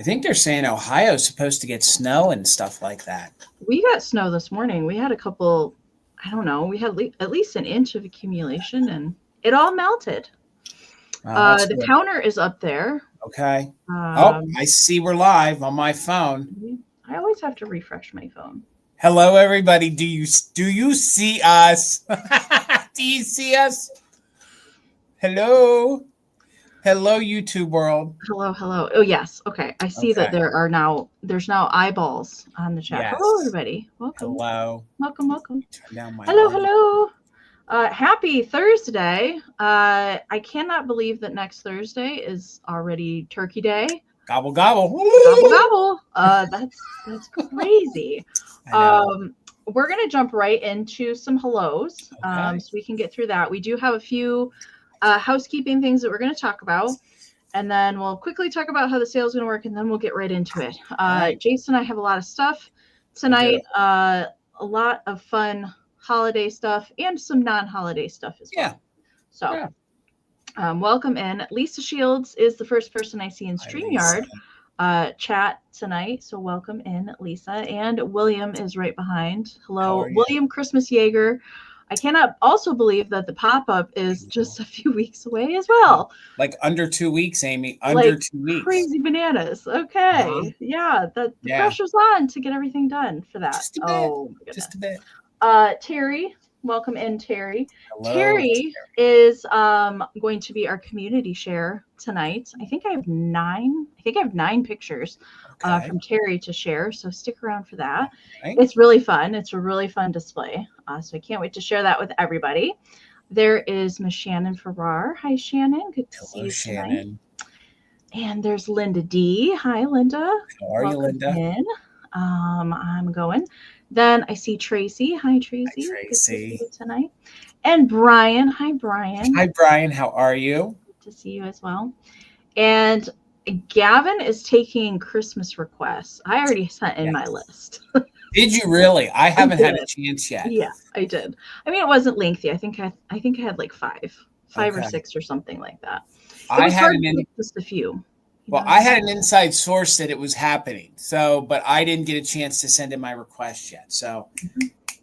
I think they're saying Ohio's supposed to get snow and stuff like that. We got snow this morning. We had a couple, I don't know, we had at least an inch of accumulation and it all melted. The Good. counter is up there. Okay. I see we're live on my phone. I always have to refresh my phone. Hello, everybody. Do you see us? Do you see us? Hello. Hello, YouTube world. Hello. Oh, yes. Okay. I see that there's now eyeballs on the chat. Yes. Hello, everybody. Welcome. Hello. Welcome. Turn down my hello. Happy Thursday. I cannot believe that next Thursday is already Turkey Day. Gobble, gobble. Gobble, gobble. That's crazy. We're going to jump right into some hellos so we can get through that. We do have a few housekeeping things that we're going to talk about, and then we'll quickly talk about how the sale is going to work, and then we'll get right into it. Jason, I have a lot of stuff tonight, a lot of fun holiday stuff and some non-holiday stuff as well. So welcome in. Lisa Shields is the first person I see in StreamYard chat tonight. So welcome in, Lisa. And William is right behind. Hello, William Christmas Jaeger. I cannot also believe that the pop-up is just a few weeks away as well. Like under 2 weeks, Amy. Under 2 weeks. Crazy bananas. Okay. Yeah, the pressure's on to get everything done for that. Just a bit. Oh, my goodness. Just a bit. Terry, welcome in, Terry. Hello, Terry is going to be our community share tonight. I think I have 9 pictures from Terry to share, so stick around for that. It's really fun. It's a really fun display, so I can't wait to share that with everybody. There is Miss Shannon Farrar. Hi, Shannon. Good to see you tonight. Shannon. And there's Linda D. Hi, Linda. How are you, Linda? In. I'm going. Then I see Tracy. Hi, Tracy. Hi, Tracy. Good to see you tonight. And Brian. Hi, Brian. Hi, Brian. How are you? Good to see you as well. And Gavin is taking Christmas requests. I already sent in my list. Did you really? I haven't had a chance yet. Yeah, I did. I mean, it wasn't lengthy. I think I had like five or 6 or something like that. I had just a few. Well, I had an inside source that it was happening. But I didn't get a chance to send in my request yet. So,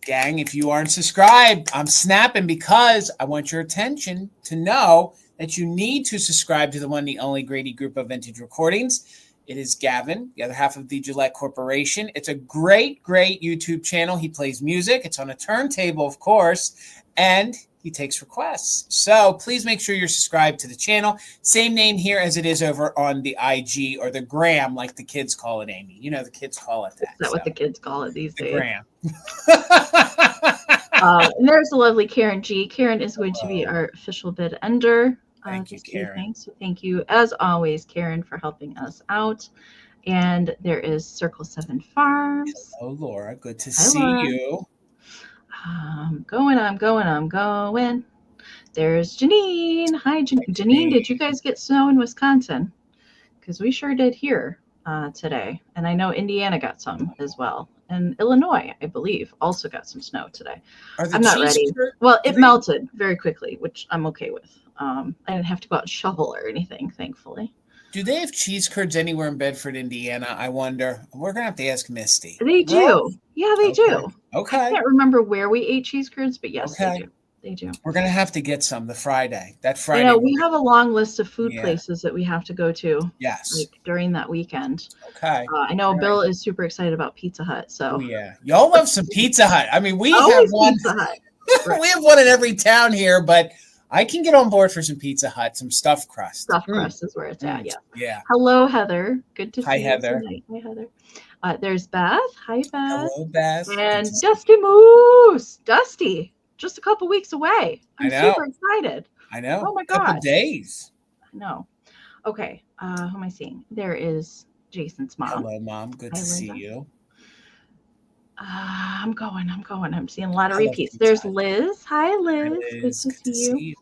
gang, if you aren't subscribed, I'm snapping because I want your attention to know that you need to subscribe to the one, the only Grady Group of Vintage Recordings. It is Gavin, the other half of the Gillette Corporation. It's a great YouTube channel. He plays music. It's on a turntable, of course, and he takes requests. So please make sure you're subscribed to the channel. Same name here as it is over on the IG or the gram, like the kids call it, Amy. You know, the kids call it that. Is that what the kids call it these days? Gram. And there's the lovely Karen G. Karen is going to be our official bid ender. Thank you, Karen. So thank you, as always, Karen, for helping us out. And there is Circle 7 Farms. Hello, Laura. Good to see you. I'm going. There's Janine. Hi, Janine. Did you guys get snow in Wisconsin? Because we sure did here today. And I know Indiana got some as well. And Illinois, I believe, also got some snow today. I'm not ready. Well, it melted very quickly, which I'm okay with. I didn't have to go out and shovel or anything, thankfully. Do they have cheese curds anywhere in Bedford, Indiana? I wonder. We're going to have to ask Misty. They do. Well, yeah, they do. Okay. I can't remember where we ate cheese curds, but yes, they do. They do. We're going to have to get some that Friday. We have a long list of food places that we have to go to. Yes. Like during that weekend. Okay. I know Bill is super excited about Pizza Hut. So. Oh, yeah. Y'all love some Pizza Hut. I mean, we have one. Pizza Hut. We have one in every town here, but I can get on board for some Pizza Hut, some stuffed crust. Stuffed crust is where it's at, Yeah. Hello, Heather. Good to see you Heather. tonight. Hi, Heather. There's Beth. Hi, Beth. Hello, Beth. And Dusty Moose. Dusty, just a couple weeks away. I'm super excited. I know. Oh, my God. Couple days. I know. Okay. Who am I seeing? There is Jason's mom. Hello, Mom. Good to see you. I'm going. I'm seeing a lot of repeats. There's Liz. Hi, Liz. Good to see you.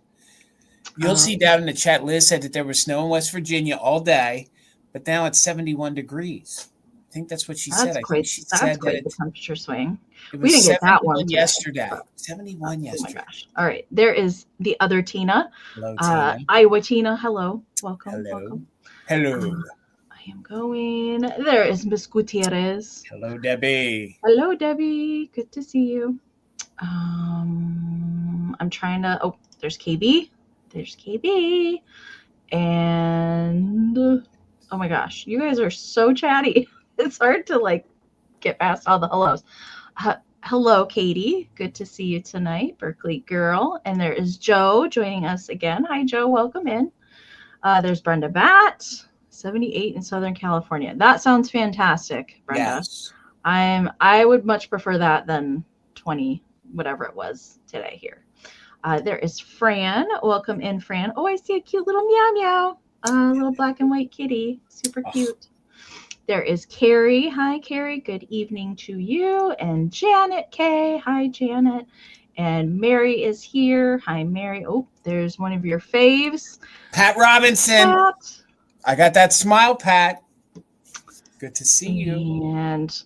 You'll see down in the chat, Liz said that there was snow in West Virginia all day, but now it's 71 degrees. I think that's what she said. That's quite the temperature swing. We didn't get that one yesterday. 71 yesterday. Oh my gosh. All right. There is the other Tina. Hello, Tina. Iowa Tina. Hello. Welcome. Hello. Welcome. Hello. am going. There is Miss Gutierrez. Hello, Debbie. Hello, Debbie. Good to see you. I'm trying to. Oh, there's KB. There's KB. And oh my gosh, you guys are so chatty. It's hard to like get past all the hellos. Hello, Katie. Good to see you tonight, Berkeley girl. And there is Joe joining us again. Hi, Joe. Welcome in. There's Brenda Bat, 78 in Southern California. That sounds fantastic, Brenda. Yes. I would much prefer that than 20, whatever it was today here. There is Fran. Welcome in, Fran. Oh, I see a cute little meow meow. Little black and white kitty. Super cute. There is Carrie. Hi, Carrie. Good evening to you. And Janet K. Hi, Janet. And Mary is here. Hi, Mary. Oh, there's one of your faves. Pat Robinson. Pat. I got that smile, Pat. Good to see you. And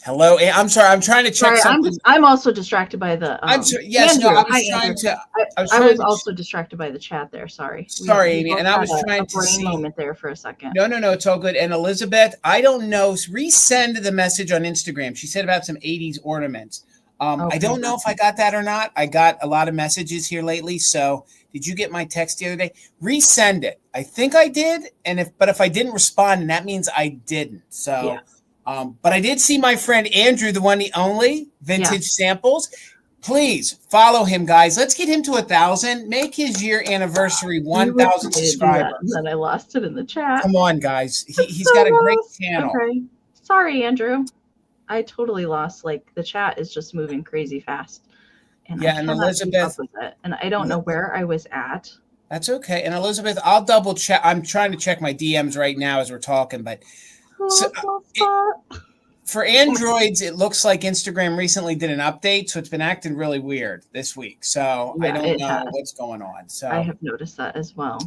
hello. I'm sorry. I'm trying to check something. I'm also distracted by the. I'm sorry. Yes, Andrew. no, I was Hi, trying Andrew. to. I was also distracted by the chat there. Sorry. Sorry, Amy. And I was trying to see. Moment there for a second. No. It's all good. And Elizabeth, I don't know. Resend the message on Instagram. She said about some 80s ornaments. Okay. I don't know if I got that or not. I got a lot of messages here lately. So did you get my text the other day? Resend it. I think I did. But if I didn't respond, and that means I didn't. So, yeah. But I did see my friend Andrew, the one, the only Vintage Samples. Please follow him, guys. Let's get him to 1,000. Make his year anniversary 1,000 subscribers. Then I lost it in the chat. Come on, guys. He's got a great channel. Okay. Sorry, Andrew. I totally lost. Like the chat is just moving crazy fast. And yeah, and Elizabeth, and I don't know where I was at. That's okay. And Elizabeth, I'll double check. I'm trying to check my DMs right now as we're talking, but for Androids, it looks like Instagram recently did an update, so it's been acting really weird this week. So I don't know what's going on. So I have noticed that as well.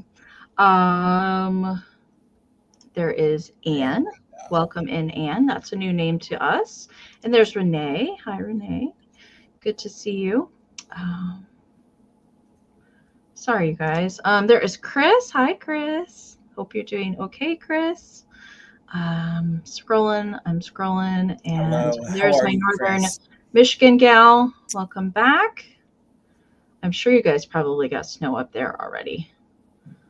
There is Anne. Welcome in, Anne. That's a new name to us. And there's Renee. Hi, Renee. Good to see you. Sorry, you guys. There is Chris. Hi, Chris. Hope you're doing okay, Chris. Scrolling. I'm scrolling. And there's my Northern Michigan gal. Welcome back. I'm sure you guys probably got snow up there already.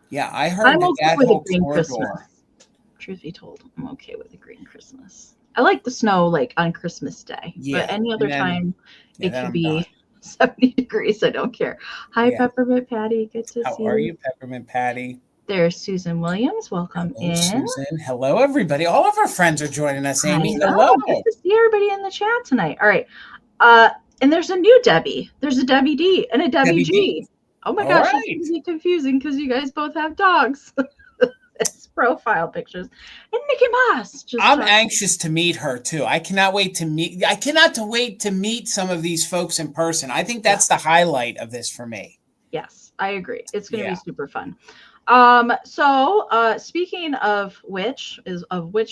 Yeah, I heard that whole corridor. Truth be told, I'm okay with the green Christmas. I like the snow like on Christmas Day, but any other time it could be 70 degrees. I don't care. Hi, Peppermint Patty. Good to see you. How are you, Peppermint Patty? There's Susan Williams. Welcome in. Susan. Hello, everybody. All of our friends are joining us, Amy. Hello. Good to see everybody in the chat tonight. All right. And there's a new Debbie. There's a Debbie D and a Debbie G. Oh my gosh, it's going to be confusing because you guys both have dogs. It's profile pictures and Mickey Mouse. I'm anxious to meet her too. I cannot wait to meet some of these folks in person. I think that's the highlight of this for me. Yes, I agree. It's going to be super fun. Speaking of which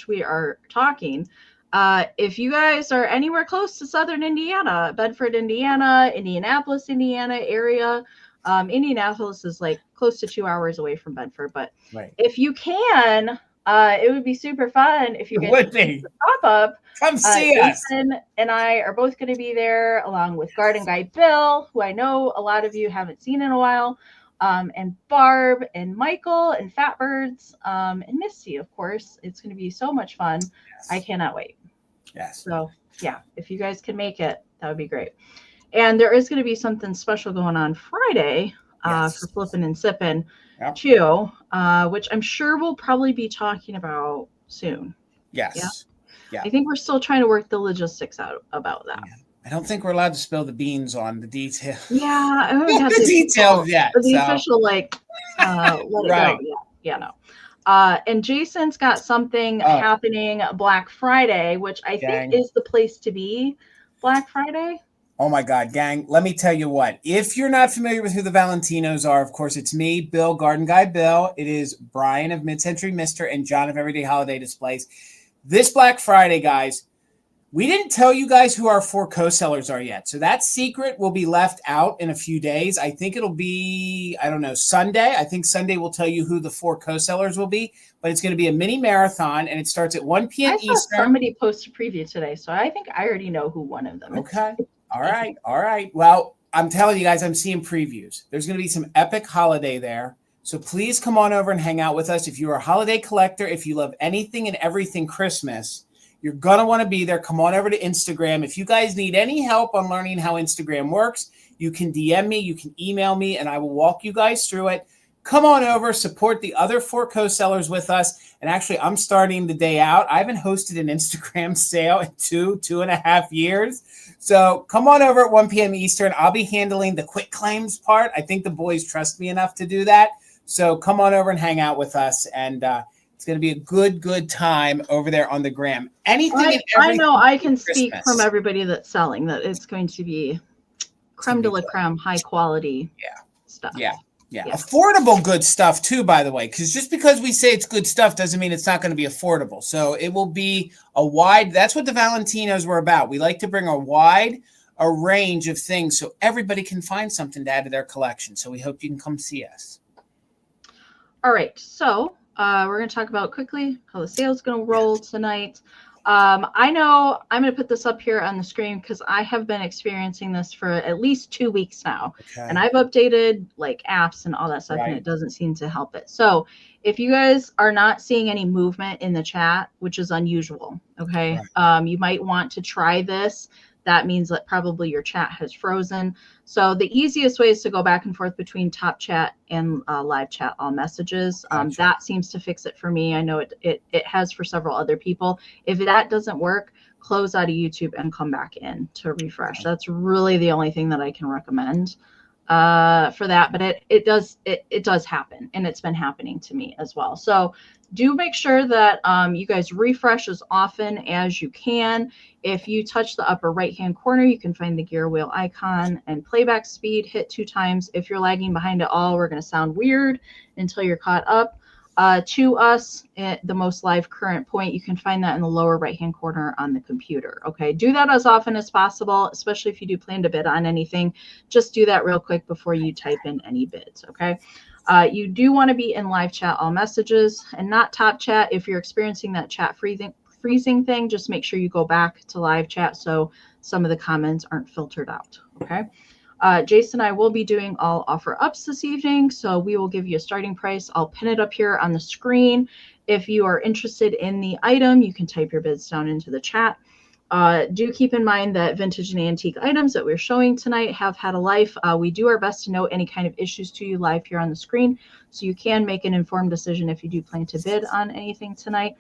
we are talking, if you guys are anywhere close to Southern Indiana, Bedford, Indiana, Indianapolis, Indiana area, Indianapolis is like close to 2 hours away from Bedford, but if you can, it would be super fun if you get to pop up. Come see us. Jason and I are both going to be there, along with Garden Guy Bill, who I know a lot of you haven't seen in a while, and Barb and Michael and Fatbirds, and Misty, of course. It's going to be so much fun. Yes. I cannot wait. Yes. So yeah, if you guys can make it, that would be great. And there is going to be something special going on Friday for Flippin' and Sippin' too, which I'm sure we'll probably be talking about soon. Yes. Yeah. I think we're still trying to work the logistics out about that. Yeah. I don't think we're allowed to spill the beans on the detail. Yeah, I haven't got the details yet. The official let it go. Yeah, no. And Jason's got something happening Black Friday, which I think is the place to be Black Friday. Oh my God, gang. Let me tell you what. If you're not familiar with who the Valentinos are, of course, it's me, Bill, Garden Guy Bill. It is Brian of MidCentury Mister and John of Everyday Holiday Displays. This Black Friday, guys, We didn't tell you guys who our 4 co-sellers are yet. So that secret will be left out in a few days. I think it'll be, I don't know, Sunday. I think Sunday will tell you who the 4 co-sellers will be, but it's going to be a mini marathon and it starts at 1 p.m. Eastern. I saw somebody post a preview today, so I think I already know who one of them is. Okay. All right. All right. Well, I'm telling you guys, I'm seeing previews. There's going to be some epic holiday there. So please come on over and hang out with us. If you're a holiday collector, if you love anything and everything Christmas, you're going to want to be there. Come on over to Instagram. If you guys need any help on learning how Instagram works, you can DM me, you can email me, and I will walk you guys through it. Come on over, support the other 4 co-sellers with us. And actually, I'm starting the day out. I haven't hosted an Instagram sale in 2.5 years. So come on over at 1 p.m. Eastern. I'll be handling the quick claims part. I think the boys trust me enough to do that. So come on over and hang out with us. And it's going to be a good time over there on the gram. Anything I know I can speak from everybody that's selling that it's going to be creme de la creme, high quality stuff. Yeah. Affordable good stuff too, by the way, because just because we say it's good stuff doesn't mean it's not going to be affordable. So it will be that's what the Valentinos were about. We like to bring a range of things so everybody can find something to add to their collection. So we hope you can come see us. All right. So we're going to talk about quickly how the sale is going to roll tonight. I know I'm going to put this up here on the screen because I have been experiencing this for at least 2 weeks now. Okay. And I've updated like apps and all that stuff, and it doesn't seem to help it. So if you guys are not seeing any movement in the chat, which is unusual, okay, you might want to try this. That means that probably your chat has frozen. So the easiest way is to go back and forth between top chat and live chat all messages. That seems to fix it for me. I know it has for several other people. If that doesn't work, close out of YouTube and come back in to refresh. That's really the only thing that I can recommend for that. But it does happen, and it's been happening to me as well. So do make sure that you guys refresh as often as you can. If you touch the upper right-hand corner, you can find the gear wheel icon and playback speed. Hit 2 times. If you're lagging behind at all, we're going to sound weird until you're caught up to us at the most live current point. You can find that in the lower right-hand corner on the computer. Okay, do that as often as possible, especially if you do plan to bid on anything. Just do that real quick before you type in any bids. Okay. You do want to be in live chat all messages and not top chat. If you're experiencing that chat freezing thing, just make sure you go back to live chat so some of the comments aren't filtered out. Okay. Jason and I will be doing all offer ups this evening, so we will give you a starting price. I'll pin it up here on the screen. If you are interested in the item, you can type your bids down into the chat. Do keep in mind that vintage and antique items that we're showing tonight have had a life. We do our best to note any kind of issues to you live here on the screen, so you can make an informed decision if you do plan to bid on anything tonight.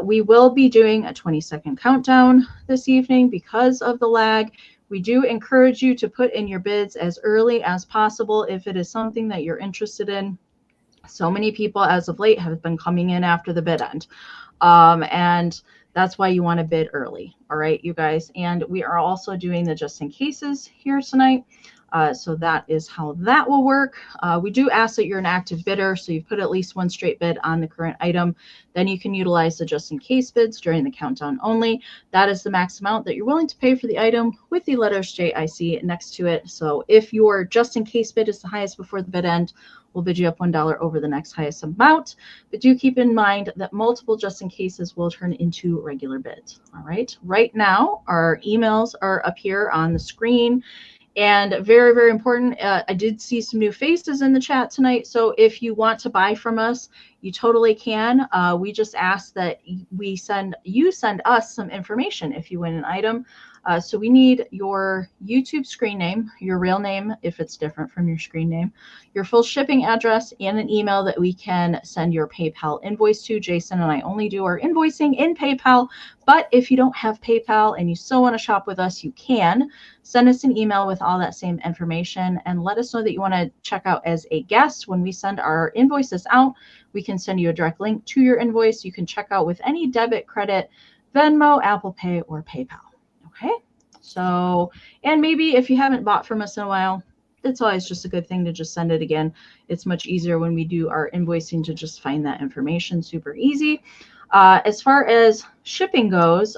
We will be doing a 20-second countdown this evening because of the lag. We do encourage you to put in your bids as early as possible if it is something that you're interested in. So many people as of late have been coming in after the bid end. And that's why you want to bid early. All right, you guys. And we are also doing the just in cases here tonight. So that is how that will work. We do ask that you're an active bidder, so you've put at least 1 straight bid on the current item. Then you can utilize the just in case bids during the countdown only. That is the max amount that you're willing to pay for the item with the letters JIC next to it. So if your just in case bid is the highest before the bid end, we'll bid you up $1 over the next highest amount. But do keep in mind that multiple just in cases will turn into regular bids. All right. Right now, our emails are up here on the screen. And very, very important, I did see some new faces in the chat tonight. So if you want to buy from us, you totally can. We just ask that you send us some information if you win an item. So we need your YouTube screen name, your real name if it's different from your screen name, your full shipping address, and an email that we can send your PayPal invoice to. Jason and I only do our invoicing in PayPal, but if you don't have PayPal and you still want to shop with us, you can send us an email with all that same information and let us know that you want to check out as a guest. When we send our invoices out, we can send you a direct link to your invoice. You can check out with any debit, credit, Venmo, Apple Pay, or PayPal. Okay, so, and maybe if you haven't bought from us in a while, it's always just a good thing to just send it again. It's much easier when we do our invoicing to just find that information, super easy. As far as shipping goes,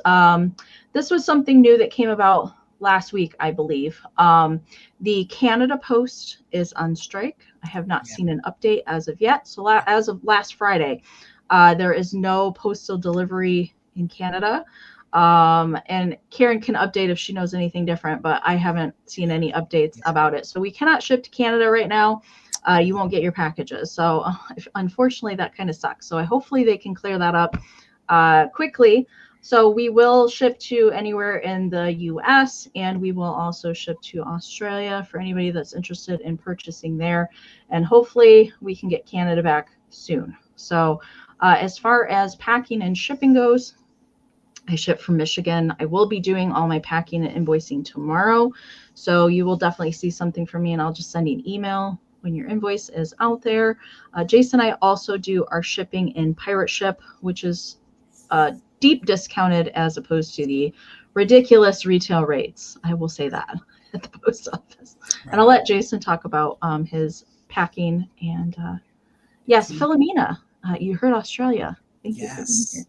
this was something new that came about last week, I believe. The Canada Post is on strike. I have not seen an update as of yet. So as of last Friday, there is no postal delivery in Canada. And Karen can update if she knows anything different, but I haven't seen any updates about it. So we cannot ship to Canada right now. You won't get your packages. So unfortunately, that kind of sucks. So hopefully they can clear that up quickly. So we will ship to anywhere in the US, and we will also ship to Australia for anybody that's interested in purchasing there. And hopefully we can get Canada back soon. So as far as packing and shipping goes, I ship from Michigan. I will be doing all my packing and invoicing tomorrow. So you will definitely see something from me, and I'll just send you an email when your invoice is out there. Jason and I also do our shipping in Pirate Ship, which is deep discounted as opposed to the ridiculous retail rates. I will say that at the post office. Right. And I'll let Jason talk about his packing. And yes, Philomena, you heard Australia. Thank you for being here.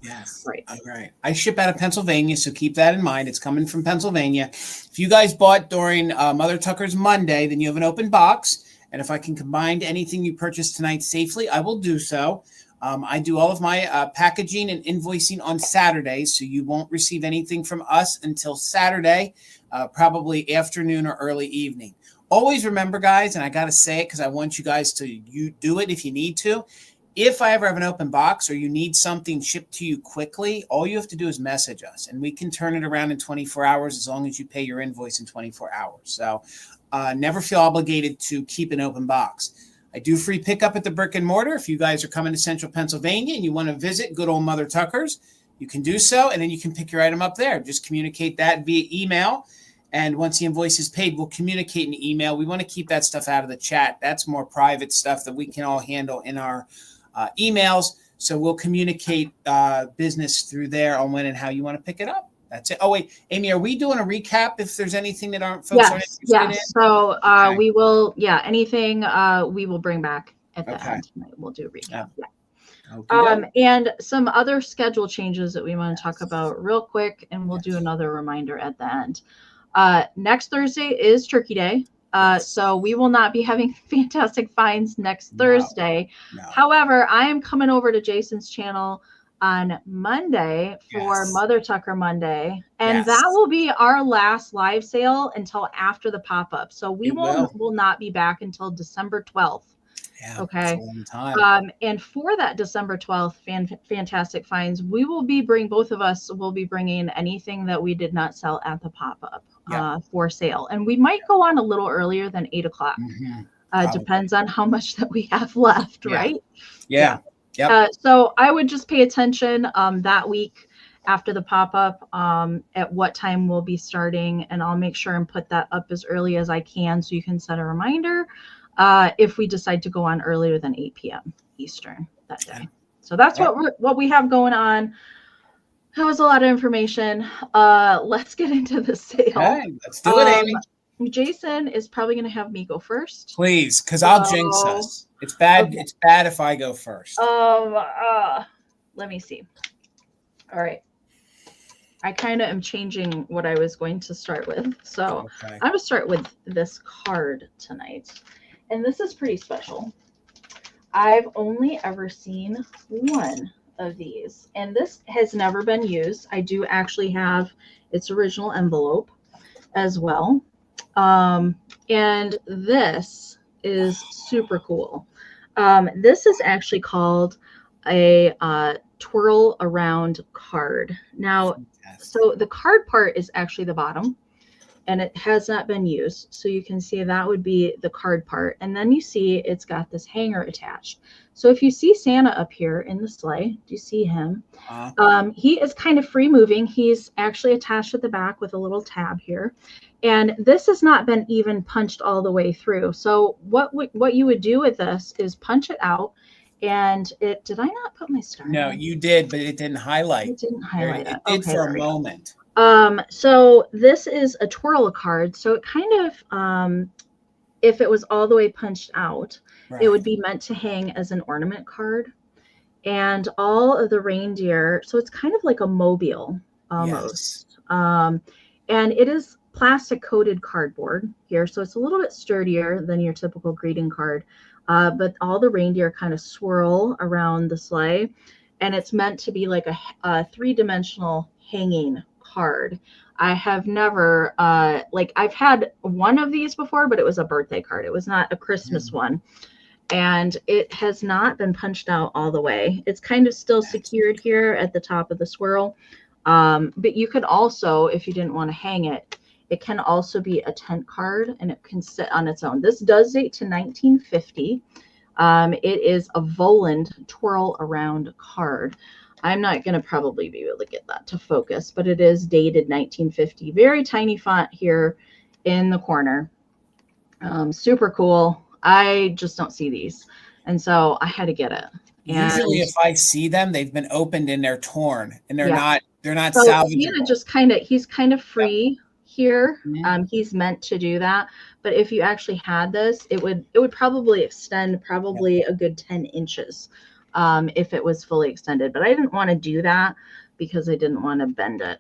Yes. Right. All right. I ship out of Pennsylvania, so keep that in mind. It's coming from Pennsylvania. If you guys bought during Mother Tucker's Monday, then you have an open box. And if I can combine anything you purchased tonight safely, I will do so. I do all of my packaging and invoicing on Saturdays, so you won't receive anything from us until Saturday, probably afternoon or early evening. Always remember, guys, and I got to say it because I want you guys to do it if you need to. If I ever have an open box or you need something shipped to you quickly, all you have to do is message us, and we can turn it around in 24 hours as long as you pay your invoice in 24 hours. So never feel obligated to keep an open box. I do free pickup at the brick and mortar. If you guys are coming to Central Pennsylvania and you want to visit good old Mother Tucker's, you can do so, and then you can pick your item up there. Just communicate that via email, and once the invoice is paid, we'll communicate in email. We want to keep that stuff out of the chat. That's more private stuff that we can all handle in our emails. So we'll communicate business through there on when and how you want to pick it up. That's it. Oh, wait, Amy, are we doing a recap if there's anything that folks aren't interested in? So okay. We will, anything we will bring back at the end. We'll do a recap. And some other schedule changes that we want to talk about real quick, and we'll do another reminder at the end. Next Thursday is Turkey Day. So we will not be having fantastic finds next Thursday. No. However, I am coming over to Jason's channel on Monday for Mother Tucker Monday. And that will be our last live sale until after the pop-up. So we will not be back until December 12th. Yeah, okay. That's a long time. And for that December 12th fantastic finds, both of us will be bringing anything that we did not sell at the pop-up for sale. And we might go on a little earlier than 8 o'clock. Mm-hmm. Depends on how much that we have left, right? Yeah. Yep. So I would just pay attention that week after the pop-up at what time we'll be starting, and I'll make sure and put that up as early as I can so you can set a reminder if we decide to go on earlier than 8 p.m. Eastern that day. So that's what we have going on. That was a lot of information. Let's get into the sale. Okay, let's do it, Amy. Jason is probably going to have me go first. Please, because I'll jinx us. It's bad. Okay. It's bad if I go first. Let me see. All right. I kind of am changing what I was going to start with. So I'm going to start with this card tonight. And this is pretty special. I've only ever seen one of these. And this has never been used. I do actually have its original envelope as well. And this is super cool. This is actually called a twirl around card. Now, so the card part is actually the bottom, and it has not been used. So you can see that would be the card part. And then you see it's got this hanger attached. So if you see Santa up here in the sleigh, do you see him? He is kind of free moving. He's actually attached at the back with a little tab here. And this has not been even punched all the way through. So what you would do with this is punch it out. And did I not put my star? No, you did, but it didn't highlight. It didn't highlight it. It did for a moment. So this is a twirl card. So it kind of if it was all the way punched out, Right. it would be meant to hang as an ornament card. And all of the reindeer, so it's kind of like a mobile almost. Yes. And it is plastic coated cardboard here, so it's a little bit sturdier than your typical greeting card. But all the reindeer kind of swirl around the sleigh, and it's meant to be like a three-dimensional hanging card. I have never I've had one of these before, but it was a birthday card. It was not a Christmas one. And it has not been punched out all the way. It's kind of still secured here at the top of the swirl. But you could also, if you didn't want to hang it, it can also be a tent card, and it can sit on its own. This does date to 1950. It is a Voland twirl around card. I'm not going to probably be able to get that to focus, but it is dated 1950. Very tiny font here in the corner. Super cool. I just don't see these. And so I had to get it. Usually if I see them, they've been opened and they're torn, and they're not so salvageable. He's kind of free here. He's meant to do that. But if you actually had this, it would probably extend a good 10 inches if it was fully extended. But I didn't want to do that because I didn't want to bend it.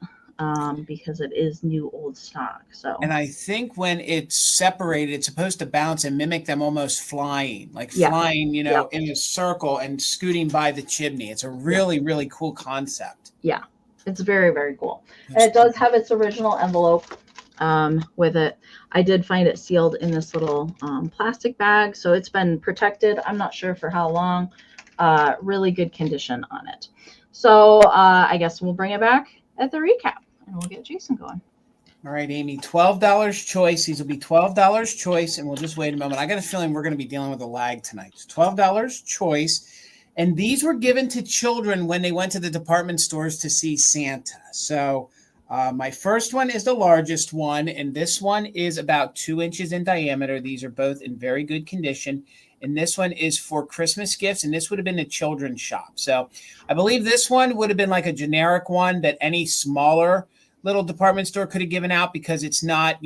Because it is new old stock. So, and I think when it's separated, it's supposed to bounce and mimic them almost flying, flying, in a circle and scooting by the chimney. It's a really, really cool concept. Yeah, it's very, very cool. And it does have its original envelope with it. I did find it sealed in this little plastic bag, so it's been protected. I'm not sure for how long. Really good condition on it. So I guess we'll bring it back at the recap, and we'll get Jason going. All right, Amy, $12 choice. These will be $12 choice, and we'll just wait a moment. I got a feeling we're going to be dealing with a lag tonight. So $12 choice, and these were given to children when they went to the department stores to see Santa. So my first one is the largest one, and this one is about 2 inches in diameter. These are both in very good condition. And this one is for Christmas gifts, and this would have been a children's shop. So I believe this one would have been like a generic one that any smaller little department store could have given out because it's not,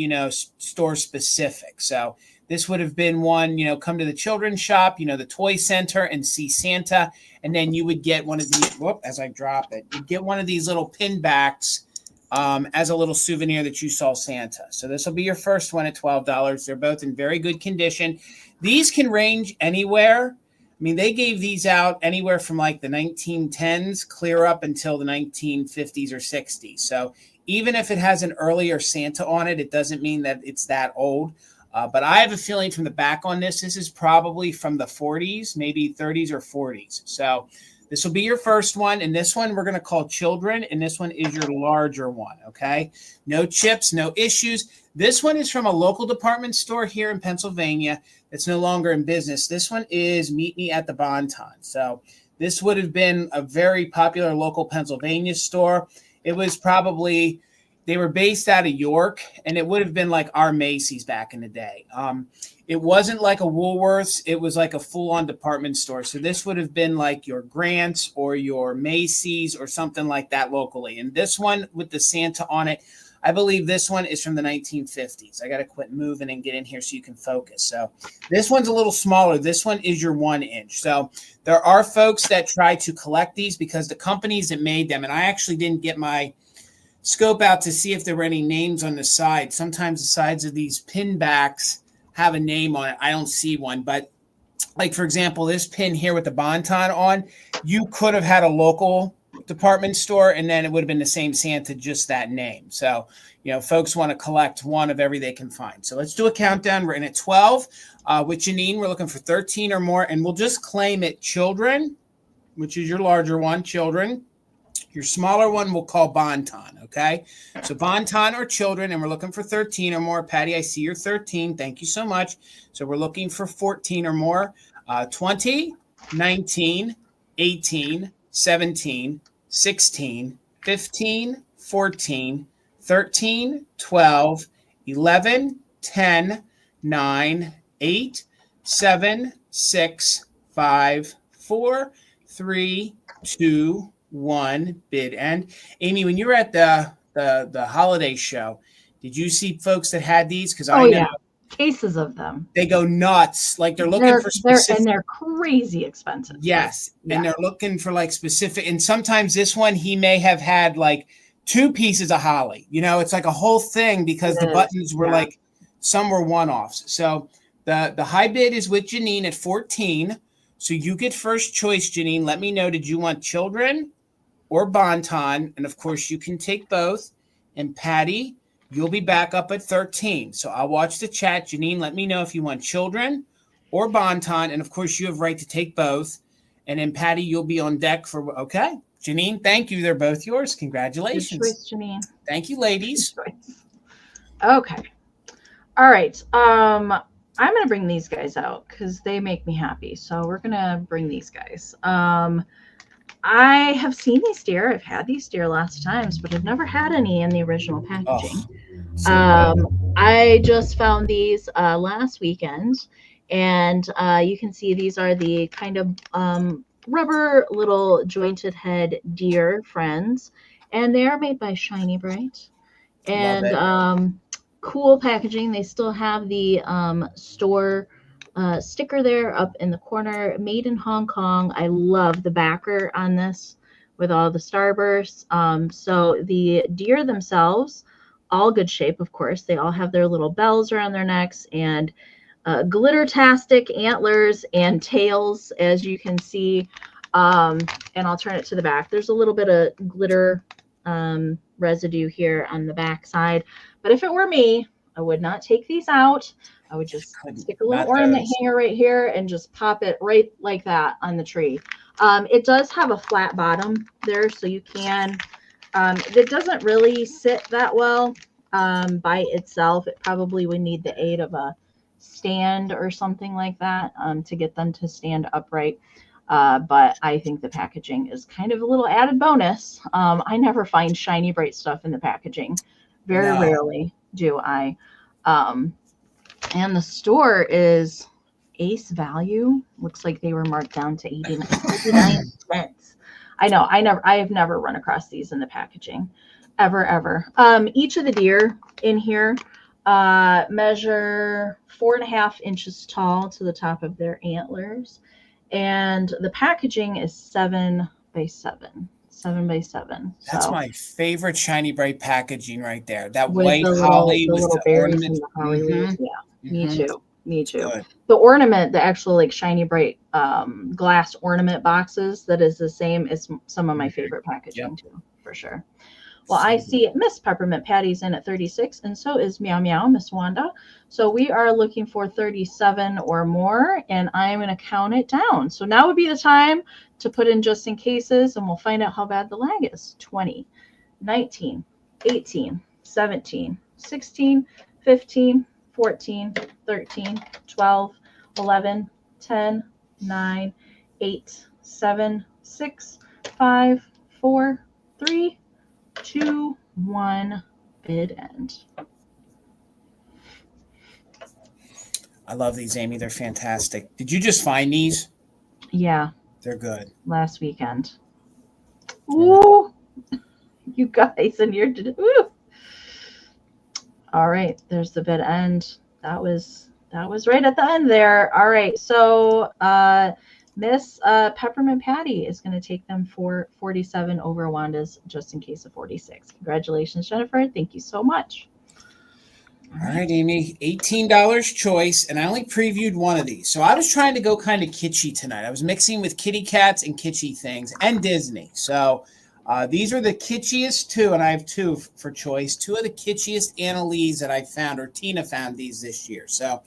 store specific. So this would have been one, come to the children's shop, the toy center and see Santa. And then you would get one of these, as I drop it, you'd get one of these little pin backs as a little souvenir that you saw Santa. So this will be your first one at $12. They're both in very good condition. These can range anywhere. I mean, they gave these out anywhere from like the 1910s clear up until the 1950s or 60s. So even if it has an earlier Santa on it, it doesn't mean that it's that old. But I have a feeling from the back on this is probably from the 40s, maybe 30s or 40s. So this will be your first one. And this one we're going to call children. And this one is your larger one. Okay. No chips, no issues. This one is from a local department store here in Pennsylvania that's no longer in business. This one is Meet Me at the Bonton. So this would have been a very popular local Pennsylvania store. It was probably, they were based out of York, and it would have been like our Macy's back in the day. It wasn't like a Woolworths. It was like a full-on department store. So this would have been like your Grant's or your Macy's or something like that locally. And this one with the Santa on it, I believe this one is from the 1950s. I got to quit moving and get in here so you can focus. So this one's a little smaller. This one is your 1 inch. So there are folks that try to collect these because the companies that made them, and I actually didn't get my scope out to see if there were any names on the side. Sometimes the sides of these pin backs have a name on it. I don't see one, but like, for example, this pin here with the Bonton on, you could have had a local department store, and then it would have been the same Santa, just that name. So, folks want to collect one of every they can find. So let's do a countdown. We're in at 12. With Janine, we're looking for 13 or more, and we'll just claim it children, which is your larger one, children. Your smaller one we'll call Bonton, okay? So Bonton or children, and we're looking for 13 or more. Patty, I see you're 13. Thank you so much. So we're looking for 14 or more. 20, 19, 18, 17, 16, 15, 14, 13, 12, 11, 10, 9, 8, 7, 6, 5, 4, 3, 2, 1, bid end. Amy, when you were at the holiday show, did you see folks that had these? Because cases of them. They go nuts. Like they're looking for specific. And they're crazy expensive. Yes. Like, and they're looking for like specific. And sometimes this one, he may have had like 2 pieces of holly. You know, it's like a whole thing because the buttons were like, some were one-offs. So the high bid is with Janine at 14. So you get first choice, Janine. Let me know, did you want children or Bonton? And of course, you can take both. And Patty, you'll be back up at 13. So I'll watch the chat. Janine, let me know if you want children or Bonton. And of course, you have right to take both. And then Patty, you'll be on deck for, okay. Janine, thank you. They're both yours. Congratulations. Good choice, Janine. Thank you, ladies. Okay. All right. I'm going to bring these guys out because they make me happy. So we're going to bring these guys. I have seen these deer. I've had these deer lots of times, but I've never had any in the original packaging. I just found these last weekend, and you can see these are the kind of rubber little jointed head deer friends, and they are made by Shiny Bright. And cool packaging. They still have the store sticker there up in the corner, made in Hong Kong. I love the backer on this with all the starbursts. So the deer themselves, all good shape, of course. They all have their little bells around their necks and glitter-tastic antlers and tails, as you can see. And I'll turn it to the back. There's a little bit of glitter residue here on the back side. But if it were me, I would not take these out. I would just stick a little ornament hanger right here and just pop it right like that on the tree. It does have a flat bottom there, so you can, it doesn't really sit that well by itself. It probably would need the aid of a stand or something like that to get them to stand upright. But I think the packaging is kind of a little added bonus. I never find Shiny Bright stuff in the packaging. Very rarely do I. And the store is Ace Value. Looks like they were marked down to 89 cents. I know. I have never run across these in the packaging, ever. Each of the deer in here measure 4.5 inches tall to the top of their antlers, and the packaging is 7 by 7. 7 by 7. That's my favorite Shiny Bright packaging right there. That white holly with the ornament. Me too. Good. The ornament, the actual like Shiny Bright glass ornament boxes, that is the same as some of my favorite packaging too, for sure. Well, I see Miss Peppermint Patty's in at 36, and so is Meow Meow, Miss Wanda. So we are looking for 37 or more, and I'm going to count it down. So now would be the time to put in just in cases, and we'll find out how bad the lag is. 20, 19, 18, 17, 16, 15, 14, 13, 12, 11, 10, 9, 8, 7, 6, 5, 4, 3, 2, 1, bid end. I love these, Amy. They're fantastic. Did you just find these? Yeah. They're good. Last weekend. Ooh. You guys, and you're ooh. All right, there's the bid end. That was right at the end there. All right, so Miss Peppermint Patty is going to take them for 47 over Wanda's just in case of 46. Congratulations, Jennifer. Thank you so much. All right, Amy, $18 choice, and I only previewed one of these. So I was trying to go kind of kitschy tonight. I was mixing with kitty cats and kitschy things and Disney. So these are the kitschiest two, and I have two for choice. Two of the kitschiest Annalise that I found, or Tina found these this year. So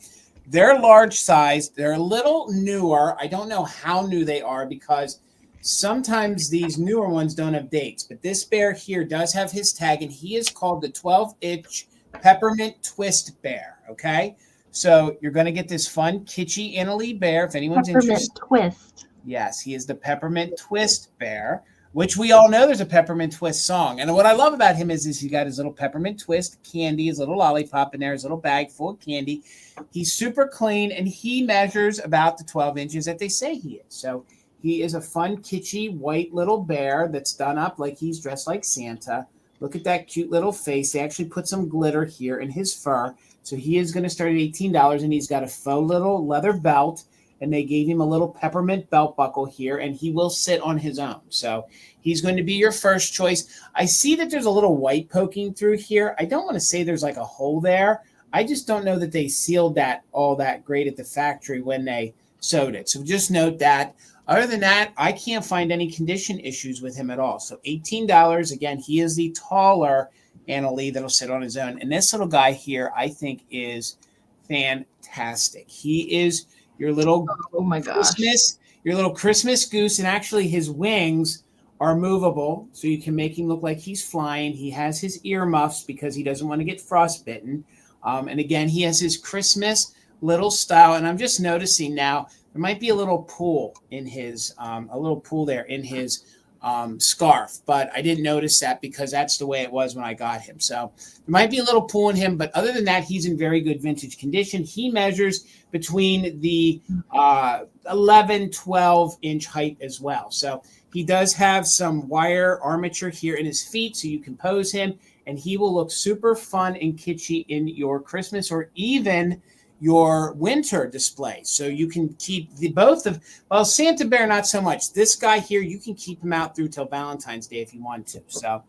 they're large size. They're a little newer. I don't know how new they are because sometimes these newer ones don't have dates. But this bear here does have his tag, and he is called the 12-inch Peppermint Twist Bear. Okay, so you're going to get this fun kitschy Annalise bear. If anyone's interested, Twist. Yes, he is the Peppermint Twist Bear, which we all know there's a Peppermint Twist song. And what I love about him is he got his little Peppermint Twist candy, his little lollipop in there, his little bag full of candy. He's super clean, and he measures about the 12 inches that they say he is. So he is a fun, kitschy, white little bear that's done up like he's dressed like Santa. Look at that cute little face. They actually put some glitter here in his fur. So he is going to start at $18, and he's got a faux little leather belt, and they gave him a little peppermint belt buckle here, and he will sit on his own. So he's going to be your first choice. I see that there's a little white poking through here. I don't want to say there's like a hole there. I just don't know that they sealed that all that great at the factory when they sewed it. So just note that. Other than that, I can't find any condition issues with him at all. So $18. Again, he is the taller Annalie that'll sit on his own. And this little guy here, I think, is fantastic. He is your little your little Christmas goose. And actually, his wings are movable, so you can make him look like he's flying. He has his earmuffs because he doesn't want to get frostbitten. And again, he has his Christmas little style. And I'm just noticing now, there might be a little pool in his, there in his scarf, but I didn't notice that because that's the way it was when I got him. So there might be a little pool in him, but other than that, he's in very good vintage condition. He measures between the 11, 12 inch height as well. So he does have some wire armature here in his feet, so you can pose him, and he will look super fun and kitschy in your Christmas or even your winter display. So you can keep Santa Bear, not so much. This guy here, you can keep him out through till Valentine's Day if you want to. So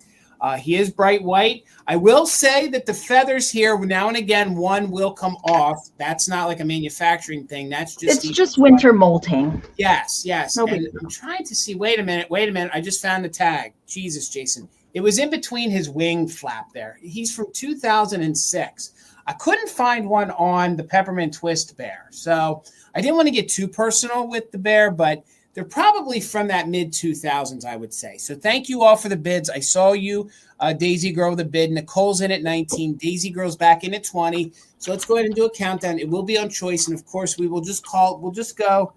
he is bright white. I will say that the feathers here, now and again, one will come off. That's not like a manufacturing thing. That's just winter molting. Yes. And I'm trying to see. Wait a minute. I just found the tag. Jesus, Jason. It was in between his wing flap there. He's from 2006. I couldn't find one on the Peppermint Twist bear. So I didn't want to get too personal with the bear, but they're probably from that mid-2000s, I would say. So thank you all for the bids. I saw you, Daisy Girl, with a bid. Nicole's in at 19. Daisy Girl's back in at 20. So let's go ahead and do a countdown. It will be on choice. And, of course, we'll just go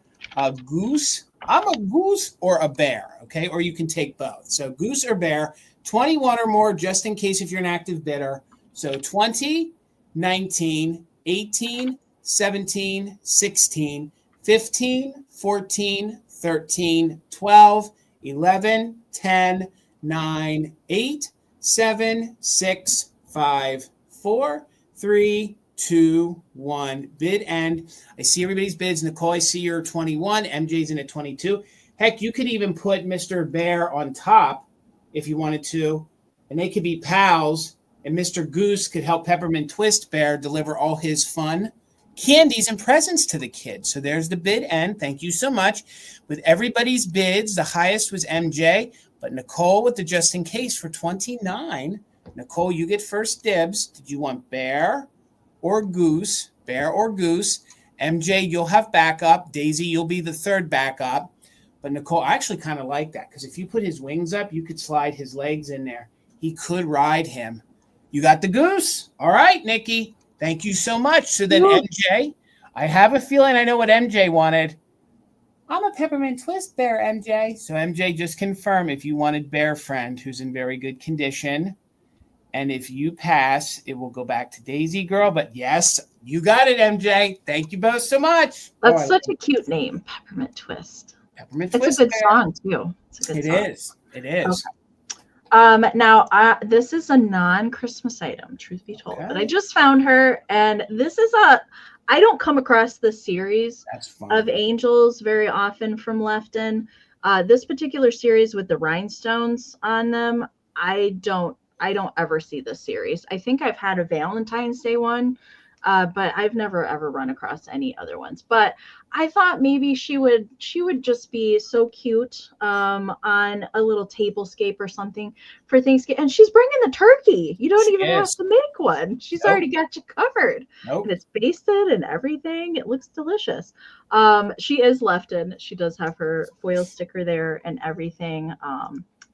goose. I'm a goose or a bear, okay? Or you can take both. So goose or bear, 21 or more, just in case if you're an active bidder. So 20, 19, 18, 17, 16, 15, 14, 13, 12, 11, 10, 9, 8, 7, 6, 5, 4, 3, 2, 1. Bid end. I see everybody's bids. Nicole, I see you're 21. MJ's in at 22. Heck, you could even put Mr. Bear on top if you wanted to, and they could be pals, and Mr. Goose could help Peppermint Twist Bear deliver all his fun candies and presents to the kids. So there's the bid end. Thank you so much. With everybody's bids, the highest was MJ, but Nicole with the just in case for 29. Nicole, you get first dibs. Did you want bear or goose? Bear or goose. MJ, you'll have backup. Daisy, you'll be the third backup. But Nicole, I actually kind of like that because if you put his wings up, you could slide his legs in there. He could ride him. You got the goose. All right, Nikki. Thank you so much. So then MJ, I have a feeling I know what MJ wanted. I'm a Peppermint Twist Bear, MJ. So MJ, just confirm if you wanted Bear Friend, who's in very good condition. And if you pass, it will go back to Daisy Girl. But yes, you got it, MJ. Thank you both so much. That's such a cute name, Peppermint Twist. Peppermint Twist. It's a good song, too. It's a good song. It is. Okay. Now, this is a non-Christmas item, truth be told. Okay. But I just found her, and this is I don't come across this series of angels very often from Lefton. This particular series with the rhinestones on them, I don't ever see this series. I think I've had a Valentine's Day one, but I've never ever run across any other ones. But I thought maybe she would just be so cute on a little tablescape or something for Thanksgiving. And she's bringing the turkey. You don't even have to make one. She's already got you covered. And it's basted and everything. It looks delicious. She is Lefton. She does have her foil sticker there and everything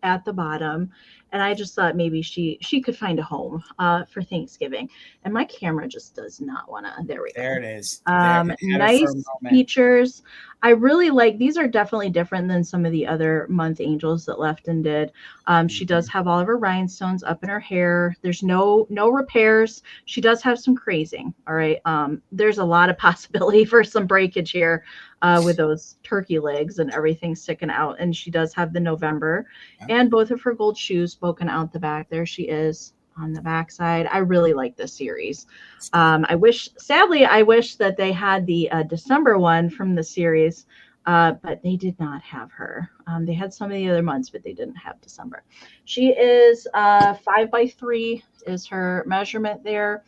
at the bottom. And I just thought maybe she could find a home for Thanksgiving. And my camera just does not want to. There we go. There it is. Nice features. I really like, these are definitely different than some of the other month angels that Lefton did. She does have all of her rhinestones up in her hair. There's no repairs. She does have some crazing. All right. There's a lot of possibility for some breakage here with those turkey legs and everything sticking out. And she does have the November and both of her gold shoes poking out the back. There she is. on the backside. I really like this series. Sadly, I wish that they had the December one from the series, but they did not have her. They had some of the other months, but they didn't have December. She is 5x3 is her measurement there.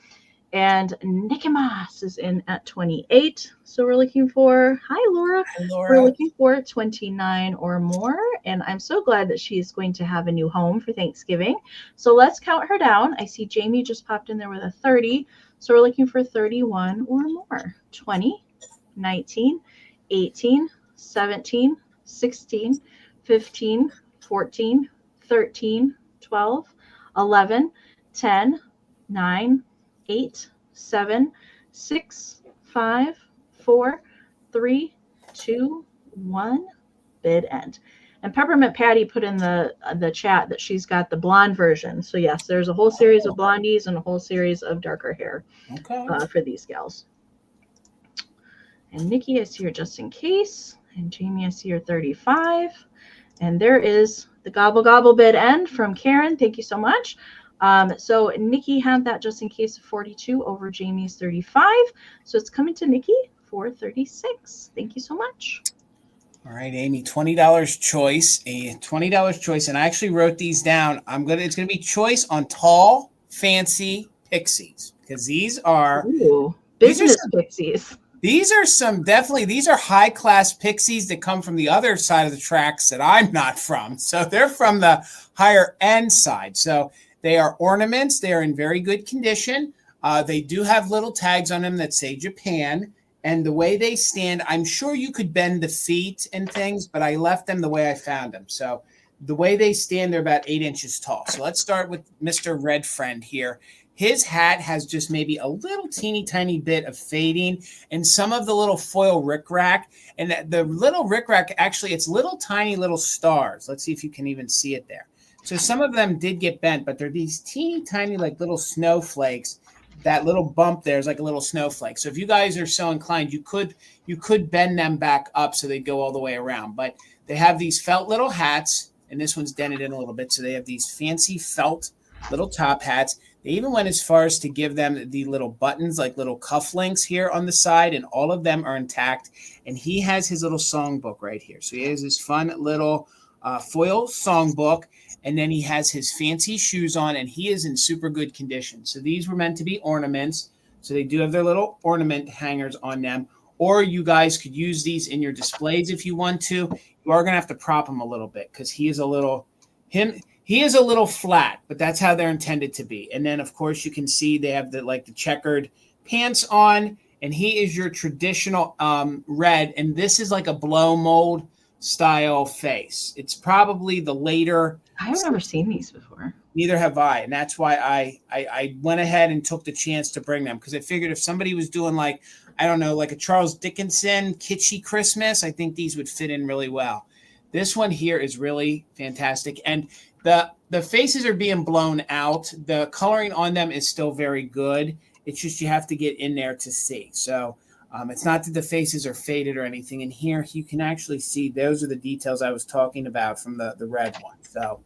And Nikki Moss is in at 28. So we're looking for, hi Laura. Hi, Laura. We're looking for 29 or more. And I'm so glad that she's going to have a new home for Thanksgiving. So let's count her down. I see Jamie just popped in there with a 30. So we're looking for 31 or more. 20, 19, 18, 17, 16, 15, 14, 13, 12, 11, 10, 9, 8, 7, 6, 5, 4, 3, 2, 1. Bid end. And Peppermint Patty put in the chat that she's got the blonde version. So yes, there's a whole series of blondies and a whole series of darker hair for these gals. And Nikki, I see her just in case. And Jamie, I see her 35. And there is the gobble gobble bid end from Karen. Thank you so much. So Nikki had that just in case of 42 over Jamie's 35. So it's coming to Nikki for 36. Thank you so much. All right, Amy, $20 choice, a $20 choice. And I actually wrote these down. It's going to be choice on tall, fancy pixies, because these are business pixies. These are high class pixies that come from the other side of the tracks that I'm not from. So they're from the higher end side. So they are ornaments. They are in very good condition. They do have little tags on them that say Japan. And the way they stand, I'm sure you could bend the feet and things, but I left them the way I found them. So the way they stand, they're about 8 inches tall. So let's start with Mr. Red Friend here. His hat has just maybe a little teeny tiny bit of fading and some of the little foil rickrack. And the little rickrack, actually, it's little tiny little stars. Let's see if you can even see it there. So some of them did get bent, but they're these teeny tiny like little snowflakes. That little bump there is like a little snowflake. So if you guys are so inclined, you could bend them back up so they go all the way around. But they have these felt little hats, and this one's dented in a little bit. So they have these fancy felt little top hats. They even went as far as to give them the little buttons, like little cufflinks here on the side, and all of them are intact. And he has his little songbook right here. So he has his fun little foil songbook. And then he has his fancy shoes on, and he is in super good condition. So these were meant to be ornaments. So they do have their little ornament hangers on them. Or you guys could use these in your displays if you want to. You are going to have to prop him a little bit because he is a little flat, but that's how they're intended to be. And then, of course, you can see they have the checkered pants on, and he is your traditional red. And this is like a blow mold style face. It's probably the later. I've never seen these before. Neither have I. And that's why I went ahead and took the chance to bring them, because I figured if somebody was doing like a Charles Dickinson kitschy Christmas, I think these would fit in really well. This one here is really fantastic. And the faces are being blown out. The coloring on them is still very good. It's just you have to get in there to see. So it's not that the faces are faded or anything. And here you can actually see those are the details I was talking about from the red one. So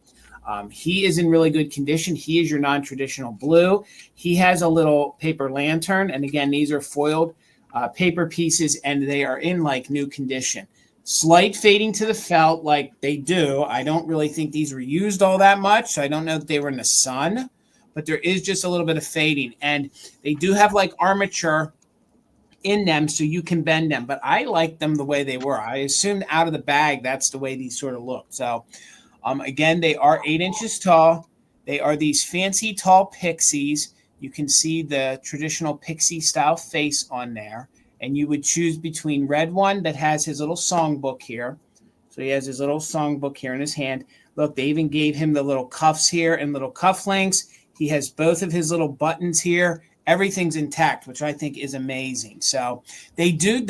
he is in really good condition. He is your non-traditional blue. He has a little paper lantern. And again, these are foiled paper pieces, and they are in like new condition. Slight fading to the felt like they do. I don't really think these were used all that much. So I don't know that they were in the sun, but there is just a little bit of fading. And they do have like armature in them so you can bend them, but I like them the way they were. I assumed out of the bag that's the way these sort of look. So again, they are 8 inches tall. They are these fancy tall pixies. You can see the traditional pixie style face on there, and you would choose between red one that has his little songbook here. So he has his little songbook here in his hand. Look, they even gave him the little cuffs here and little cufflinks. He has both of his little buttons here. Everything's intact, which I think is amazing. So they do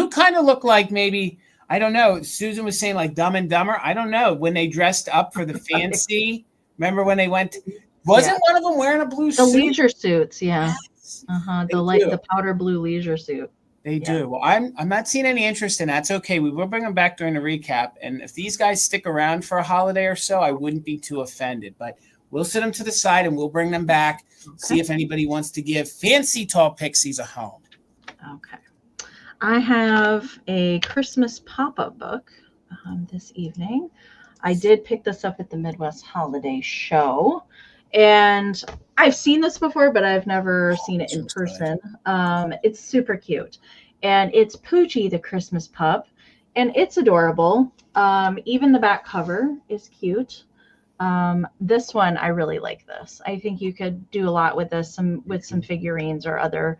kind of look like, maybe, I don't know, Susan was saying like Dumb and Dumber. I don't know, when they dressed up for the fancy. Remember when they went? Wasn't one of them wearing a blue suit? The leisure suits, yeah. Yes. The powder blue leisure suit. They do. Well, I'm not seeing any interest in that. That's okay. We will bring them back during the recap. And if these guys stick around for a holiday or so, I wouldn't be too offended. But We'll set them to the side and we'll bring them back. Okay. See if anybody wants to give fancy tall pixies a home. Okay. I have a Christmas pop-up book this evening. I did pick this up at the Midwest Holiday Show, and I've seen this before, but I've never seen it in person. It's super cute, and it's Poochie the Christmas pup, and it's adorable. Even the back cover is cute. This one, I really like this. I think you could do a lot with this, with some figurines or other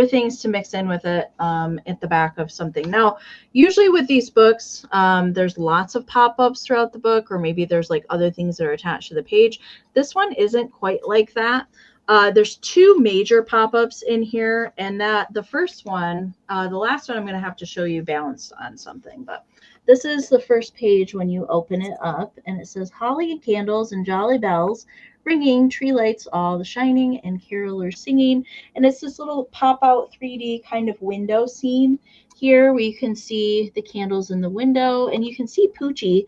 things to mix in with it at the back of something. Now, usually with these books, there's lots of pop-ups throughout the book, or maybe there's like other things that are attached to the page. This one isn't quite like that. There's two major pop-ups in here, and that the first one, the last one I'm going to have to show you balanced on something, but this is the first page when you open it up, and it says holly and candles and jolly bells ringing, tree lights all the shining, and carolers singing. And it's this little pop-out 3D kind of window scene here where you can see the candles in the window, and you can see Poochie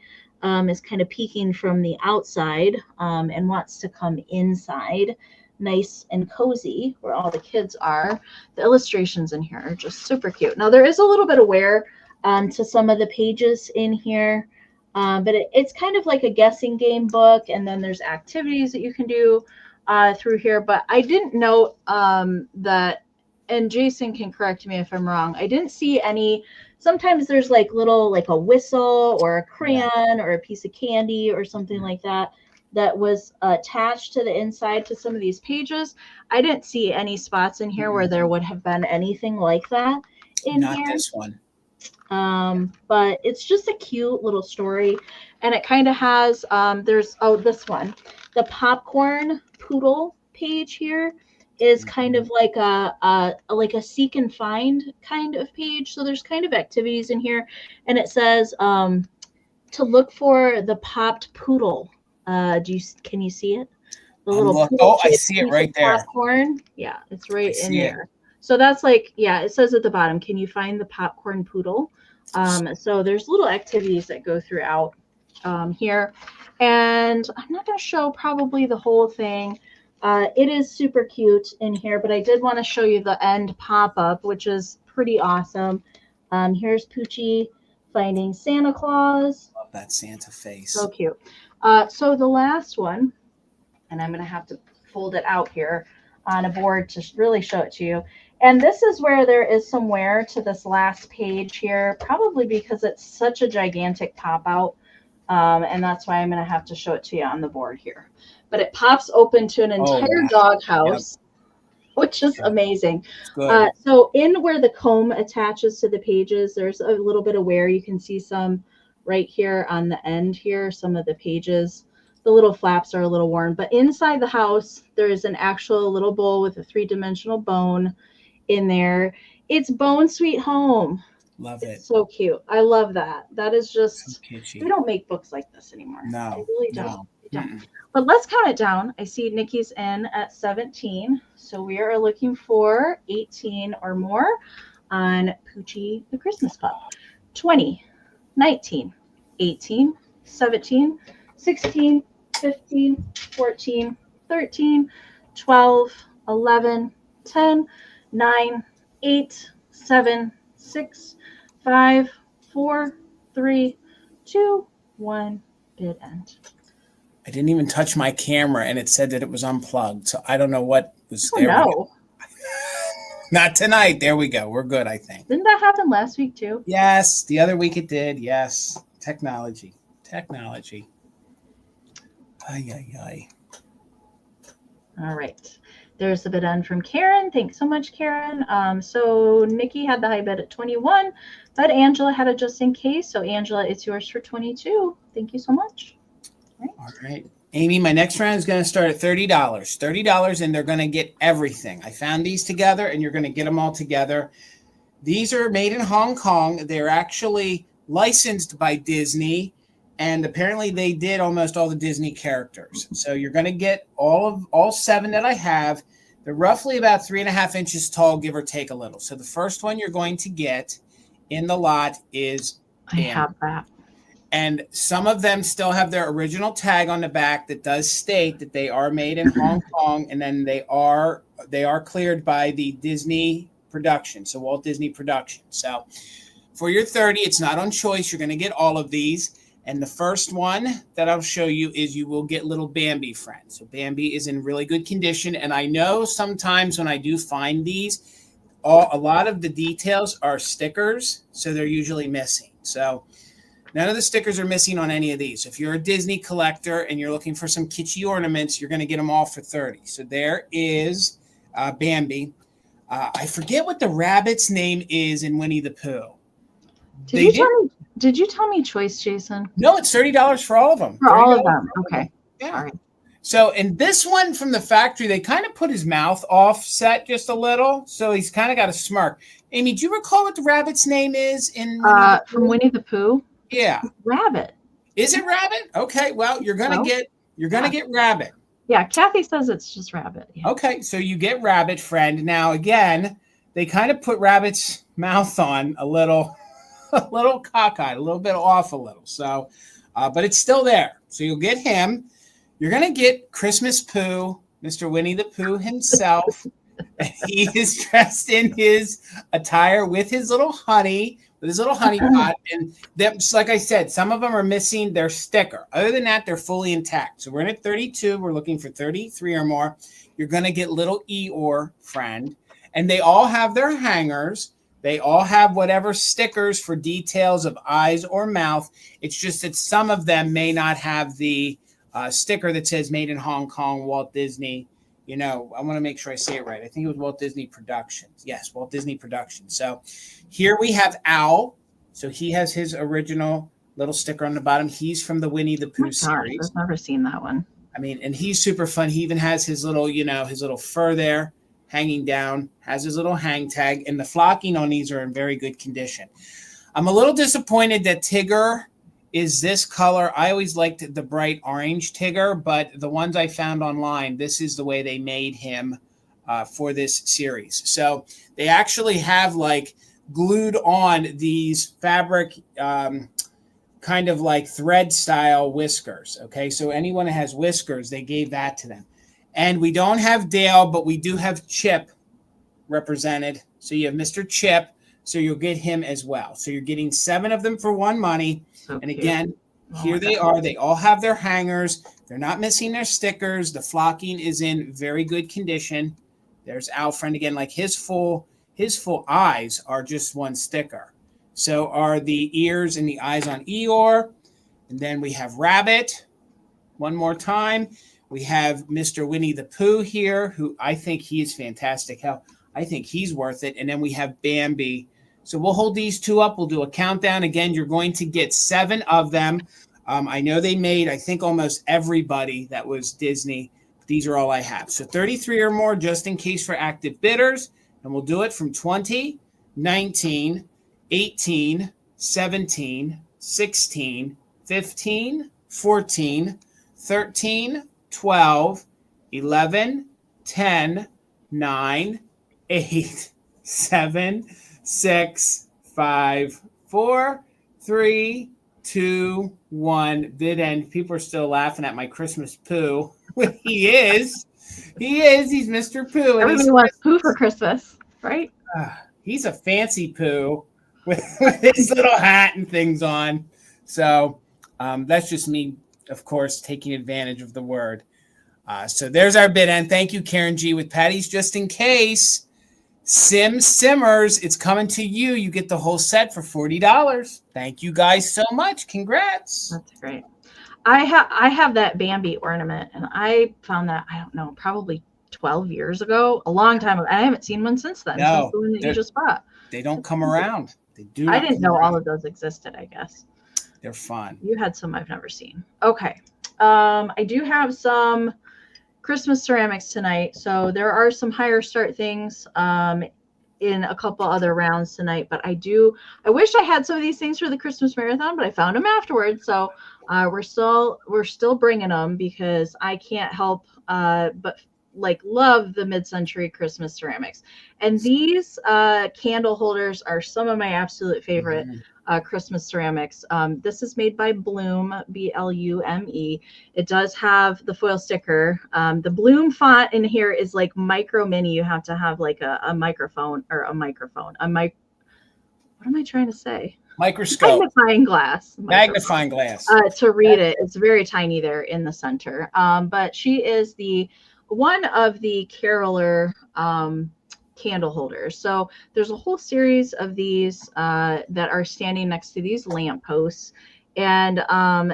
is kind of peeking from the outside and wants to come inside. Nice and cozy where all the kids are. The illustrations in here are just super cute. Now, there is a little bit of wear to some of the pages in here, but it's kind of like a guessing game book, and then there's activities that you can do through here. But I didn't note that, and Jason can correct me if I'm wrong, I didn't see any. Sometimes there's like little, like a whistle or a crayon or a piece of candy or something like that was attached to the inside to some of these pages. I didn't see any spots in here where there would have been anything like that in here. Not this one. But it's just a cute little story, and it kind of has there's this one, the popcorn poodle page here is kind of like a seek and find kind of page. So there's kind of activities in here, and it says to look for the popped poodle. Can you see it? The little I see it right there. Popcorn. Yeah, it's right in there. So that's like, yeah, it says at the bottom, can you find the popcorn poodle? So there's little activities that go throughout here. And I'm not going to show probably the whole thing. It is super cute in here, but I did want to show you the end pop-up, which is pretty awesome. Here's Poochie finding Santa Claus. Love that Santa face. So cute. So the last one, and I'm going to have to fold it out here on a board to really show it to you. And this is where there is some wear to this last page here, probably because it's such a gigantic pop out. And that's why I'm going to have to show it to you on the board here. But it pops open to an entire doghouse, which is amazing. So in where the comb attaches to the pages, there's a little bit of wear. You can see some right here on the end here, some of the pages. The little flaps are a little worn, but inside the house, there is an actual little bowl with a 3-dimensional bone in there. It's Bone Sweet Home. Love it. It's so cute. I love that. That is just, so kitschy. We don't make books like this anymore. No. They really don't. They don't. But let's count it down. I see Nikki's in at 17. So we are looking for 18 or more on Poochie the Christmas Pup. 20, 19, 18, 17, 16, 15, 14, 13, 12, 11, 10, 9, 8, 7, 6, 5, 4, 3, 2, 1, bid end. I didn't even touch my camera, and it said that it was unplugged. So I don't know what was there. No. Not tonight. There we go. We're good, I think. Didn't that happen last week too? Yes. The other week it did. Yes. Technology. Ay, ay, ay. All right. There's a bid end from Karen. Thanks so much, Karen. So Nikki had the high bid at 21, but Angela had it just in case. So Angela, it's yours for 22. Thank you so much. All right. Amy, my next round is going to start at $30. $30, and they're going to get everything. I found these together, and you're going to get them all together. These are made in Hong Kong. They're actually licensed by Disney, and apparently they did almost all the Disney characters. So you're going to get all 7 that I have. They're roughly about 3.5 inches tall, give or take a little. So the first one you're going to get in the lot is I have that. And some of them still have their original tag on the back that does state that they are made in Hong Kong, and then they are cleared by the Disney production, so Walt Disney Production. So for your 30, it's not on choice. You're going to get all of these. And the first one that I'll show you is you will get little Bambi friend. So Bambi is in really good condition. And I know sometimes when I do find these, a lot of the details are stickers, so they're usually missing. So none of the stickers are missing on any of these. If you're a Disney collector and you're looking for some kitschy ornaments, you're going to get them all for 30. So there is Bambi. I forget what the rabbit's name is in Winnie the Pooh. Did you tell me choice, Jason? No, it's $30 for all of them. For all of them. Okay. Yeah. All right. So in this one from the factory, they kind of put his mouth offset just a little. So he's kind of got a smirk. Amy, do you recall what the rabbit's name is in from Winnie the Pooh? Yeah. Rabbit. Is it Rabbit? Okay. Well, you're gonna get Rabbit. Yeah, Kathy says it's just Rabbit. Yeah. Okay, so you get Rabbit friend. Now again, they kind of put Rabbit's mouth on a little cockeyed, a little bit off a little. So, but it's still there. So you'll get him. You're gonna get Christmas Pooh, Mr. Winnie the Pooh himself. He is dressed in his attire with his little honey pot. And that's, like I said, some of them are missing their sticker. Other than that, they're fully intact. So we're in at 32. We're looking for 33 or more. You're going to get little Eeyore friend. And they all have their hangers. They all have whatever stickers for details of eyes or mouth. It's just that some of them may not have the sticker that says made in Hong Kong, Walt Disney. I want to make sure I say it right. I think it was Walt Disney Productions. Yes, Walt Disney Productions. So here we have Owl. So he has his original little sticker on the bottom. He's from the Winnie the Pooh series. I've never seen that one. I mean, and he's super fun. He even has his little, his little fur there hanging down, has his little hang tag, and the flocking on these are in very good condition. I'm a little disappointed that Tigger is this color. I always liked the bright orange Tigger, but the ones I found online, this is the way they made him for this series. So they actually have like glued on these fabric kind of like thread style whiskers. Okay, so anyone that has whiskers, they gave that to them. And we don't have Dale, but we do have Chip represented. So you have Mr. Chip, so you'll get him as well. So you're getting 7 of them for one money. So and again, here they are. They all have their hangers. They're not missing their stickers. The flocking is in very good condition. There's Alfred again. Like his full eyes are just one sticker. So are the ears and the eyes on Eeyore. And then we have Rabbit. One more time. We have Mr. Winnie the Pooh here, who I think he is fantastic. Hell, I think he's worth it. And then we have Bambi. So we'll hold these 2 up. We'll do a countdown. Again, you're going to get 7 of them. I know they made, I think, almost everybody that was Disney. These are all I have. So 33 or more, just in case for active bidders. And we'll do it from 20, 19, 18, 17, 16, 15, 14, 13, 12, 11, 10, 9, 8, 7, 6, 5, 4, 3, 2, 1. Bid end. People are still laughing at my Christmas Pooh. He is. He's Mr. Pooh. Everybody wants Pooh for Christmas, right? He's a fancy Pooh with his little hat and things on. So that's just me, of course, taking advantage of the word. So there's our bid end. Thank you, Karen G. With Patty's Just In Case. Simmers, it's coming to you. You get the whole set for $40. Thank you guys so much. Congrats. That's great. I have that Bambi ornament, and I found that, I don't know, probably 12 years ago, a long time ago. I haven't seen one since then. No, since the one that you just bought. They don't come around. They do. I didn't know all of those existed, I guess. They're fun. You had some I've never seen. Okay. I do have some Christmas ceramics tonight. So there are some higher start things in a couple other rounds tonight, but I wish I had some of these things for the Christmas marathon, but I found them afterwards. So we're still bringing them because I can't help but love the mid-century Christmas ceramics. And these candle holders are some of my absolute favorite. Christmas ceramics. This is made by Bloom, Blume. It does have the foil sticker. The Bloom font in here is like micro mini. You have to have like a microphone or a microphone. What am I trying to say? Microscope. Magnifying glass. Magnifying glass. To read it. It's very tiny there in the center. But she is one of the caroler candle holders. So there's a whole series of these that are standing next to these lampposts. And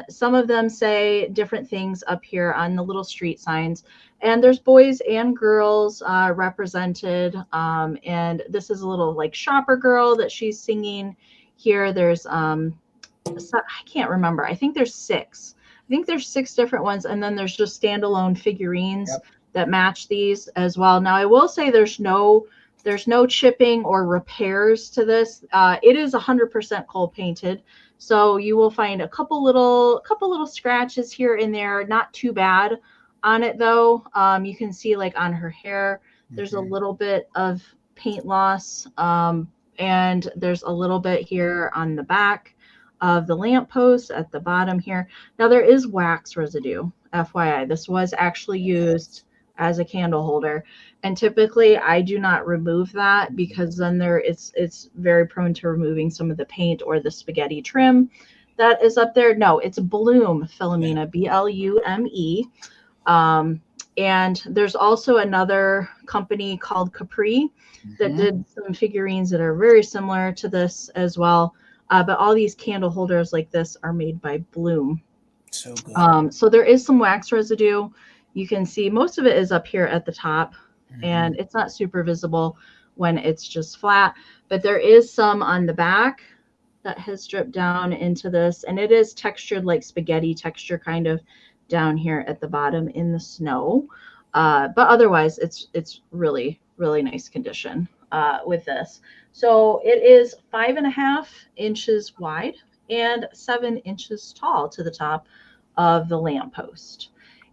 some of them say different things up here on the little street signs. And there's boys and girls represented. And this is a little like shopper girl that she's singing here. There's I can't remember. I think there's 6. I think there's 6 different ones. And then there's just standalone figurines that match these as well. Now I will say there's no chipping or repairs to this. It is 100% cold painted. So you will find a couple little scratches here and there, not too bad on it though. You can see like on her hair, there's a little bit of paint loss. And there's a little bit here on the back of the lamppost at the bottom here. Now there is wax residue, FYI. This was actually used as a candle holder, and typically I do not remove that because then it's very prone to removing some of the paint or the spaghetti trim that is up there. No, it's Bloom, Philomena, Blume. And there's also another company called Capri that did some figurines that are very similar to this as well. But all these candle holders like this are made by Bloom. So good. So there is some wax residue. You can see most of it is up here at the top, and it's not super visible when it's just flat, but there is some on the back that has dripped down into this, and it is textured like spaghetti texture kind of down here at the bottom in the snow. But otherwise it's really, really nice condition with this. So it is 5.5 inches wide and 7 inches tall to the top of the lamppost.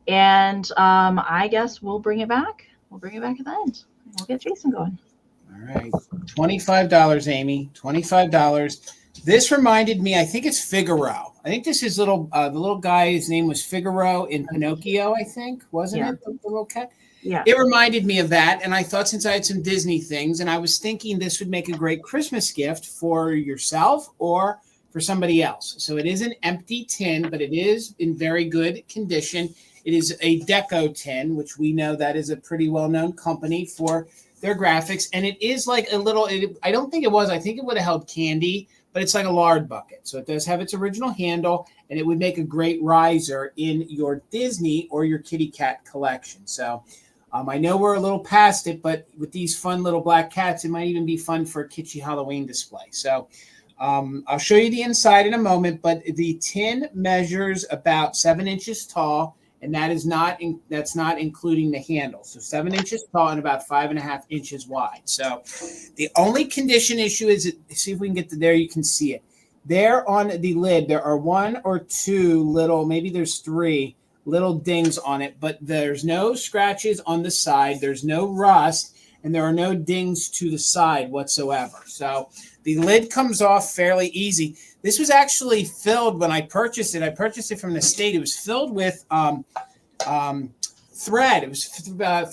And I guess we'll bring it back. We'll bring it back at the end. We'll get Jason going. All right. $25, Amy. $25. This reminded me, I think it's Figaro. I think this is the little guy, his name was Figaro in Pinocchio, I think. Wasn't it? The little cat? Yeah. It reminded me of that. And I thought since I had some Disney things, and I was thinking this would make a great Christmas gift for yourself or for somebody else. So it is an empty tin, but it is in very good condition. It is a Deco Tin, which we know that is a pretty well-known company for their graphics. And it is like a little, I don't think it was, I think it would have held candy, but it's like a lard bucket. So it does have its original handle, and it would make a great riser in your Disney or your kitty cat collection. So I know we're a little past it, but with these fun little black cats, it might even be fun for a kitschy Halloween display. So I'll show you the inside in a moment, but the tin measures about 7 inches tall, and that's not including the handle. So 7 inches tall and about 5.5 inches wide. So the only condition issue is, see if we can get to there, you can see it. There on the lid, there are 1 or 2 little, maybe there's 3 little dings on it, but there's no scratches on the side. There's no rust, and there are no dings to the side whatsoever. So the lid comes off fairly easy. This was actually filled when I purchased it. I purchased it from the state. It was filled with thread. It was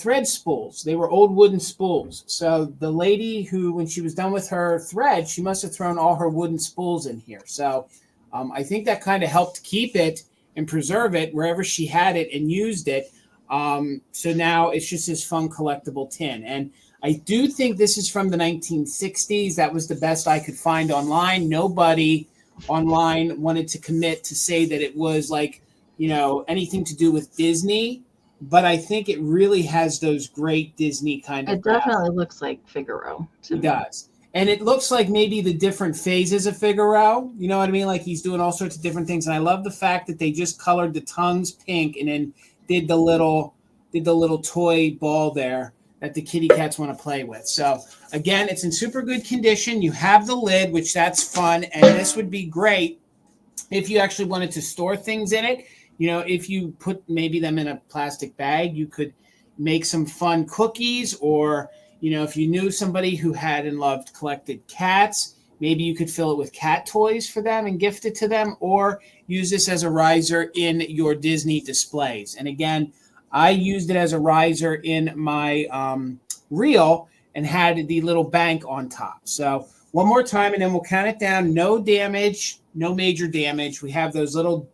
thread spools. They were old wooden spools. So the lady who, when she was done with her thread, she must have thrown all her wooden spools in here. So I think that kind of helped keep it and preserve it wherever she had it and used it. So now it's just this fun collectible tin. And I do think this is from the 1960s. That was the best I could find online. Nobody online wanted to commit to say that it was like, anything to do with Disney. But I think it really has those great Disney kind of. It definitely looks like Figaro. It does. And it looks like maybe the different phases of Figaro. You know what I mean? Like he's doing all sorts of different things. And I love the fact that they just colored the tongues pink and then did the little toy ball there that the kitty cats want to play with. So again, it's in super good condition. You have the lid, which that's fun. And this would be great if you actually wanted to store things in it. If you put maybe them in a plastic bag, you could make some fun cookies, or, if you knew somebody who had and loved collected cats, Maybe you could fill it with cat toys for them and gift it to them, or use this as a riser in your Disney displays. And again, I used it as a riser in my reel and had the little bank on top. So one more time, and then we'll count it down. No damage, no major damage. We have those little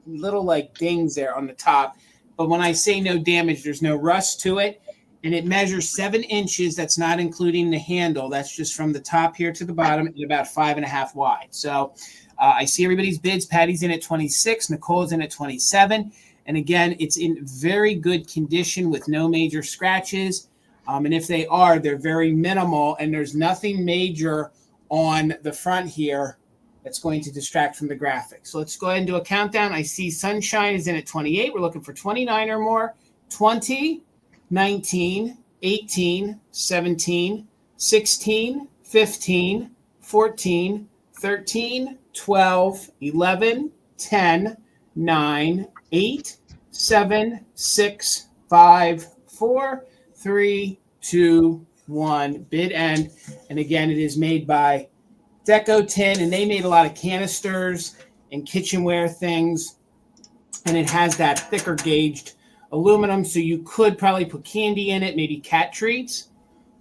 like dings there on the top. But when I say no damage, there's no rust to it. And it measures 7 inches. That's not including the handle. That's just from the top here to the bottom and about 5.5 wide. So I see everybody's bids. Patty's in at 26. Nicole's in at 27. And again, it's in very good condition with no major scratches. And if they are, they're very minimal. And there's nothing major on the front here that's going to distract from the graphics. So let's go ahead and do a countdown. I see Sunshine is in at 28. We're looking for 29 or more. 20, 19, 18, 17, 16, 15, 14, 13, 12, 11, 10, 9, 8, 7, 6, 5, 4, 3, 2, 1. Bid end. And again, it is made by Deco Tin, and they made a lot of canisters and kitchenware things. And it has that thicker gauged aluminum, so you could probably put candy in it, maybe cat treats,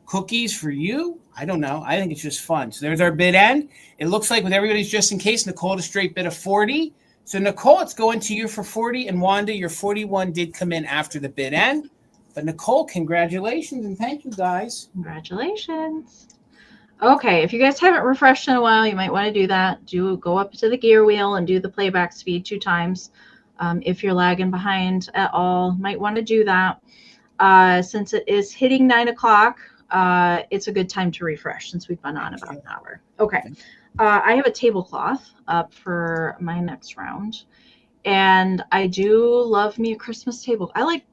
cookies for you. I don't know. I think it's just fun. So there's our bid end. It looks like with everybody's just in case, Nicole had a straight bid of 40. So Nicole, it's going to you for 40, and Wanda, your 41 did come in after the bid end. But Nicole, congratulations, and thank you guys. Congratulations. Okay, if you guys haven't refreshed in a while, you might want to do that. Go up to the gear wheel and do the playback speed 2 times. If you're lagging behind at all, might want to do that. Since it is hitting 9 o'clock, it's a good time to refresh since we've been on about an hour. Okay, I have a tablecloth up for my next round, and I do love me a Christmas table. I like,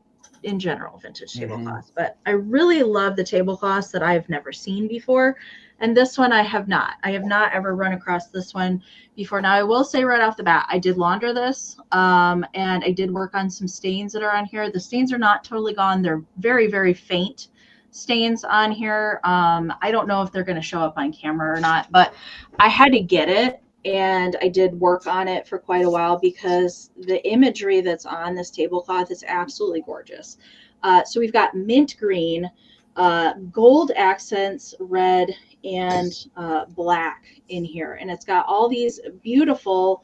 in general, vintage tablecloths, but I really love the tablecloths that I've never seen before. And this one I have not. I have not ever run across this one before. Now, I will say right off the bat, I did launder this, and I did work on some stains that are on here. The stains are not totally gone. They're very, very faint stains on here. I don't know if they're going to show up on camera or not, but I had to get it, and I did work on it for quite a while because the imagery that's on this tablecloth is absolutely gorgeous. So we've got mint green, gold accents, red, and black in here. And it's got all these beautiful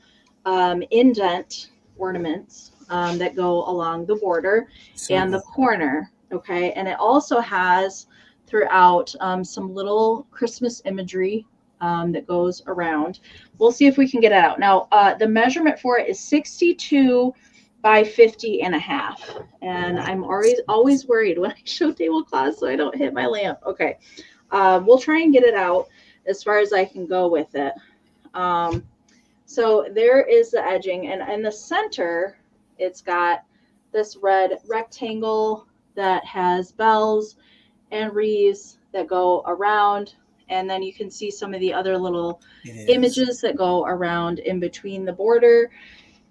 indent ornaments that go along the border and the corner. Okay. And it also has throughout some little Christmas imagery that goes around. We'll see if we can get it out. Now, the measurement for it is 62 by 50.5. And I'm always worried when I show tablecloths so I don't hit my lamp. Okay. We'll try and get it out as far as I can go with it. So there is the edging, and in the center, it's got this red rectangle that has bells and wreaths that go around. And then you can see some of the other little images that go around in between the border.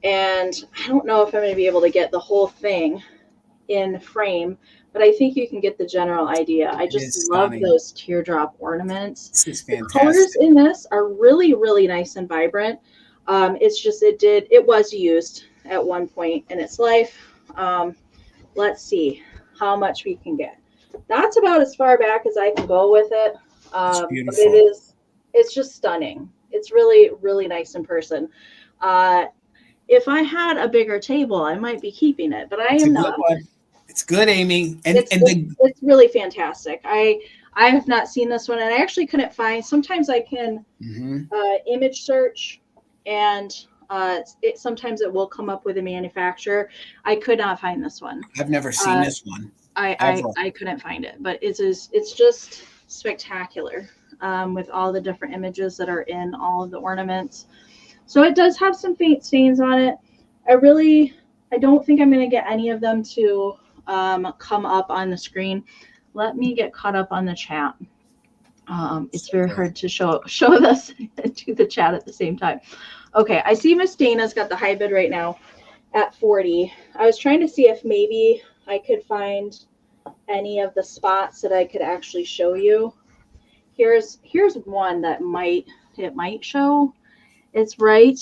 And I don't know if I'm going to be able to get the whole thing in frame, but I think you can get the general idea. I just love those teardrop ornaments. This is fantastic. The colors in this are really, really nice and vibrant. It's just, it was used at one point in its life. Let's see how much we can get. That's about as far back as I can go with it. But it's just stunning. It's really, really nice in person. If I had a bigger table, I might be keeping it, but I am not. It's good, Amy. And it's really fantastic. I have not seen this one, and I actually couldn't find. Sometimes I can image search, and sometimes it will come up with a manufacturer. I could not find this one. I've never seen this one. I couldn't find it, but it's just spectacular with all the different images that are in all of the ornaments. So it does have some faint stains on it. I don't think I'm going to get any of them to come up on the screen. Let me get caught up on the chat. It's very hard to show this and do the chat at the same time. Okay, I see Miss Dana's got the high bid right now at 40. I was trying to see if maybe I could find any of the spots that I could actually show you Here's one that might show. It's very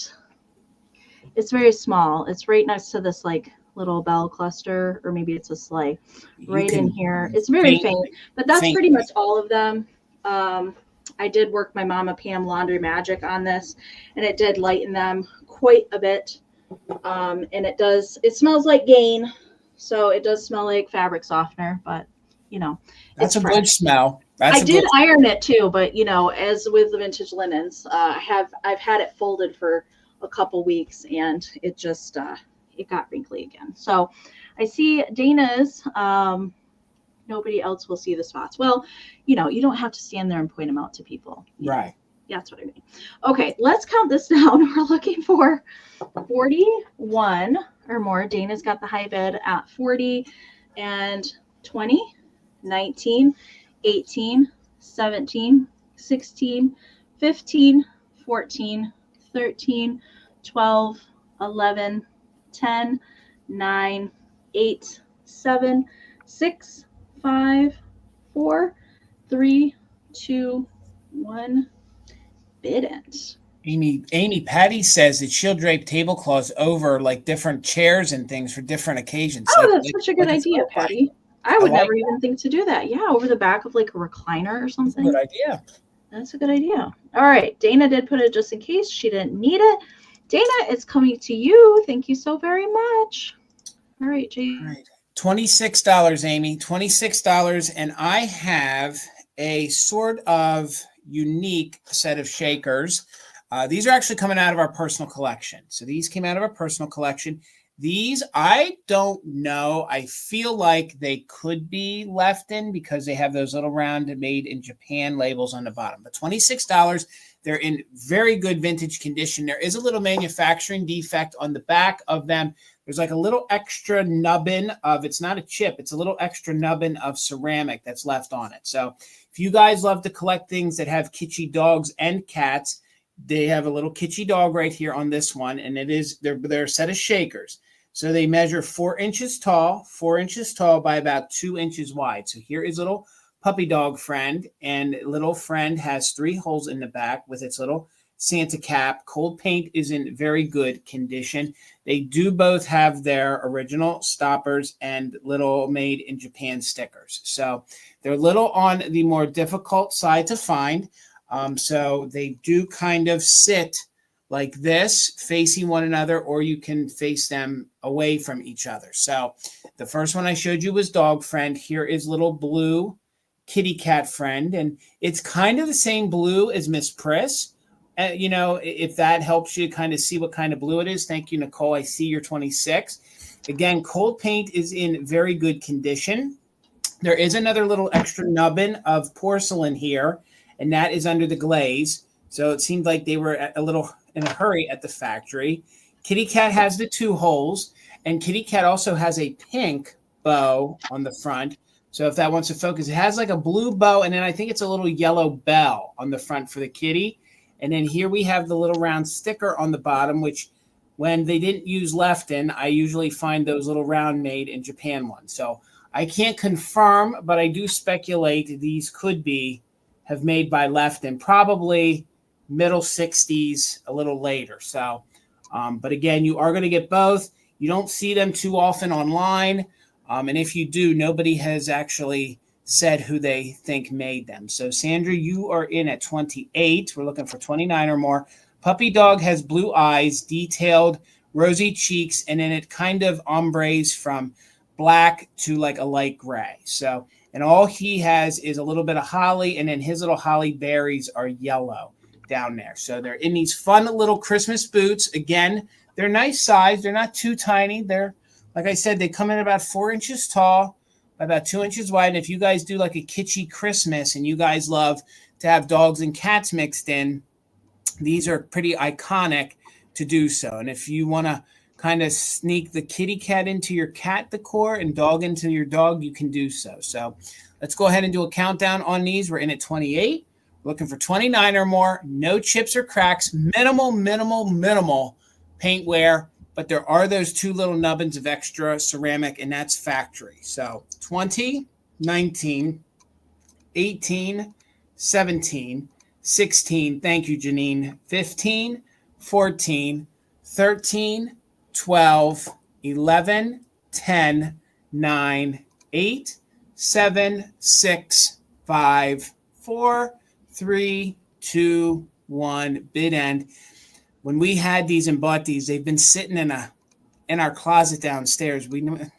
small. It's right next to this like little bell cluster, or maybe it's a sleigh right in here. It's very faint, but that's pretty much all of them. I did work my Mama Pam Laundry Magic on this, and it did lighten them quite a bit. And it smells like Gain, so it does smell like fabric softener, but you know, that's a good smell. I did iron it too, but you know, as with the vintage linens, I've had it folded for a couple weeks, and it just it got wrinkly again. So I see Dana's. Nobody else will see the spots. Well, you know, you don't have to stand there and point them out to people. Right. Yeah, that's what I mean. Okay, let's count this down. We're looking for 41 or more. Dana's got the high bid at 40 and 20, 19, 18, 17, 16, 15, 14, 13, 12, 11, 10, 9, 8, 7, 6, 5, 4, 3, 2, 1. Bidn't. Amy Patty says that she'll drape tablecloths over like different chairs and things for different occasions. Oh, that's such a good idea, Patty. I would never even think to do that. Yeah, over the back of like a recliner or something. Good idea. That's a good idea. All right. Dana did put it just in case she didn't need it. Dana, it's coming to you. Thank you so very much. All right, Jay. All right. $26, Amy. $26. And I have a sort of unique set of shakers. These are actually coming out of our personal collection. So these came out of our personal collection. These, I don't know. I feel like they could be left in because they have those little round made in Japan labels on the bottom. But $26, they're in very good vintage condition. There is a little manufacturing defect on the back of them. There's like a little extra nubbin of, it's not a chip, it's a little extra nubbin of ceramic that's left on it. So if you guys love to collect things that have kitschy dogs and cats, they have a little kitschy dog right here on this one, and they're a set of shakers. So they measure 4 inches tall by about 2 inches wide. So here is little puppy dog friend, and little friend has 3 holes in the back with its little Santa cap. Cold paint is in very good condition. They do both have their original stoppers and little made in Japan stickers. So they're a little on the more difficult side to find. So they do kind of sit like this, facing one another, or you can face them away from each other. So the first one I showed you was Dog Friend. Here is little blue kitty cat friend, and it's kind of the same blue as Miss Priss. You know, if that helps you kind of see what kind of blue it is. Thank you, Nicole. I see you're 26. Again, cold paint is in very good condition. There is another little extra nubbin of porcelain here, and that is under the glaze. So it seemed like they were a little in a hurry at the factory. Kitty Cat has the 2 holes, and Kitty Cat also has a pink bow on the front. So if that wants to focus, it has like a blue bow, and then I think it's a little yellow bell on the front for the kitty. And then here we have the little round sticker on the bottom, which when they didn't use Lefton, I usually find those little round made in Japan ones. So I can't confirm, but I do speculate these could have made by Lefton, probably middle 60s, a little later. So, but again, you are going to get both. You don't see them too often online. And if you do, nobody has actually said who they think made them. So Sandra, you are in at 28. We're looking for 29 or more. Puppy dog has blue eyes, detailed rosy cheeks, and then it kind of ombres from black to like a light gray. So, and all he has is a little bit of holly, and then his little holly berries are yellow down there. So they're in these fun little Christmas boots. Again, they're nice size. They're not too tiny. They're, like I said, they come in about 4 inches tall, about 2 inches wide. And if you guys do like a kitschy Christmas and you guys love to have dogs and cats mixed in, these are pretty iconic to do so. And if you want to kind of sneak the kitty cat into your cat decor and dog into your dog, you can do so. So let's go ahead and do a countdown on these. We're in at 28. Looking for 29 or more. No chips or cracks. Minimal paint wear. But there are those 2 little nubbins of extra ceramic, and that's factory. So 20, 19, 18, 17, 16, thank you, Janine, 15, 14, 13, 12, 11, 10, 9, 8, 7, 6, 5, 4, 3, 2, 1, bid end. When we had these and bought these, they've been sitting in our closet downstairs.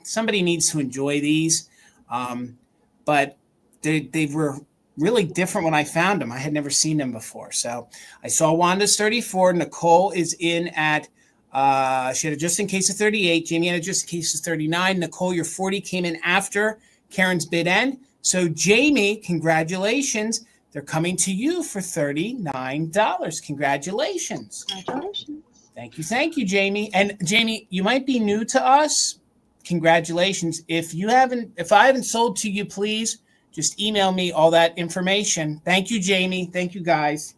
Somebody needs to enjoy these, but they were really different when I found them. I had never seen them before. So I saw Wanda's 34. Nicole is in at, she had a just in case of 38. Jamie had a just in case of 39. Nicole, your 40 came in after Karen's bid end. So Jamie, congratulations. They're coming to you for $39. Congratulations. Congratulations. Thank you, Jamie. And Jamie, you might be new to us. Congratulations. If I haven't sold to you, please just email me all that information. Thank you, Jamie. Thank you, guys.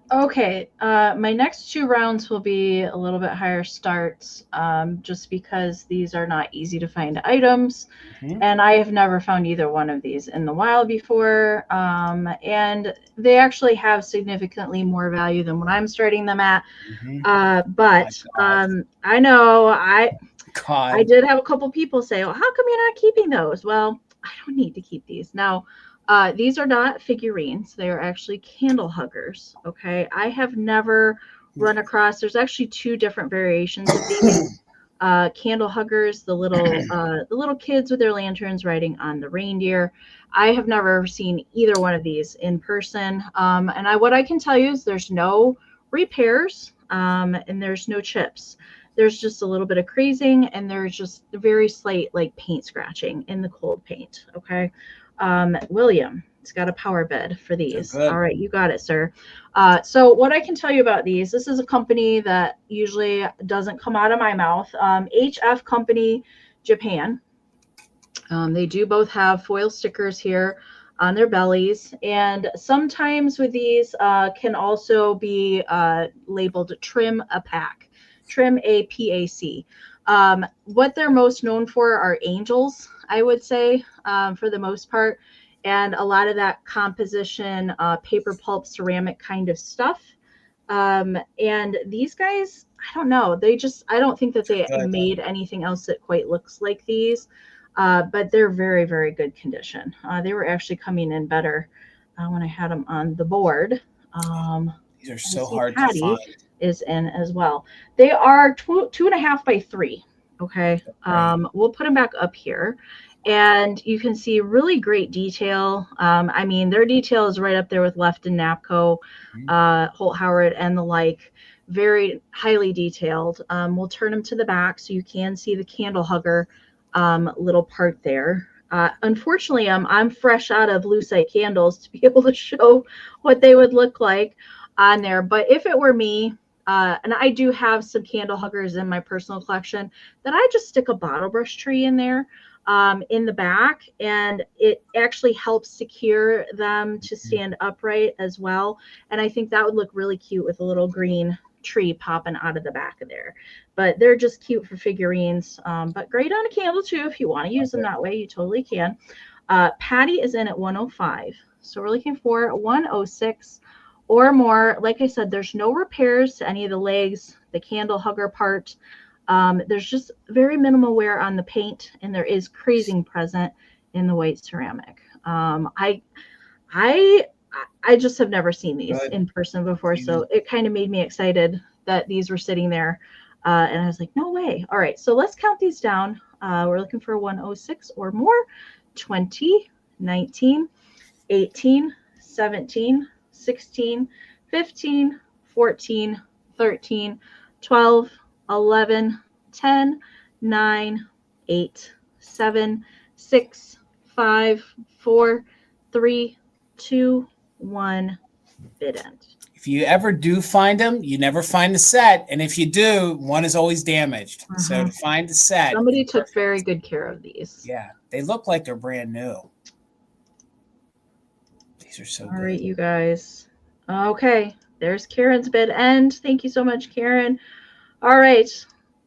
Okay, my next 2 rounds will be a little bit higher starts, just because these are not easy to find items, and I have never found either one of these in the wild before, and they actually have significantly more value than what I'm starting them at. But I know I did have a couple people say, "Well, how come you're not keeping those?" Well, I don't need to keep these now. These are not figurines. They are actually candle huggers. Okay. I have never run across, there's actually 2 different variations of these. Candle huggers, the little kids with their lanterns riding on the reindeer. I have never seen either one of these in person. And what I can tell you is there's no repairs, and there's no chips. There's just a little bit of crazing, and there's just very slight like paint scratching in the cold paint. Okay. William, it's got a power bed for these. All right, you got it, sir. So what I can tell you about these, this is a company that usually doesn't come out of my mouth. HF Company, Japan. They do both have foil stickers here on their bellies, and sometimes with these can also be labeled trim a pack, trim a PAC. What they're most known for are angels, I would say, for the most part, and a lot of that composition, paper pulp, ceramic kind of stuff. And these guys, I don't know, I don't think that they made anything else that quite looks like these, but they're very, very good condition. They were actually coming in better when I had them on the board. These are so hard to find. Is in as well. They are 2.5 by 3. Okay. We'll put them back up here, and you can see really great detail. I mean, their detail is right up there with Left and Napco, Holt Howard, and the like. Very highly detailed. We'll turn them to the back so you can see the candle hugger little part there. Unfortunately, I'm fresh out of lucite candles to be able to show what they would look like on there. But if it were me, and I do have some candle huggers in my personal collection, that I just stick a bottle brush tree in there in the back, and it actually helps secure them to stand upright as well. And I think that would look really cute with a little green tree popping out of the back of there. But they're just cute for figurines, but great on a candle too. If you want to use them that way, you totally can. Patty is in at 105, so we're looking for 106 or more. Like I said, there's no repairs to any of the legs, the candle hugger part. There's just very minimal wear on the paint, and there is crazing present in the white ceramic. I just have never seen these in person before, so it kind of made me excited that these were sitting there, and I was like, no way. All right, so let's count these down. We're looking for 106 or more. 20, 19, 18, 17, 16, 15, 14, 13, 12, 11, 10, 9, 8, 7, 6, 5, 4, 3, 2, 1, bid end. If you ever do find them, you never find the set. And if you do, one is always damaged. So to find the set. Somebody took very good care of these. Yeah. They look like they're brand new. These are so good. All right, you guys. Okay. There's Karen's bid end. Thank you so much, Karen. All right.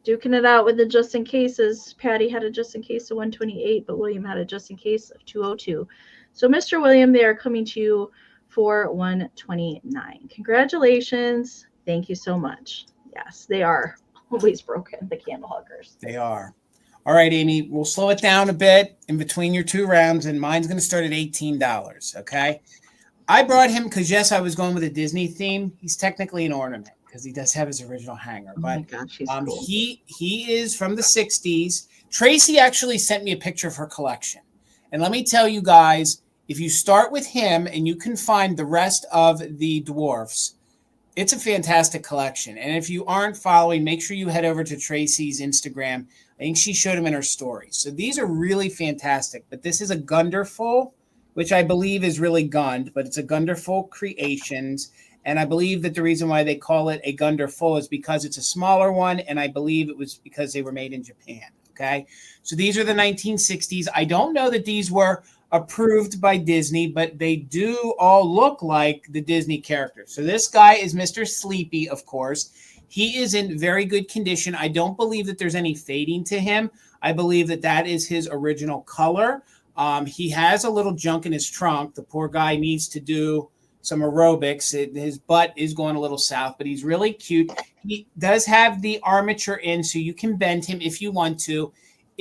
Duking it out with the just in cases. Patty had a just in case of 128, but William had a just in case of 202. So Mr. William, they are coming to you for $129. Congratulations. Thank you so much. Yes, they are always broken, the candle huggers. They are. All right, Amie, we'll slow it down a bit in between your two rounds, and mine's going to start at $18, okay? I brought him because, yes, I was going with a Disney theme. He's technically an ornament because he does have his original hanger. Oh my gosh, he's cool. He is from the 60s. Tracy actually sent me a picture of her collection. And let me tell you guys, if you start with him and you can find the rest of the dwarfs, it's a fantastic collection. And if you aren't following, make sure you head over to Tracy's Instagram. I think she showed them in her stories. So these are really fantastic. But this is a Gunderful, which I believe is really Gund, but it's a Gunderful Creations. And I believe that the reason why they call it a Gunderful is because it's a smaller one. And I believe it was because they were made in Japan. Okay. So these are the 1960s. I don't know that these were approved by Disney, but they do all look like the Disney characters. So this guy is Mr. Sleepy, of course. He is in very good condition. I don't believe that there's any fading to him. I believe that that is his original color. He has a little junk in his trunk. The poor guy needs to do some aerobics. His butt is going a little south, but he's really cute. He does have the armature in, so you can bend him if you want to.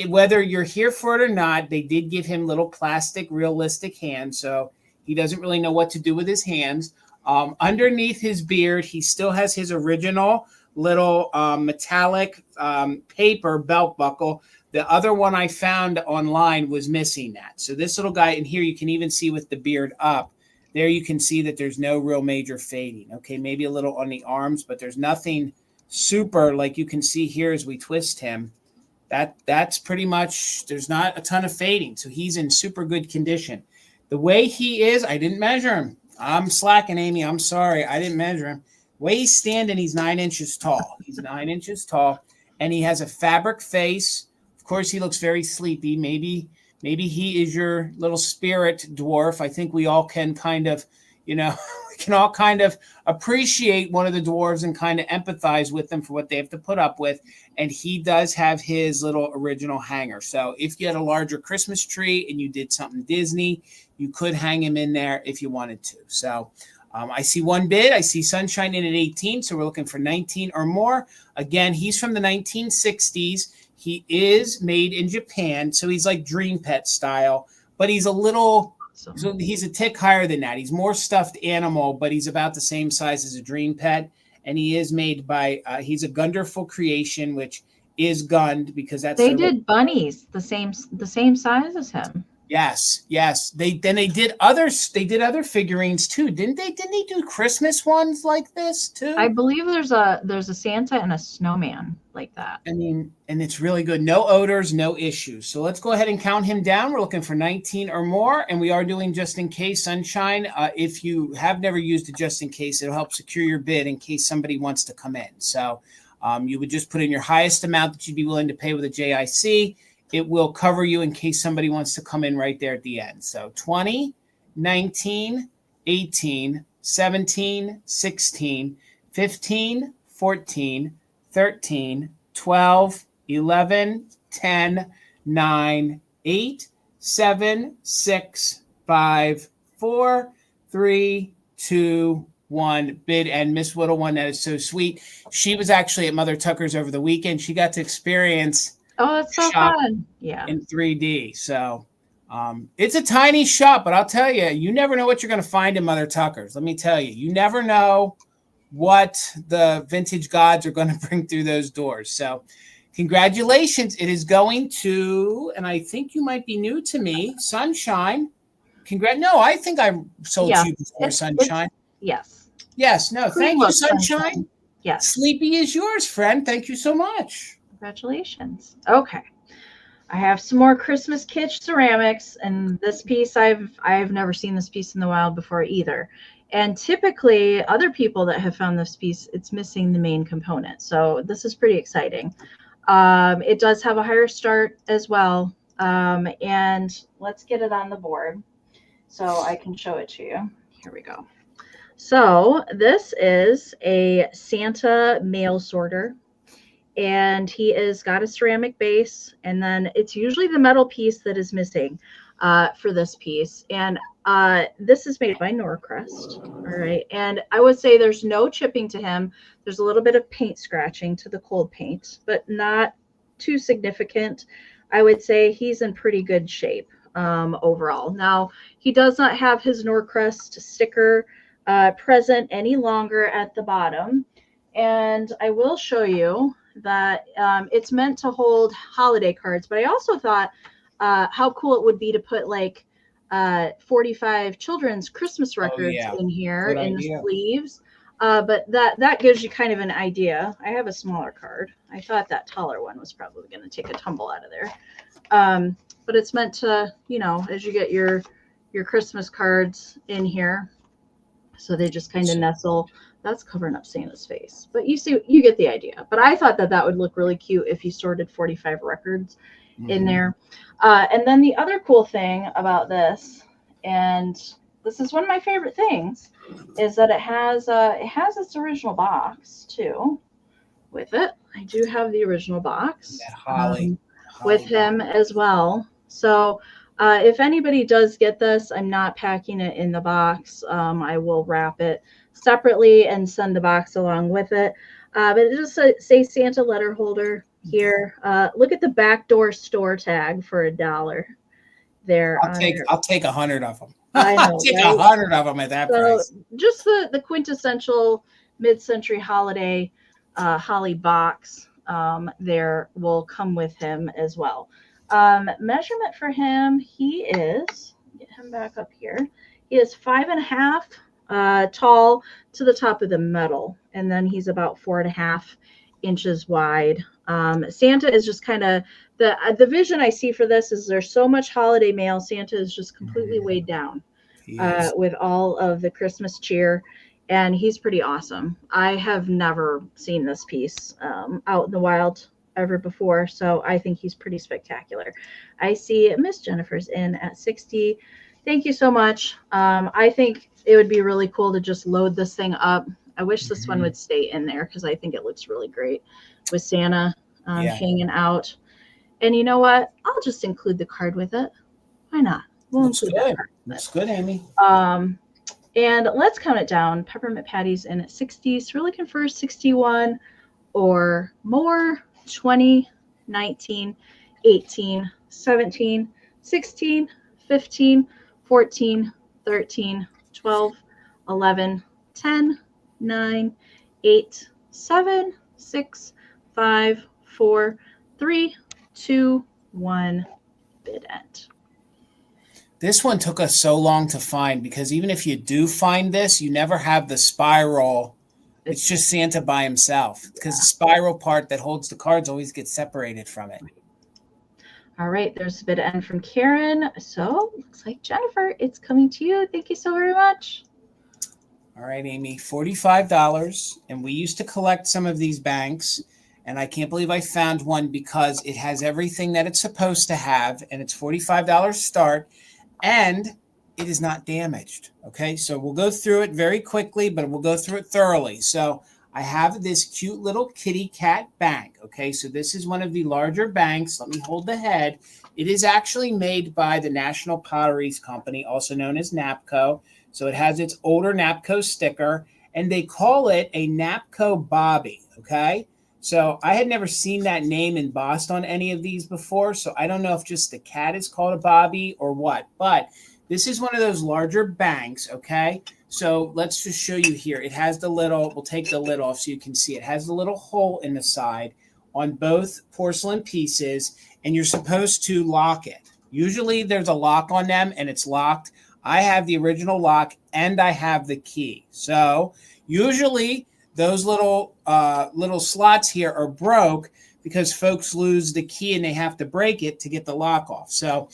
Whether you're here for it or not, they did give him little plastic, realistic hands, so he doesn't really know what to do with his hands. Underneath his beard, he still has his original little metallic paper belt buckle. The other one I found online was missing that. So this little guy in here, you can even see with the beard up. There you can see that there's no real major fading. Okay, maybe a little on the arms, but there's nothing super like you can see here as we twist him. That's pretty much, there's not a ton of fading. So he's in super good condition. The way he is, I didn't measure him. I'm slacking, Amie. I'm sorry. I didn't measure him. The way he's standing, he's 9 inches tall. He's 9 inches tall, and he has a fabric face. Of course, he looks very sleepy. Maybe he is your little spirit dwarf. I think we all can kind of, we can all kind of appreciate one of the dwarves and kind of empathize with them for what they have to put up with. And he does have his little original hanger. So if you had a larger Christmas tree and you did something Disney, you could hang him in there if you wanted to. So I see one bid. I see Sunshine in at 18. So we're looking for 19 or more. Again, he's from the 1960s. He is made in Japan. So he's like Dream Pet style, but he's a little... So he's a tick higher than that. He's more stuffed animal, but he's about the same size as a Dream Pet. And he is made by, he's a Gunderful creation, which is Gund because that's. They did bunnies the same size as him. Yes. They did others. They did other figurines too, didn't they? Didn't they do Christmas ones like this too? I believe there's a Santa and a snowman like that. I mean, and it's really good. No odors, no issues. So let's go ahead and count him down. We're looking for 19 or more, and we are doing just in case Sunshine. If you have never used it just in case, it'll help secure your bid in case somebody wants to come in. So you would just put in your highest amount that you'd be willing to pay with a JIC. It will cover you in case somebody wants to come in right there at the end. So 20, 19, 18, 17, 16, 15, 14, 13, 12, 11, 10, 9, 8, 7, 6, 5, 4, 3, 2, 1. Bid and Miss Whittle one that is so sweet. She was actually at Mother Tucker's over the weekend. She got to experience that's so fun. Yeah. In 3D. So it's a tiny shop, but I'll tell you, you never know what you're going to find in Mother Tucker's. Let me tell you, you never know what the vintage gods are going to bring through those doors. So congratulations. It is going to, and I think you might be new to me, Sunshine. No, I think I sold you before, Sunshine. Yes. Yes. No, thank you, Sunshine. Yes. Sleepy is yours, friend. Thank you so much. Congratulations. Okay. I have some more Christmas kitsch ceramics, and this piece I've never seen this piece in the wild before either. And typically other people that have found this piece, it's missing the main component. So this is pretty exciting. It does have a higher start as well. And let's get it on the board so I can show it to you. Here we go. So this is a Santa mail sorter. And he is got a ceramic base, and then it's usually the metal piece that is missing. for this piece. And this is made by Norcrest. All right. And I would say there's no chipping to him. There's a little bit of paint scratching to the cold paint, but not too significant. I would say he's in pretty good shape overall. Now, he does not have his Norcrest sticker present any longer at the bottom. And I will show you that it's meant to hold holiday cards, but I also thought how cool it would be to put like 45 children's Christmas records in here in the sleeves. But that gives you kind of an idea. I have a smaller card. I thought that taller one was probably going to take a tumble out of there. But it's meant to, you know, as you get your Christmas cards in here, so they just kind of nestle. That's covering up Santa's face, but you get the idea. But I thought that would look really cute if you sorted 45 records in there. And then the other cool thing about this, and this is one of my favorite things, is that it has its original box too with it. I do have the original box with him as well. So if anybody does get this, I'm not packing it in the box. I will wrap it separately and send the box along with it. But it just says Santa letter holder here. Look at the backdoor store tag for $1 there. I'll take 100 of them. I know, I'll take 100 of them at that price. Just the quintessential mid-century holiday holly box there will come with him as well. Measurement for him, he is, get him back up here. He is 5.5 tall to the top of the metal, and then he's about 4.5 inches wide. Santa is just kind of the vision I see for this is there's so much holiday mail. Santa is just completely weighed down with all of the Christmas cheer, and he's pretty awesome. I have never seen this piece out in the wild ever before, so I think he's pretty spectacular. I see Miss Jennifer's in at 60. Thank you so much. I think it would be really cool to just load this thing up. I wish this one would stay in there because I think it looks really great with Santa hanging out. And you know what? I'll just include the card with it. Why not? We'll include that card. That's good, Amy. And let's count it down. Peppermint Patty's in at 60. So we're looking for 61 or more. 20, 19, 18, 17, 16, 15, 14, 13, 12, 11, 10, 9, 8, 7, 6, 5, 4, 3, 2, 1, bid end. This one took us so long to find because even if you do find this, you never have the spiral. It's just Santa by himself because the spiral part that holds the cards always gets separated from it. All right, there's a bid end from Karen. So looks like Jennifer, it's coming to you. Thank you so very much. All right, Amy, $45. And we used to collect some of these banks. And I can't believe I found one because it has everything that it's supposed to have. And it's $45 start. And it is not damaged. Okay, so we'll go through it very quickly, but we'll go through it thoroughly. So I have this cute little kitty cat bank. Okay, so this is one of the larger banks. Let me hold the head. It is actually made by the National Potteries Company, also known as NAPCO. So it has its older NAPCO sticker, and they call it a NAPCO Bobby. Okay, so I had never seen that name embossed on any of these before, so I don't know if just the cat is called a Bobby or what, but this is one of those larger banks, okay? So let's just show you here. It has the little, we'll take the lid off so you can see. It has the little hole in the side on both porcelain pieces, and you're supposed to lock it. Usually there's a lock on them, and it's locked. I have the original lock, and I have the key. So usually those little slots here are broke because folks lose the key and they have to break it to get the lock off. So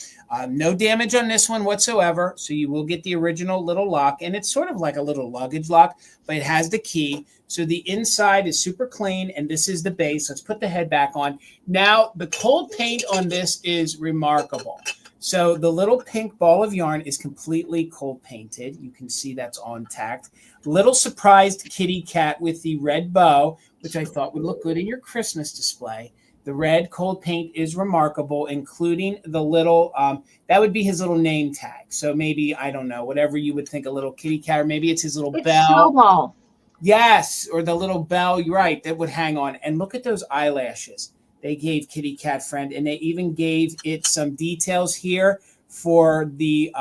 no damage on this one whatsoever. So you will get the original little lock, and it's sort of like a little luggage lock, but it has the key. So the inside is super clean, and this is the base. Let's put the head back on. Now, the cold paint on this is remarkable. So the little pink ball of yarn is completely cold painted. You can see that's on tacked. Little surprised kitty cat with the red bow, which I thought would look good in your Christmas display. The red cold paint is remarkable, including the little, that would be his little name tag. So maybe, I don't know, whatever you would think, a little kitty cat, or maybe it's his little bell. Snowball. Yes, or the little bell, you're right, that would hang on. And look at those eyelashes they gave Kitty Cat Friend. And they even gave it some details here for the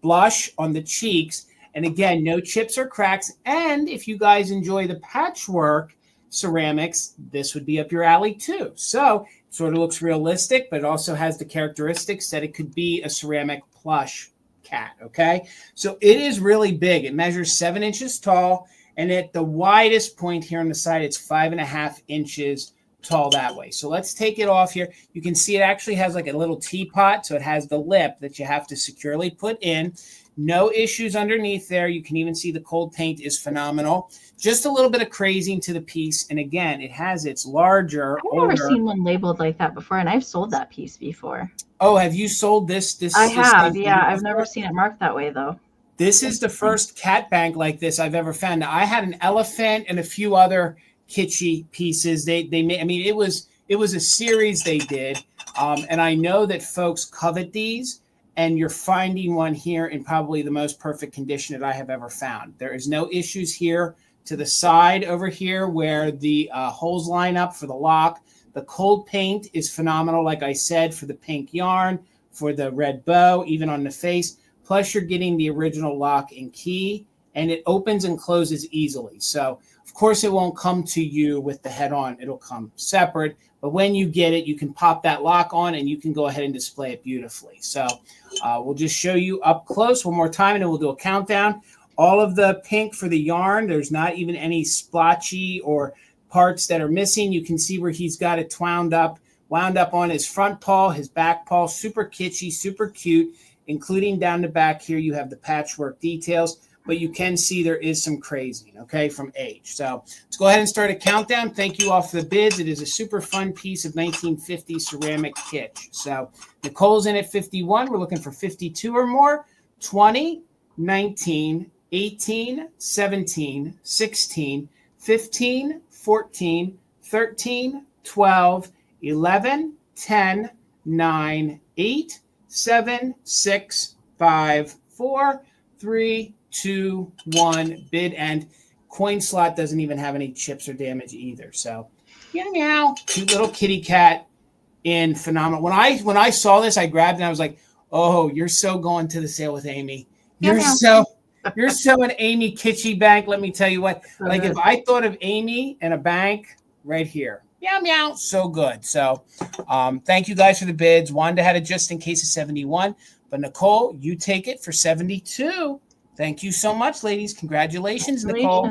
blush on the cheeks. And again, no chips or cracks. And if you guys enjoy the patchwork ceramics, this would be up your alley too. So it sort of looks realistic, but it also has the characteristics that it could be a ceramic plush cat, okay? So it is really big. It measures 7 inches tall, and at the widest point here on the side, it's 5.5 inches tall that way. So let's take it off here. You can see it actually has like a little teapot, so it has the lip that you have to securely put in. No issues underneath there. You can even see the cold paint is phenomenal. Just a little bit of crazing to the piece. And again, it has its larger. I've never seen one labeled like that before, and I've sold that piece before. Oh, have you sold this? I have, yeah. I've never seen it marked that way, though. This is the first cat bank like this I've ever found. Now, I had an elephant and a few other kitschy pieces. They made, I mean, it was a series they did. And I know that folks covet these. And you're finding one here in probably the most perfect condition that I have ever found. There is no issues here to the side over here where the holes line up for the lock. The cold paint is phenomenal, like I said, for the pink yarn, for the red bow, even on the face. Plus, you're getting the original lock and key, and it opens and closes easily. So, of course, it won't come to you with the head on. It'll come separate. But when you get it, you can pop that lock on and you can go ahead and display it beautifully. So we'll just show you up close one more time, and then we'll do a countdown. All of the pink for the yarn, there's not even any splotchy or parts that are missing. You can see where he's got it wound up on his front paw, his back paw, super kitschy, super cute, including down the back here. You have the patchwork details. But you can see there is some crazing, okay, from age. So let's go ahead and start a countdown. Thank you all for the bids. It is a super fun piece of 1950 ceramic kitsch. So Nicole's in at 51. We're looking for 52 or more. 20, 19, 18, 17, 16, 15, 14, 13, 12, 11, 10, 9, 8, 7, 6, 5, 4, 3, 2, 1, bid end. Coin slot doesn't even have any chips or damage either. So, meow meow, cute little kitty cat in phenomenal. When I saw this, I grabbed it and I was like, "Oh, you're so going to the sale with Amie. You're so an Amie kitschy bank. Let me tell you what. Like if I thought of Amie and a bank right here, meow meow, so good. So, thank you guys for the bids. Wanda had it just in case of 71, but Nicole, you take it for 72. Thank you so much, ladies. Congratulations, Nicole.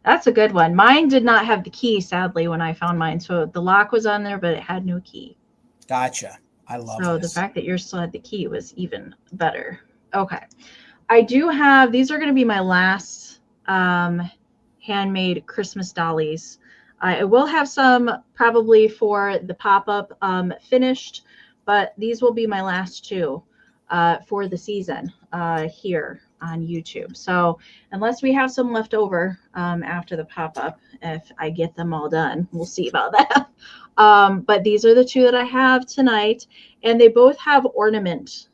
That's a good one. Mine did not have the key, sadly, when I found mine. So the lock was on there, but it had no key. Gotcha. I love this. So the fact that yours still had the key was even better. Okay. I do have, these are going to be my last handmade Christmas dollies. I will have some probably for the pop-up finished, but these will be my last two for the season here on YouTube. So unless we have some left over after the pop-up, if I get them all done, we'll see about that. But these are the two that I have tonight, and they both have ornament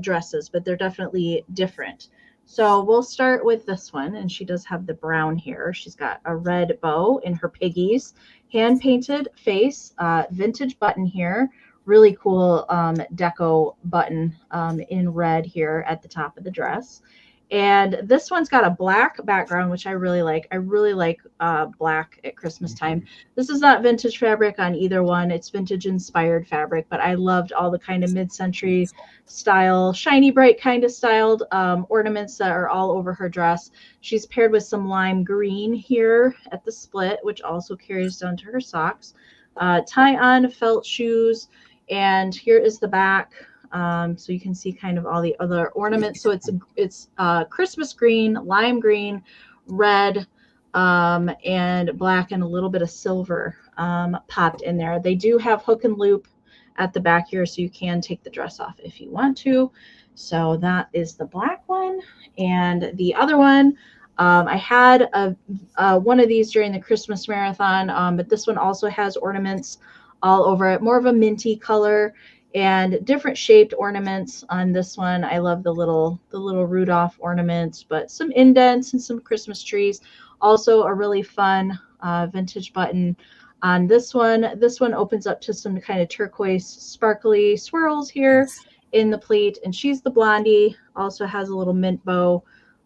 dresses, but they're definitely different. So we'll start with this one, and she does have the brown here. She's got a red bow in her piggies, hand-painted face, vintage button here, really cool deco button in red here at the top of the dress. And this one's got a black background, which I really like. I really like black at Christmas time. This is not vintage fabric on either one. It's vintage inspired fabric, but I loved all the kind of mid-century style, shiny bright kind of styled ornaments that are all over her dress. She's paired with some lime green here at the split, which also carries down to her socks. Tie-on felt shoes, and here is the back. So you can see kind of all the other ornaments. So it's Christmas green, lime green, red, and black, and a little bit of silver popped in there. They do have hook and loop at the back here, so you can take the dress off if you want to. So that is the black one. And the other one, I had one of these during the Christmas marathon, but this one also has ornaments all over it. More of a minty color and different shaped ornaments on this one. I love the little Rudolph ornaments, but some indents and some Christmas trees. Also a really fun vintage button on this one. This one opens up to some kind of turquoise sparkly swirls here in the pleat, and she's the blondie. Also has a little mint bow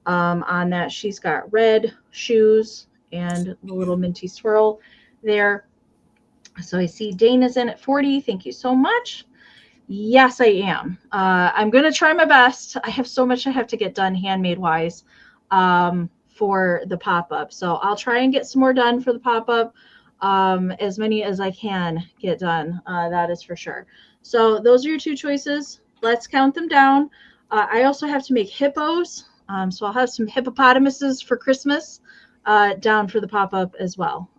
on that. She's got red shoes and the little minty swirl there. So I see Dana's in at 40. Thank you so much. Yes, I am. I'm going to try my best. I have so much I have to get done handmade wise for the pop-up. So I'll try and get some more done for the pop-up. As many as I can get done. That is for sure. So those are your two choices. Let's count them down. I also have to make hippos. So I'll have some hippopotamuses for Christmas down for the pop-up as well.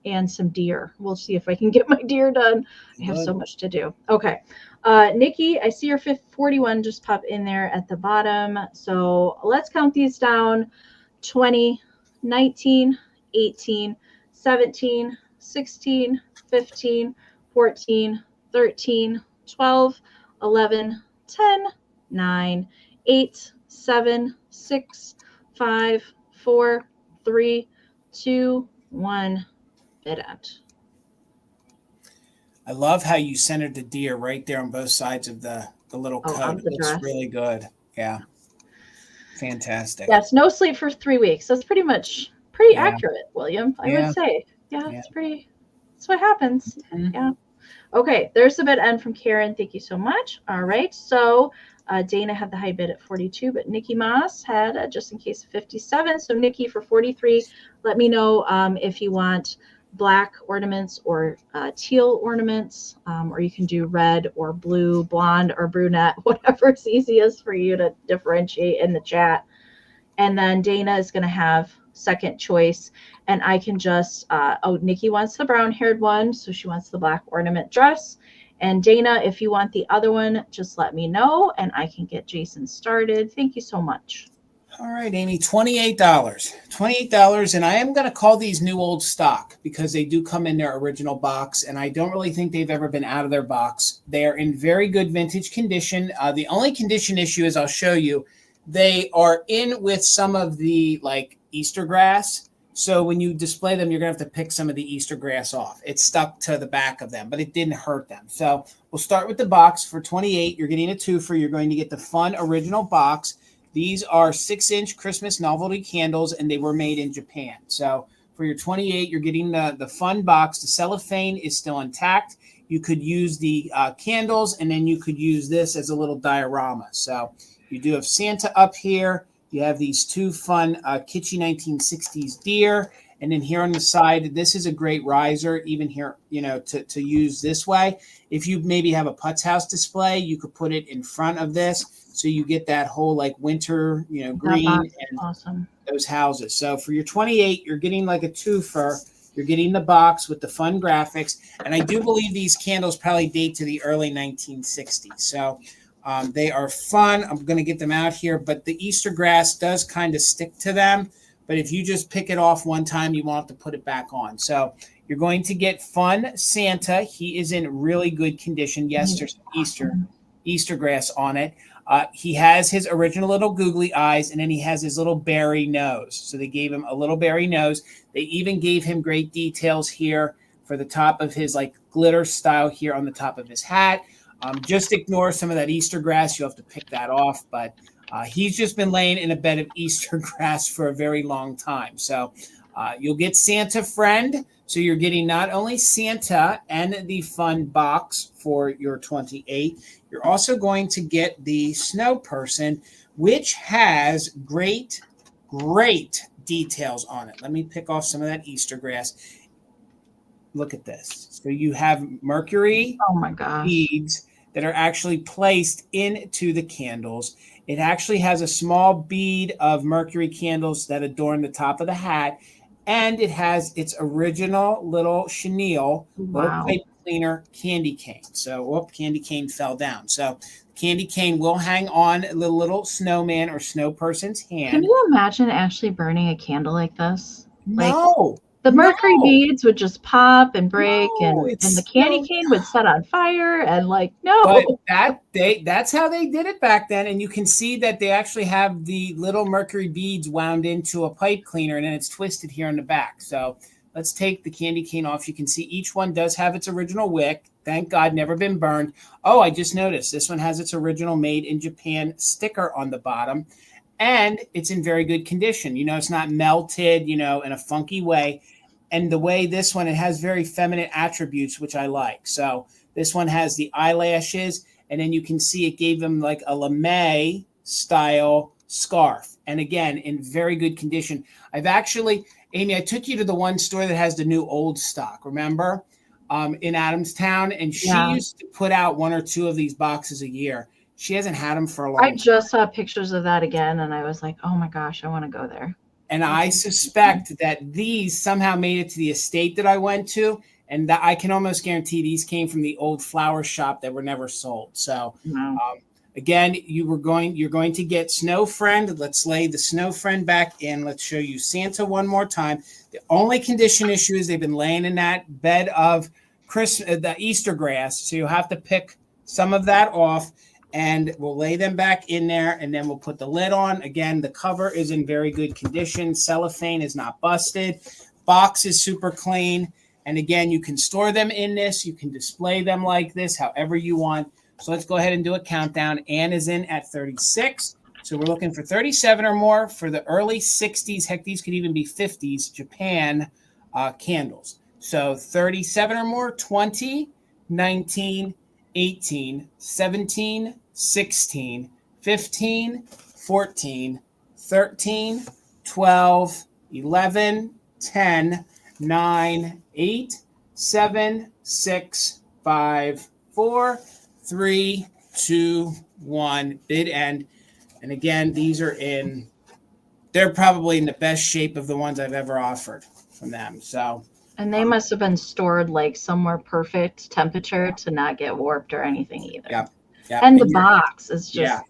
And some deer. We'll see if I can get my deer done. I have so much to do. Okay. Nikki, I see your 41 just pop in there at the bottom. So let's count these down. 20, 19, 18, 17, 16, 15, 14, 13, 12, 11, 10, 9, 8, 7, 6, 5, 4, 3, 2, 1. Bid end. I love how you centered the deer right there on both sides of the little coat. It looks really good. Yeah. Fantastic. Yes, no sleep for 3 weeks. That's pretty accurate, William. I would say. Yeah, it's pretty. That's what happens. Mm-hmm. Yeah. Okay, there's the bid end from Karen. Thank you so much. All right. So Dana had the high bid at 42, but Nikki Moss had just in case 57. So Nikki for 43. Let me know if you want black ornaments or teal ornaments, or you can do red or blue, blonde or brunette, whatever's easiest for you to differentiate in the chat. And then Dana is going to have second choice, and I can just Nikki wants the brown haired one, so she wants the black ornament dress. And Dana, if you want the other one, just let me know and I can get Jason started. Thank you so much. All right, Amy, $28. $28, and I am going to call these new old stock because they do come in their original box, and I don't really think they've ever been out of their box. They are in very good vintage condition. The only condition issue is I'll show you. They are in with some of the Easter grass. So when you display them, you're going to have to pick some of the Easter grass off. It's stuck to the back of them, but it didn't hurt them. So we'll start with the box for $28. You're getting a twofer. You're going to get the fun original box. These are 6-inch Christmas novelty candles, and they were made in Japan. So for your $28, you're getting the fun box. The cellophane is still intact. You could use the candles, and then you could use this as a little diorama. So you do have Santa up here. You have these two fun kitschy 1960s deer. And then here on the side, this is a great riser, even here, to use this way. If you maybe have a Putz House display, you could put it in front of this. So you get that whole winter, green and awesome. Those houses. So for your $28, you're getting a twofer. You're getting the box with the fun graphics. And I do believe these candles probably date to the early 1960s. So they are fun. I'm going to get them out here. But the Easter grass does kind of stick to them. But if you just pick it off one time, you won't have to put it back on. So you're going to get fun Santa. He is in really good condition. Yes, there's Easter grass on it. He has his original little googly eyes, and then he has his little berry nose. So they gave him a little berry nose. They even gave him great details here for the top of his glitter style here on the top of his hat. Just ignore some of that Easter grass. You'll have to pick that off. But he's just been laying in a bed of Easter grass for a very long time. So you'll get Santa Friend. So you're getting not only Santa and the fun box for your $28, you're also going to get the Snow Person, which has great details on it. Let me pick off some of that Easter grass. Look at this. So you have Mercury beads that are actually placed into the candles. It actually has a small bead of Mercury candles that adorn the top of the hat. And it has its original little chenille, little pipe cleaner candy cane. So, candy cane fell down. So, candy cane will hang on the little snowman or snow person's hand. Can you imagine actually burning a candle like this? No. The mercury No. beads would just pop and break, No, and the candy cane would set on fire, and like, no. But that's how they did it back then. And you can see that they actually have the little mercury beads wound into a pipe cleaner, and then it's twisted here in the back. So let's take the candy cane off. You can see each one does have its original wick. Thank God, never been burned. Oh, I just noticed this one has its original made in Japan sticker on the bottom, and it's in very good condition. You know, it's not melted, you know, in a funky way. And the way this one, it has very feminine attributes, which I like. So this one has the eyelashes, and then you can see it gave them like a lame style scarf. And again, in very good condition. I've actually, Amy, I took you to the one store that has the new old stock, remember? In Adamstown. And she used to put out 1 or 2 of these boxes a year. She hasn't had them for a long time. I just saw pictures of that again, and I was like, oh my gosh, I want to go there. And I suspect that these somehow made it to the estate that I went to. And that I can almost guarantee these came from the old flower shop that were never sold. So again, you're going to get Snow Friend. Let's lay the Snow Friend back in. Let's show you Santa one more time. The only condition issue is they've been laying in that bed of the Easter grass. So you'll have to pick some of that off. And we'll lay them back in there, and then we'll put the lid on. Again, the cover is in very good condition. Cellophane is not busted. Box is super clean. And again, you can store them in this. You can display them like this, however you want. So let's go ahead and do a countdown. Ann is in at 36. So we're looking for 37 or more for the early 60s. Heck, these could even be 50s Japan candles. So 37 or more, 20, 19, 18, 17, 16, 15, 14, 13, 12, 11, 10, 9, 8, 7, 6, 5, 4, 3, 2, 1. Bid end. And again, they're probably in the best shape of the ones I've ever offered from them. So. And they must have been stored like somewhere perfect temperature to not get warped or anything either. Yeah. And the box is just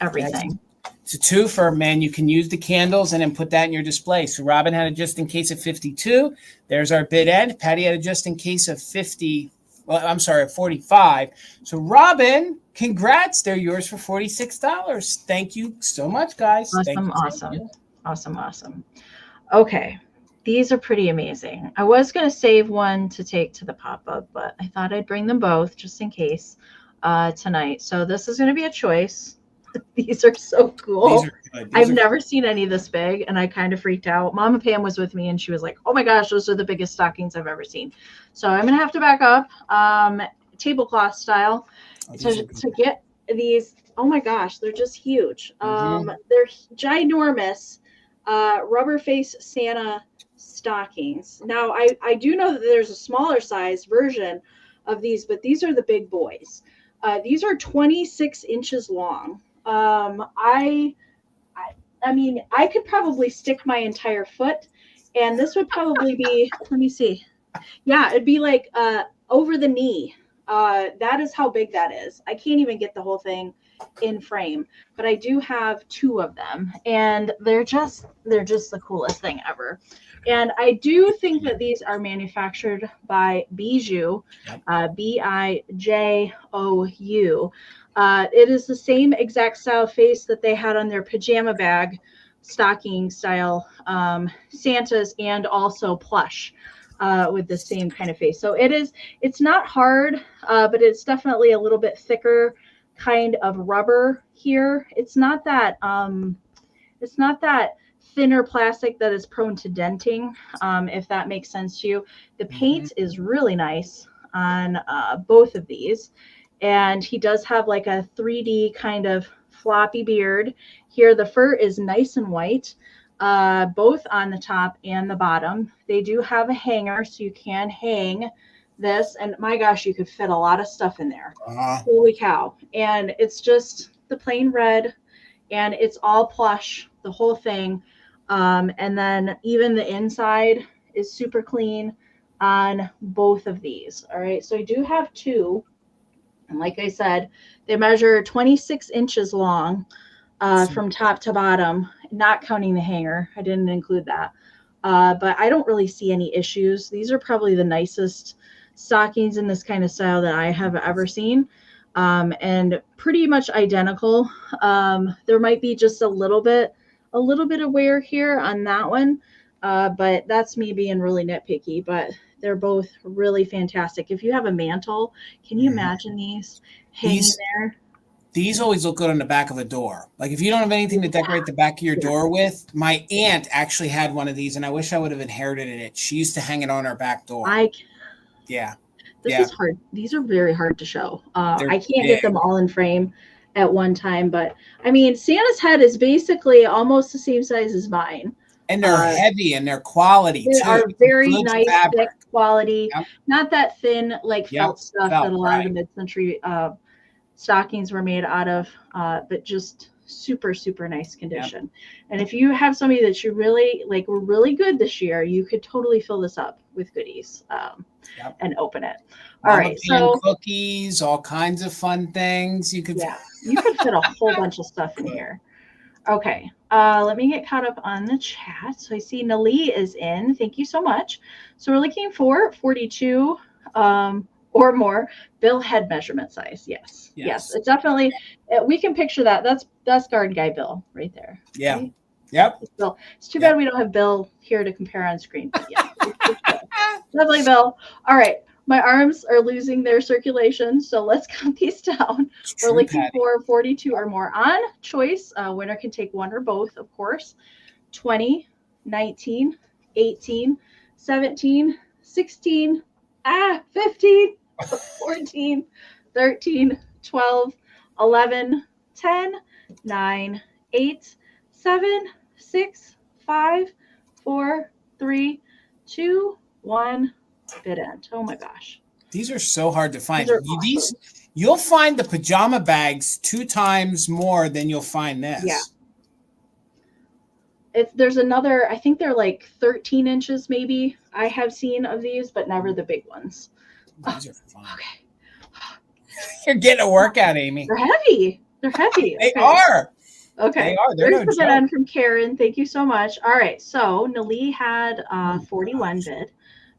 everything. It's a 2 for, man. You can use the candles and then put that in your display. So Robin had a just in case of 52. There's our bid end. Patty had a just in case of 45. So Robin, congrats. They're yours for $46. Thank you so much, guys. Awesome. Okay. These are pretty amazing. I was going to save one to take to the pop-up, but I thought I'd bring them both just in case tonight. So this is going to be a choice. These are so cool. I've never seen any this big, and I kind of freaked out. Mama Pam was with me, and she was like, oh my gosh, those are the biggest stockings I've ever seen. So I'm going to have to back up tablecloth style to get these. Oh my gosh, they're just huge. They're ginormous rubber face Santa stockings. Now I do know that there's a smaller size version of these, but these are the big boys. These are 26 inches long. I mean, I could probably stick my entire foot, and this would probably be, let me see. Yeah, it'd be like over the knee. That is how big that is. I can't even get the whole thing in frame, but I do have 2 of them, and they're just the coolest thing ever. And I do think that these are manufactured by Bijou, Bijou. It is the same exact style face that they had on their pajama bag stocking style Santas, and also plush with the same kind of face. So it's not hard, but it's definitely a little bit thicker kind of rubber here. It's not that thinner plastic that is prone to denting, if that makes sense to you. The paint is really nice on both of these, and he does have like a 3D kind of floppy beard here. The fur is nice and white, both on the top and the bottom. They do have a hanger, so you can hang this, and my gosh, you could fit a lot of stuff in there. Holy cow. And it's just the plain red, and it's all plush, the whole thing. And then even the inside is super clean on both of these. All right, so I do have 2, and like I said, they measure 26 inches long from top to bottom, not counting the hanger. I didn't include that. but I don't really see any issues. These are probably the nicest stockings in this kind of style that I have ever seen, and pretty much identical. There might be just a little bit of wear here on that one, but that's me being really nitpicky. But they're both really fantastic. If you have a mantle, can you imagine these hanging there? These always look good on the back of a door. Like if you don't have anything to decorate the back of your door with, my aunt actually had one of these, and I wish I would have inherited it. She used to hang it on her back door. This is hard. These are very hard to show. I can't get them all in frame at one time, but I mean, Santa's head is basically almost the same size as mine. And they're heavy and they're quality too. They are very nice, thick quality. Yep. Not that thin, like felt stuff that a lot of the mid-century stockings were made out of, but just super, super nice condition. Yep. And if you have somebody that you really like, were really good this year, you could totally fill this up with goodies and open it. All right, so cookies, all kinds of fun things. You could you could fit a whole bunch of stuff in here. Okay, let me get caught up on the chat. So I see Nali is in. Thank you so much. So we're looking for 42 or more bill head measurement size. Yes. It definitely, we can picture that. That's garden guy Bill right there. Yeah. Right? Yep. It's too bad we don't have Bill here to compare on screen. But yeah, lovely Bill. All right. My arms are losing their circulation, so let's cut these down. We're looking for 42 or more on choice. Winner can take one or both, of course. 20, 19, 18, 17, 16, 15, 14, 13, 12, 11, 10, 9, 8, 7, 6, 5, 4, 3, 2, 1. Bid end. Oh my gosh. These are so hard to find. Awesome. You'll find the pajama bags 2 times more than you'll find this. Yeah. There's another, I think they're like 13 inches maybe I have seen of these, but never the big ones. These are fun. Okay. You're getting a workout, Amy. They're heavy. They are. Okay. They are. They're no joke. End from Karen. Thank you so much. All right. So Nali had 41 bid.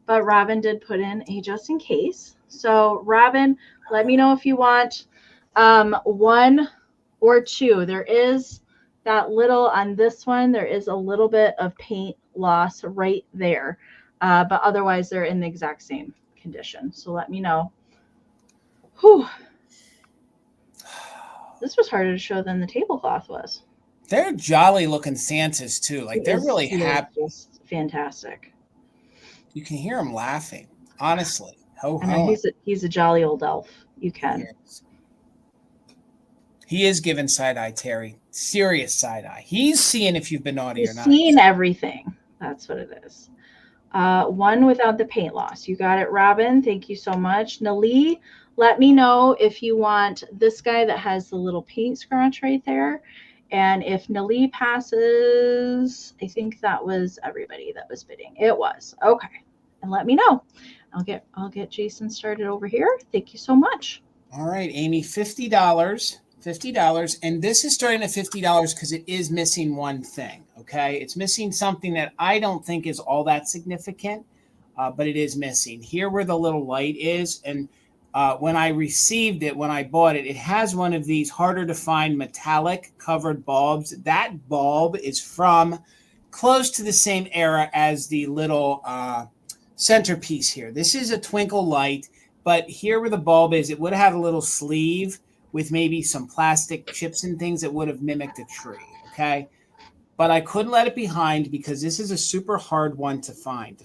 But Robin did put in a just in case. So Robin, let me know if you want 1 or 2. There is that little on this one. There is a little bit of paint loss right there. But otherwise, they're in the exact same condition. So let me know. Whew. This was harder to show than the tablecloth was. They're jolly looking Santas too. Like they're really happy. Just fantastic. You can hear him laughing, honestly. He's a jolly old elf. You can. He is giving side eye, Terry. Serious side eye. He's seeing if you've been naughty or not. Seeing everything. That's what it is. 1 without the paint loss. You got it, Robin. Thank you so much. Nali, let me know if you want this guy that has the little paint scratch right there. And if Nali passes, I think that was everybody that was bidding. It was. Okay. And let me know. I'll get Jason started over here. Thank you so much. All right, Amy, $50. And this is starting at $50 because it is missing one thing. Okay. It's missing something that I don't think is all that significant, but it is missing. Here where the little light is, and when I received it, when I bought it, it has one of these harder to find metallic covered bulbs. That bulb is from close to the same era as the little centerpiece here. This is a twinkle light, but here where the bulb is, it would have had a little sleeve with maybe some plastic chips and things that would have mimicked a tree, okay? But I couldn't let it behind because this is a super hard one to find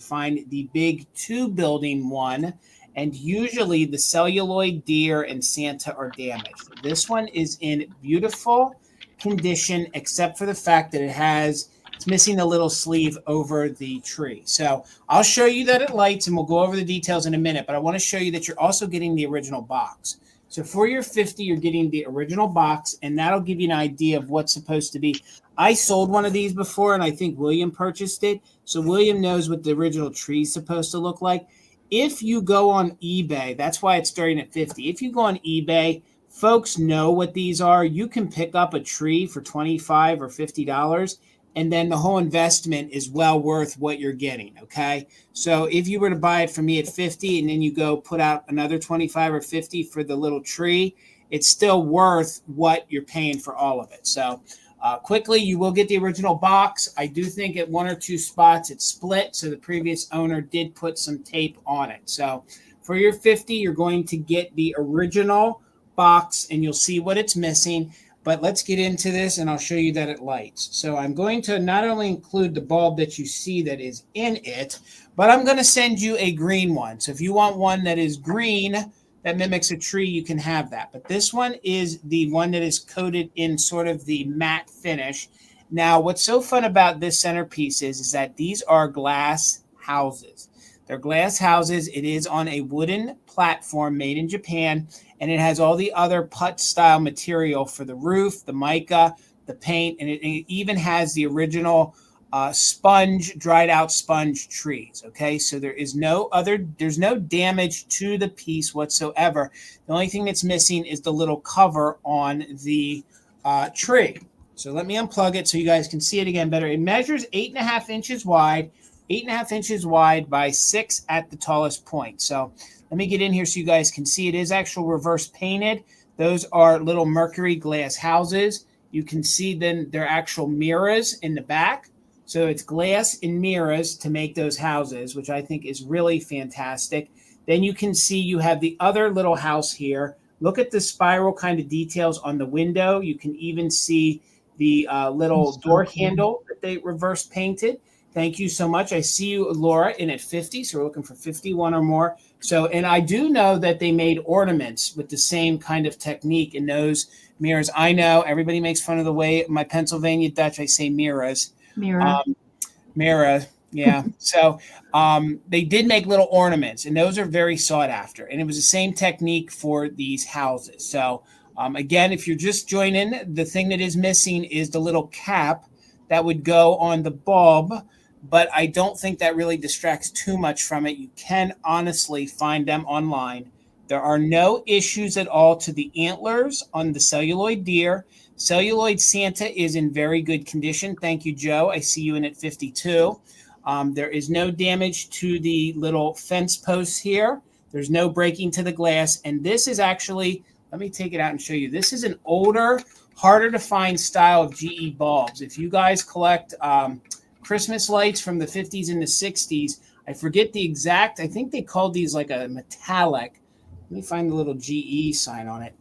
the big 2-building one. And usually the celluloid deer and Santa are damaged. This one is in beautiful condition, except for the fact that it's missing a little sleeve over the tree. So I'll show you that it lights, and we'll go over the details in a minute. But I want to show you that you're also getting the original box. So for your 50, you're getting the original box, and that'll give you an idea of what's supposed to be. I sold one of these before, and I think William purchased it. So William knows what the original tree is supposed to look like. If you go on eBay, that's why it's starting at 50. If you go on eBay, folks know what these are. You can pick up a tree for $25 or $50. and then the whole investment is well worth what you're getting. Okay. So if you were to buy it from me at 50 and then you go put out another 25 or 50 for the little tree, it's still worth what you're paying for all of it. So quickly, you will get the original box. I do think at one or two spots it's split. So the previous owner did put some tape on it. So for your 50, you're going to get the original box and you'll see what it's missing. But let's get into this and I'll show you that it lights. So I'm going to not only include the bulb that you see that is in it, but I'm going to send you a green one. So if you want one that is green that mimics a tree, you can have that. But this one is the one that is coated in sort of the matte finish. Now, what's so fun about this centerpiece is that these are glass houses. They're glass houses. It is on a wooden platform made in Japan, and it has all the other putt-style material for the roof, the mica, the paint, and it even has the original sponge, dried-out sponge trees. Okay, so there's no damage to the piece whatsoever. The only thing that's missing is the little cover on the tree. So let me unplug it so you guys can see it again better. It measures 8.5 inches wide. 8.5 inches wide by 6 at the tallest point. So let me get in here so you guys can see it is actual reverse painted. Those are little mercury glass houses. You can see then they're actual mirrors in the back. So it's glass and mirrors to make those houses, which I think is really fantastic. Then you can see you have the other little house here. Look at the spiral kind of details on the window. You can even see the little door handle that they reverse painted. Thank you so much. I see you, Laura, in at 50. So we're looking for 51 or more. So, and I do know that they made ornaments with the same kind of technique in those mirrors. I know everybody makes fun of the way my Pennsylvania Dutch, I say mirrors. Mirror. Yeah. So they did make little ornaments, and those are very sought after. And it was the same technique for these houses. So again, if you're just joining, the thing that is missing is the little cap that would go on the bulb. But I don't think that really distracts too much from it. You can honestly find them online. There are no issues at all to the antlers on the celluloid deer. Celluloid Santa is in very good condition. Thank you, Joe. I see you in at 52. There is no damage to the little fence posts here. There's no breaking to the glass. And this is actually, let me take it out and show you. This is an older, harder to find style of GE bulbs. If you guys collect Christmas lights from the 50s and the 60s, I forget the exact, I think they called these like a metallic. Let me find the little GE sign on it.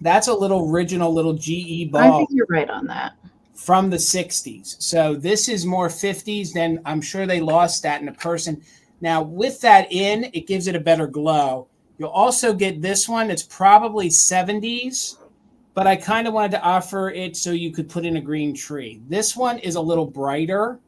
That's a little original little GE bulb. I think you're right on that. From the 60s. So this is more 50s. Then I'm sure they lost that in a person. Now with that in, it gives it a better glow. You'll also get this one. It's probably 70s, but I kind of wanted to offer it so you could put in a green tree. This one is a little brighter.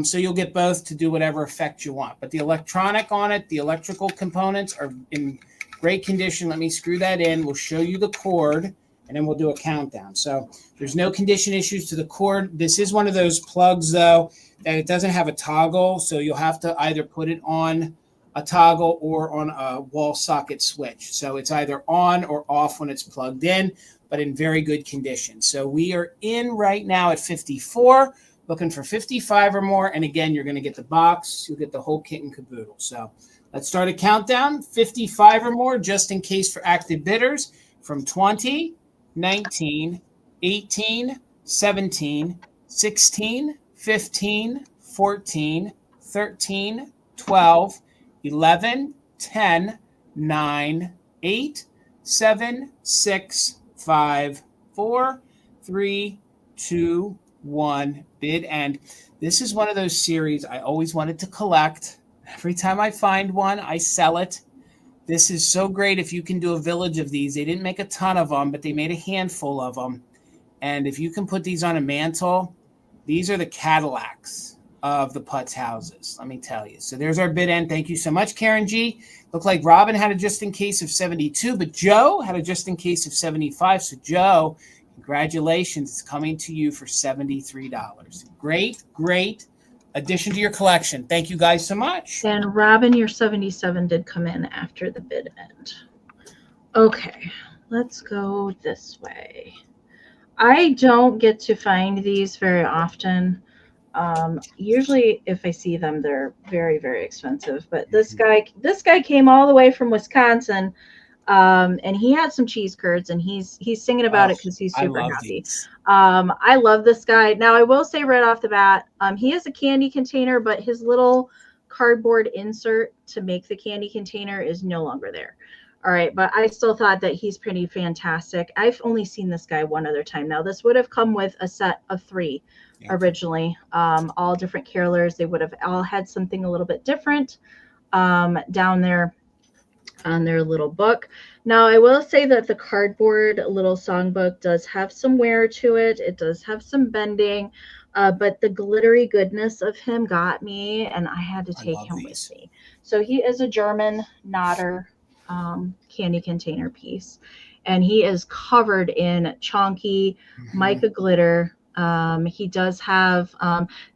So you'll get both to do whatever effect you want. But the electronic on it, the electrical components are in great condition. Let me screw that in. We'll show you the cord, and then we'll do a countdown. So there's no condition issues to the cord. This is one of those plugs, though, that it doesn't have a toggle. So you'll have to either put it on a toggle or on a wall socket switch. So it's either on or off when it's plugged in, but in very good condition. So we are in right now at 54, looking for 55 or more. And again, you're going to get the box. You'll get the whole kit and caboodle. So let's start a countdown. 55 or more, just in case for active bidders, from 20, 19, 18, 17, 16, 15, 14, 13, 12, 11, 10, 9, 8, 7, 6, 5, 4, 3, 2, 1. Bid end. This is one of those series I always wanted to collect. Every time I find one, I sell it. This is so great if you can do a village of these. They didn't make a ton of them, but they made a handful of them. And if you can put these on a mantle, these are the Cadillacs of the putz houses, let me tell you. So there's our bid end. Thank you so much, Karen G. Looked like Robin had a just in case of 72, but Joe had a just in case of 75. So Joe, congratulations. It's coming to you for $73. Great addition to your collection. Thank you guys so much. And Robin, your 77 did come in after the bid end. Okay, let's go this way. I don't get to find these very often. Usually if I see them, they're very, very expensive. But this guy came all the way from Wisconsin, and he had some cheese curds, and he's singing about it because he's I super love happy. these. I love this guy. Now I will say right off the bat, he has a candy container, but his little cardboard insert to make the candy container is no longer there. All right, but I still thought that he's pretty fantastic. I've only seen this guy one other time. Now this would have come with a set of 3 originally, all different carolers. They would have all had something a little bit different down there on their little book. Now I will say that the cardboard little songbook does have some wear to it. It does have some bending, but the glittery goodness of him got me, and I had to take him with me. So he is a German knotter candy container piece, and he is covered in chonky mica glitter. He does have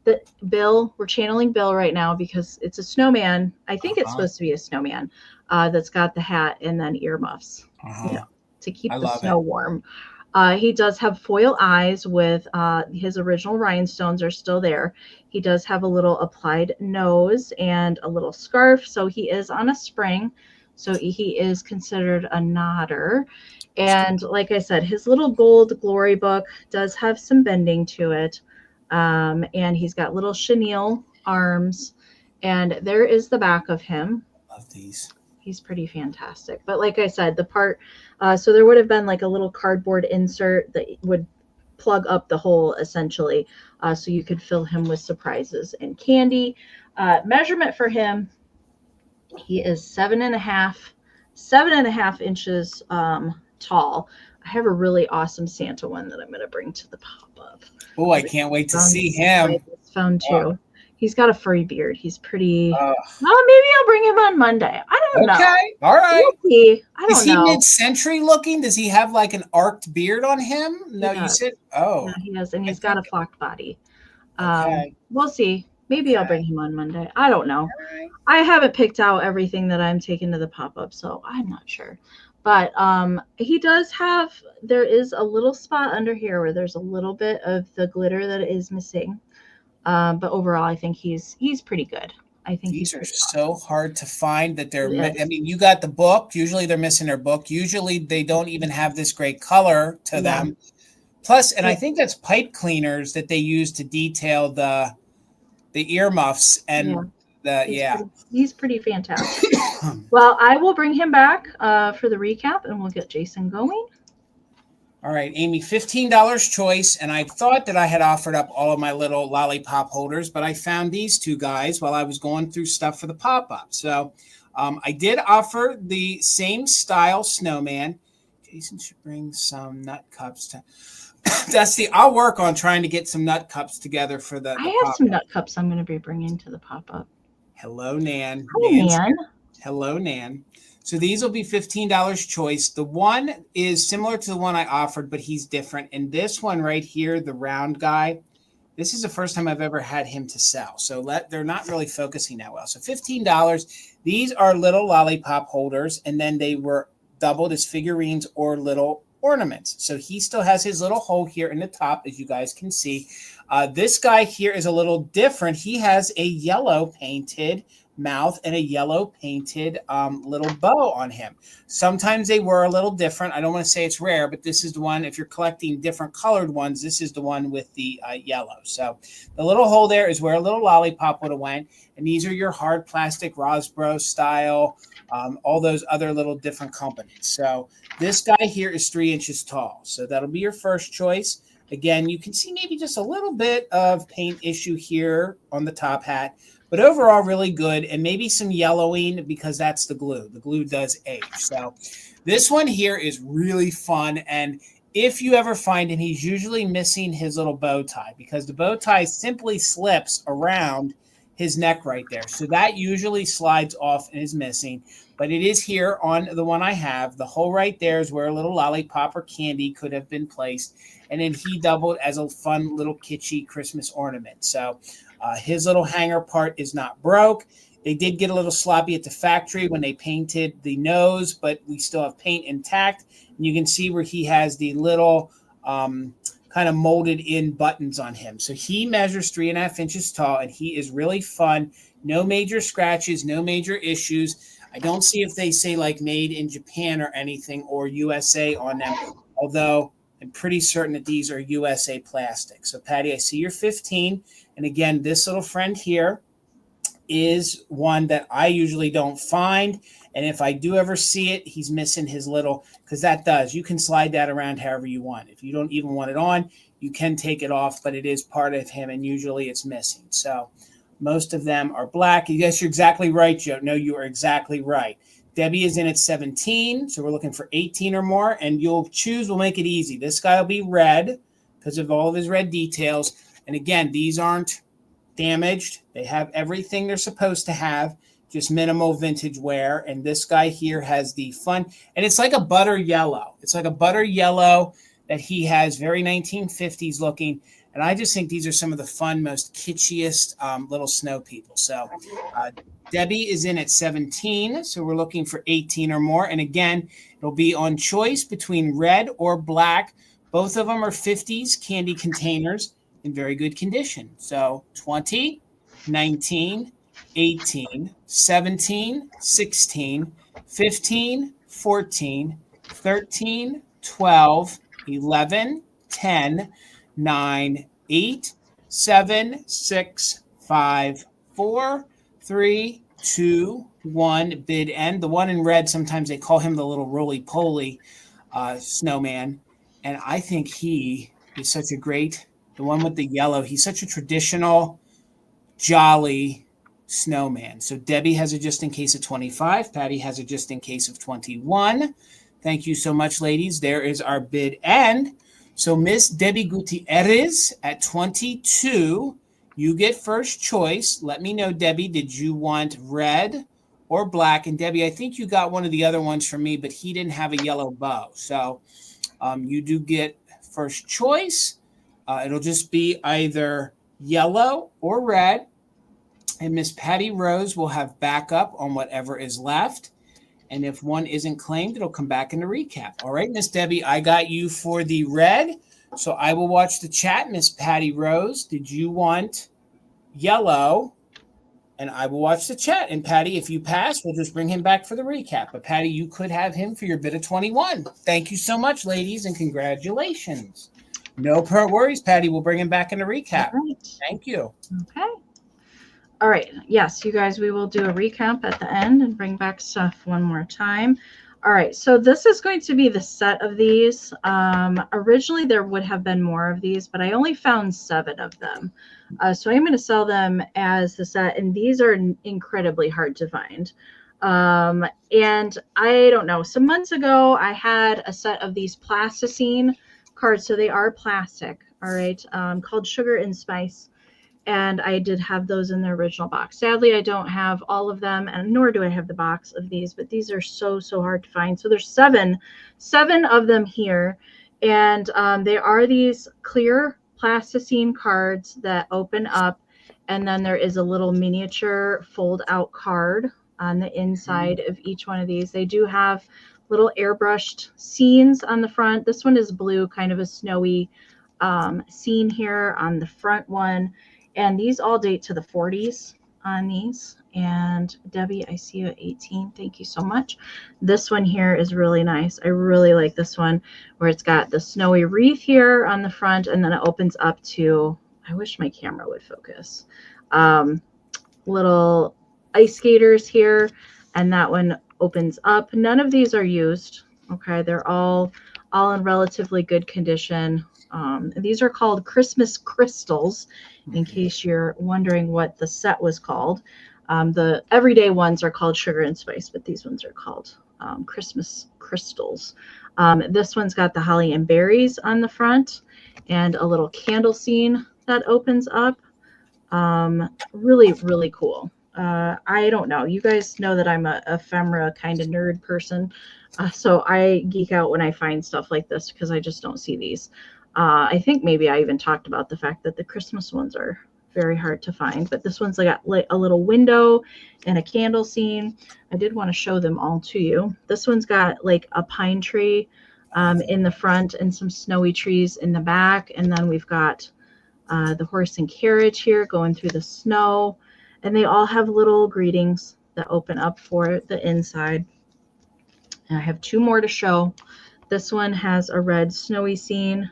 the Bill. We're channeling Bill right now because it's a snowman. I think it's supposed to be a snowman that's got the hat and then earmuffs, to keep the snow warm. He does have foil eyes with his original rhinestones are still there. He does have a little applied nose and a little scarf. So he is on a spring. So he is considered a nodder. And like I said, his little gold glory book does have some bending to it. And he's got little chenille arms. And there is the back of him. Love these. He's pretty fantastic. But like I said, the part, so there would have been like a little cardboard insert that would plug up the hole essentially. So you could fill him with surprises and candy. Measurement for him, he is 7.5 inches tall. I have a really awesome Santa one that I'm going to bring to the pop-up. Oh, I can't wait to see him. It's found too. He's got a furry beard. He's pretty. Well, maybe I'll bring him on Monday. I don't know. Okay, all right. We'll see. I don't know. Is he mid-century looking? Does he have like an arced beard on him? No, you said. Oh, yeah, he has, and he's got a flocked body. We'll see. Maybe I'll bring him on Monday. I don't know. Right. I haven't picked out everything that I'm taking to the pop-up, so I'm not sure. But he does have, there is a little spot under here where there's a little bit of the glitter that is missing. But overall, I think he's pretty good. I think these are so hard to find that they're, I mean, you got the book. Usually they're missing their book. Usually they don't even have this great color to them. Plus, and I think that's pipe cleaners that they use to detail the earmuffs and he's pretty fantastic. Well, I will bring him back for the recap, and we'll get Jason going. All right, Amy, $15 choice, and I thought that I had offered up all of my little lollipop holders, but I found these two guys while I was going through stuff for the pop-up. So I did offer the same style snowman. Jason should bring some nut cups to. I'll work on trying to get some nut cups together for the. I have some nut cups I'm going to be bringing to the pop-up. Hello, Nan. Hi, Nan. Hello, Nan. So these will be $15 choice. The one is similar to the one I offered, but he's different. And this one right here, the round guy, this is the first time I've ever had him to sell. So they're not really focusing that well. So $15. These are little lollipop holders, and then they were doubled as figurines or little ornaments. So he still has his little hole here in the top, as you guys can see. This guy here is a little different. He has a yellow painted mouth and a yellow painted little bow on him. Sometimes they were a little different. I don't want to say it's rare, but this is the one, if you're collecting different colored ones, this is the one with the yellow. So the little hole there is where a little lollipop would have went. And these are your hard plastic Rosbro style, all those other little different companies. So this guy here is 3 inches tall. So that'll be your first choice. Again, you can see maybe just a little bit of paint issue here on the top hat, but overall really good, and maybe some yellowing because that's the glue. The glue does age. So this one here is really fun, and if you ever find him, he's usually missing his little bow tie because the bow tie simply slips around his neck right there. So that usually slides off and is missing, but it is here on the one I have. The hole right there is where a little lollipop or candy could have been placed, and then he doubled as a fun little kitschy Christmas ornament. So his little hanger part is not broke. They did get a little sloppy at the factory when they painted the nose, but we still have paint intact. And you can see where he has the little kind of molded in buttons on him. So he measures 3.5 inches tall, and he is really fun. No major scratches, no major issues. I don't see if they say like made in Japan or anything or USA on them, although I'm pretty certain that these are USA plastic. So Patty, I see you're 15. And again, this little friend here is one that I usually don't find. And if I do ever see it, he's missing his little, because you can slide that around however you want. If you don't even want it on, you can take it off, but it is part of him, and usually it's missing. So most of them are black. Yes, you're exactly right, Joe. No, you are exactly right. Debbie is in at 17, so we're looking for 18 or more, and you'll choose. We'll make it easy. This guy will be red because of all of his red details. And again, these aren't damaged. They have everything they're supposed to have, just minimal vintage wear. And this guy here has the fun, and it's like a butter yellow. It's like a butter yellow that he has, very 1950s looking. And I just think these are some of the fun, most kitschiest little snow people. So Debbie is in at 17, so we're looking for 18 or more. And again, it'll be on choice between red or black. Both of them are 50s candy containers in very good condition. So 20, 19, 18, 17, 16, 15, 14, 13, 12, 11, 10, 9, 8, 7, 6, 5, 4, 3, 2, 1. Bid end. The one in red, sometimes they call him the little roly-poly snowman. And I think he is such a great, the one with the yellow, he's such a traditional, jolly snowman. So Debbie has a just in case of 25. Patty has a just in case of 21. Thank you so much, ladies. There is our bid end. So Miss Debbie Gutierrez at 22, you get first choice. Let me know, Debbie, did you want red or black? And Debbie, I think you got one of the other ones from me, but he didn't have a yellow bow. So you do get first choice. It'll just be either yellow or red. And Miss Patty Rose will have backup on whatever is left. And if one isn't claimed, it'll come back in the recap. All right, Miss Debbie, I got you for the red. So I will watch the chat. Miss Patty Rose, did you want yellow? And I will watch the chat. And Patty, if you pass, we'll just bring him back for the recap. But Patty, you could have him for your bid of 21. Thank you so much, ladies, and congratulations. No worries, Patty. We'll bring him back in the recap. All right. Thank you. Okay. All right. Yes, you guys, we will do a recap at the end and bring back stuff one more time. All right. So this is going to be the set of these. Originally, there would have been more of these, but I only found 7 of them. So I'm going to sell them as the set, and these are incredibly hard to find. And I don't know, some months ago, I had a set of these plasticine cards. So they are plastic. All right. Called Sugar and Spice. And I did have those in the original box. Sadly, I don't have all of them, and nor do I have the box of these, but these are so hard to find. So there's seven of them here. And they are these clear plasticine cards that open up. And then there is a little miniature fold out card on the inside of each one of these. They do have little airbrushed scenes on the front. This one is blue, kind of a snowy scene here on the front one. And these all date to the 40s on these. And Debbie, I see you at 18. Thank you so much. This one here is really nice. I really like this one where it's got the snowy wreath here on the front, and then it opens up to, I wish my camera would focus, little ice skaters here. And that one opens up. None of these are used. Okay. They're all in relatively good condition. These are called Christmas crystals, in case you're wondering what the set was called. The everyday ones are called Sugar and Spice, but these ones are called Christmas crystals. This one's got the holly and berries on the front and a little candle scene that opens up. Really cool. I don't know. You guys know that I'm a ephemera kind of nerd person. So I geek out when I find stuff like this because I just don't see these. I think maybe I even talked about the fact that the Christmas ones are very hard to find, but this one's got like a little window and a candle scene. I did want to show them all to you. This one's got like a pine tree in the front and some snowy trees in the back. And then we've got the horse and carriage here going through the snow. And they all have little greetings that open up for the inside. And I have 2 more to show. This one has a red snowy scene,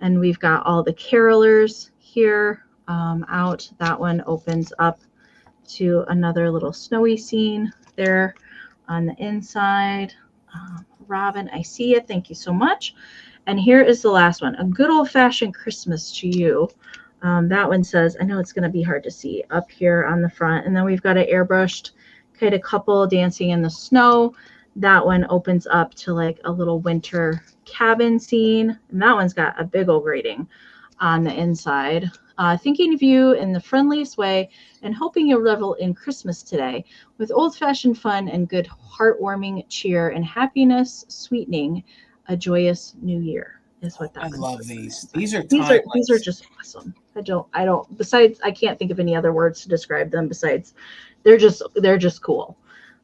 and we've got all the carolers here out. That one opens up to another little snowy scene there on the inside. Robin, I see you. Thank you so much. And here is the last one, a good old-fashioned Christmas to you. That one says, I know it's going to be hard to see up here on the front. And then we've got an airbrushed kind of couple dancing in the snow. That one opens up to like a little winter cabin scene. And that one's got a big old rating on the inside. Thinking of you in the friendliest way and hoping you'll revel in Christmas today with old-fashioned fun and good heartwarming cheer and happiness sweetening a joyous new year. Is what that I love says. these. These are just awesome. I don't besides I can't think of any other words to describe them besides they're just cool.